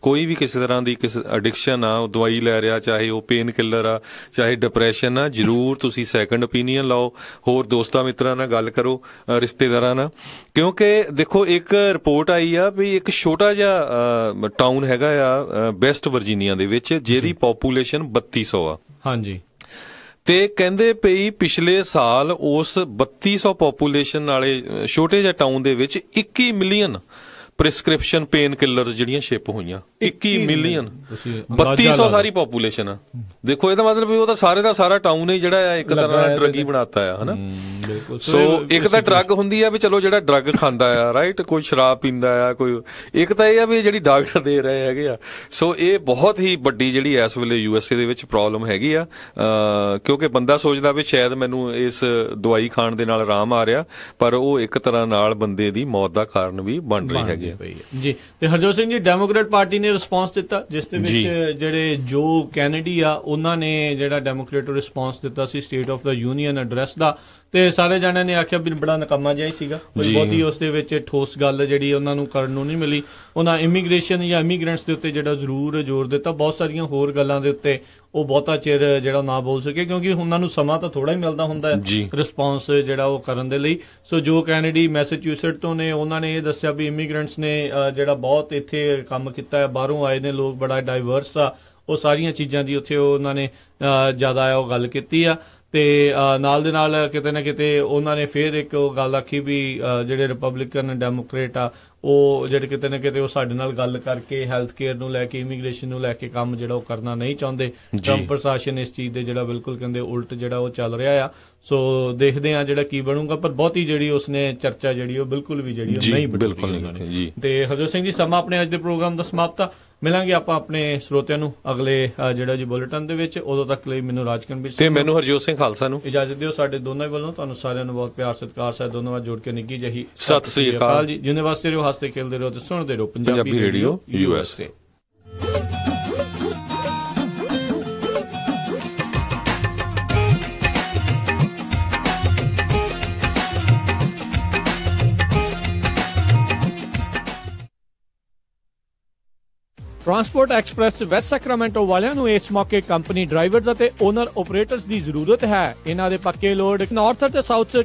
Speaker 2: ਕੋਈ ਵੀ ਕਿਸੇ ਤਰ੍ਹਾਂ ਦੀ ਕਿਸੇ ਐਡਿਕਸ਼ਨ ਆ, ਦਵਾਈ ਲੈ ਰਿਹਾ, ਚਾਹੇ ਉਹ ਪੇਨ ਕਿਲਰ ਆ, ਚਾਹੇ ਡਿਪਰੈਸ਼ਨ ਆ, ਜ਼ਰੂਰ ਤੁਸੀਂ ਸੈਕੰਡ ਓਪੀਨੀਅਨ ਲਓ। ਹੋਰ ਦੋਸਤਾਂ ਮਿੱਤਰਾਂ ਨਾਲ ਗੱਲ ਕਰੋ, ਰਿਸ਼ਤੇਦਾਰਾਂ ਨਾਲ, ਕਿਉਂਕਿ ਦੇਖੋ ਇੱਕ ਰਿਪੋਰਟ ਆਈ ਆ ਵੀ ਇੱਕ ਛੋਟਾ ਜਿਹਾ ਟਾਊਨ ਹੈਗਾ ਆ ਵੈਸਟ ਵਰਜੀਨੀਆ ਦੇ ਵਿੱਚ, ਜਿਹਦੀ ਪੋਪੂਲੇਸ਼ਨ 3200 ਆ।
Speaker 1: ਹਾਂਜੀ।
Speaker 2: ਤੇ ਕਹਿੰਦੇ ਪਈ ਪਿਛਲੇ ਸਾਲ ਉਸ 3200 ਪੋਪੂਲੇਸ਼ਨ ਵਾਲੇ ਛੋਟੇ ਜਿਹੇ ਟਾਊਨ ਦੇ ਵਿੱਚ 21 ਮਿਲੀਅਨ ਪ੍ਰਿਸਕ੍ਰਿਪਸ਼ਨ ਪੇਨ ਕਿਲਰਸ ਜਿਹੜੀਆਂ ਸ਼ਿਪ ਹੋਈਆਂ। 21 ਮਿਲੀਅਨ, 3200 ਸਾਰੀ ਪੋਪੂਲੇਸ਼ਨ ਆ। ਦੇਖੋ ਇਹਦਾ ਮਤਲਬ ਵੀ ਉਹ ਤਾਂ ਸਾਰੇ ਦਾ ਸਾਰਾ ਟਾਊਨ ਹੀ ਜਿਹੜਾ ਆ ਇੱਕ ਤਰ੍ਹਾਂ ਦਾ ਡਰੱਗ ਹੀ ਬਣਾਤਾ ਆ, ਹਨਾ। ਸੋ ਇੱਕ ਤਾਂ ਡਰੱਗ ਹੁੰਦੀ ਆ ਵੀ ਚਲੋ ਜਿਹੜਾ ਡਰੱਗ ਖਾਂਦਾ ਆ, ਰਾਈਟ, ਕੋਈ ਸ਼ਰਾਬ ਪੀਂਦਾ ਆ, ਕੋਈ ਇੱਕ ਤਾਂ ਇਹ ਆ ਵੀ ਜਿਹੜੀ ਡਾਕਟਰ ਦੇ ਰਹੇ ਹੈਗੇ ਆ। ਸੋ ਇਹ ਬਹੁਤ ਹੀ ਵੱਡੀ ਜਿਹੜੀ ਇਸ ਵੇਲੇ USA ਦੇ ਵਿੱਚ ਪ੍ਰੋਬਲਮ ਹੈਗੀ ਆ, ਕਿਉਂਕਿ ਬੰਦਾ ਸੋਚਦਾ ਵੀ ਸ਼ਾਇਦ ਮੈਨੂੰ ਇਸ ਦਵਾਈ ਖਾਣ ਦੇ ਨਾਲ ਆਰਾਮ ਆ ਰਿਹਾ, ਪਰ ਉਹ ਇੱਕ ਤਰ੍ਹਾਂ ਨਾਲ ਬੰਦੇ ਦੀ ਮੌਤ ਦਾ ਕਾਰਨ ਵੀ ਬਣ ਰਹੀ ਹੈਗੀ
Speaker 1: ਜੀ। ਤੇ ਹਰਜੋਤ ਸਿੰਘ ਜੀ, ਡੈਮੋਕ੍ਰੇਟ ਪਾਰਟੀ ਨੇ ਰਿਸਪੌਂਸ ਦਿੱਤਾ, ਜਿਸ ਦੇ ਵਿੱਚ ਜਿਹੜੇ ਜੋ ਕੈਨੇਡੀ ਆ ਉਹਨਾਂ ਨੇ ਜਿਹੜਾ ਡੈਮੋਕ੍ਰੇਟ ਨੂੰ ਰਿਸਪੌਂਸ ਦਿੱਤਾ ਸੀ ਸਟੇਟ ਆਫ ਦਾ ਯੂਨੀਅਨ ਐਡਰੈਸ ਦਾ, ਤੇ ਸਾਰੇ ਜਣਿਆਂ ਨੇ ਆਖਿਆ ਵੀ ਬੜਾ ਨਕਮਾ ਜਿਹਾ ਹੀ ਸੀਗਾ, ਕੋਈ ਬਹੁਤੀ ਉਸ ਦੇ ਵਿੱਚ ਠੋਸ ਗੱਲ ਜਿਹੜੀ ਉਹਨਾਂ ਨੂੰ ਕਰਨ ਨੂੰ ਨਹੀਂ ਮਿਲੀ। ਉਹਨਾਂ ਇਮੀਗ੍ਰੇਸ਼ਨ ਜਾਂ ਇਮੀਗ੍ਰੈਂਟਸ ਦੇ ਉੱਤੇ ਜਿਹੜਾ ਜ਼ਰੂਰ ਜ਼ੋਰ ਦਿੱਤਾ, ਬਹੁਤ ਸਾਰੀਆਂ ਹੋਰ ਗੱਲਾਂ ਦੇ ਉੱਤੇ ਉਹ ਬਹੁਤਾ ਚਿਰ ਜਿਹੜਾ ਨਾ ਬੋਲ ਸਕੇ, ਕਿਉਂਕਿ ਉਹਨਾਂ ਨੂੰ ਸਮਾਂ ਤਾਂ ਥੋੜਾ ਹੀ ਮਿਲਦਾ ਹੁੰਦਾ ਹੈ ਰਿਸਪੌਂਸ ਜਿਹੜਾ ਉਹ ਕਰਨ ਦੇ ਲਈ। ਸੋ ਜੋ ਕੈਨੇਡੀ ਮੈਸੇਚਿਊਸਟ ਤੋਂ ਨੇ, ਉਹਨਾਂ ਨੇ ਇਹ ਦੱਸਿਆ ਵੀ ਇਮੀਗ੍ਰੈਂਟਸ ਨੇ ਜਿਹੜਾ ਬਹੁਤ ਇੱਥੇ ਕੰਮ ਕੀਤਾ ਹੈ, ਬਾਹਰੋਂ ਆਏ ਨੇ ਲੋਕ, ਬੜਾ ਡਾਈਵਰਸ ਆ, ਉਹ ਸਾਰੀਆਂ ਚੀਜ਼ਾਂ ਦੀ ਉੱਥੇ ਉਹਨਾਂ ਨੇ ਜ਼ਿਆਦਾ ਉਹ ਗੱਲ ਕੀਤੀ ਆ। ਤੇ ਨਾਲ ਦੇ ਨਾਲ ਕਿਤੇ ਨਾ ਕਿਤੇ ਉਹਨਾਂ ਨੇ ਫਿਰ ਇੱਕ ਉਹ ਗੱਲ ਆਖੀ ਵੀ ਜਿਹੜੇ ਰਿਪਬਲਿਕਨ ਡੈਮੋਕ੍ਰੇਟ ਆ ਉਹ ਜਿਹੜੇ ਕਿਤੇ ਨਾ ਕਿਤੇ ਉਹ ਸਾਡੇ ਨਾਲ ਗੱਲ ਕਰਕੇ ਹੈਲਥ ਕੇਅਰ ਨੂੰ ਲੈ ਕੇ, ਇਮੀਗ੍ਰੇਸ਼ਨ ਨੂੰ ਲੈ ਕੇ ਕੰਮ ਜਿਹੜਾ ਉਹ ਕਰਨਾ ਨਹੀਂ ਚਾਹੁੰਦੇ। ਟਰੰਪ ਪ੍ਰਸ਼ਾਸਨ ਇਸ ਚੀਜ਼ ਦੇ ਜਿਹੜਾ ਬਿਲਕੁਲ ਕਹਿੰਦੇ ਉਲਟ ਜਿਹੜਾ ਉਹ ਚੱਲ ਰਿਹਾ ਆ। ਸੋ ਦੇਖਦੇ ਆ ਜਿਹੜਾ ਕੀ ਬਣੂਗਾ, ਪਰ ਬਹੁਤੀ ਜਿਹੜੀ ਉਸਨੇ ਚਰਚਾ ਜਿਹੜੀ ਉਹ ਬਿਲਕੁਲ ਵੀ ਜਿਹੜੀ ਉਹ ਨਹੀਂ ਬਣੀ। ਤੇ ਹਰਜੋਤ ਸਿੰਘ ਜੀ, ਸਮਾਂ ਆਪਣੇ ਅੱਜ ਦੇ ਪ੍ਰੋਗਰਾਮ ਦਾ ਸਮਾਪਤ ਆ। ਮਿਲਾਂਗੇ ਆਪਾਂ ਆਪਣੇ ਸਰੋਤਿਆਂ ਨੂੰ ਅਗਲੇ ਜਿਹੜਾ ਜੀ ਬੁਲੇਟਿਨ ਦੇ ਵਿੱਚ। ਉਦੋਂ ਤੱਕ ਲਈ ਮੈਨੂੰ ਰਾਜਕਰਮਵੀਰ ਸਿੰਘ ਤੇ
Speaker 2: ਮੈਨੂੰ ਹਰਜੋਤ ਸਿੰਘ ਖਾਲਸਾ ਨੂੰ ਇਜਾਜ਼ਤ
Speaker 1: ਦਿਓ। ਸਾਡੇ ਦੋਨਾਂ ਵੱਲੋਂ ਤੁਹਾਨੂੰ ਸਾਰਿਆਂ ਨੂੰ ਬਹੁਤ ਪਿਆਰ ਸਤਿਕਾਰ ਸਾਹਿਬ ਦੋਨੋਂ ਵਾਰ ਜੋੜ ਕੇ ਨਿੱਘੀ ਜਿਹੀ
Speaker 2: ਸਤਿ ਸ੍ਰੀ ਅਕਾਲ ਜੀ।
Speaker 1: ਜਿੰਨੇ ਵਾਸਤੇ ਰਹੋ, ਹੱਸਦੇ ਖੇਲਦੇ ਰਹੋ ਤੇ ਸੁਣਦੇ ਰਹੋ Punjabi radio USA। Transport express West Sacramento ਵਾਲਿਆਂ ਨੂੰ ਇਸ ਮੌਕੇ ਕੰਪਨੀ ਡਰਾਈਵਰਜ਼ ਅਤੇ ਓਨਰ ਆਪਰੇਟਰਸ ਦੀ ਜ਼ਰੂਰਤ ਹੈ। ਇਹਨਾਂ ਦੇ ਪੱਕੇ ਲੋਡ ਨਾਰਥ ਅਤੇ ਸਾਊਥ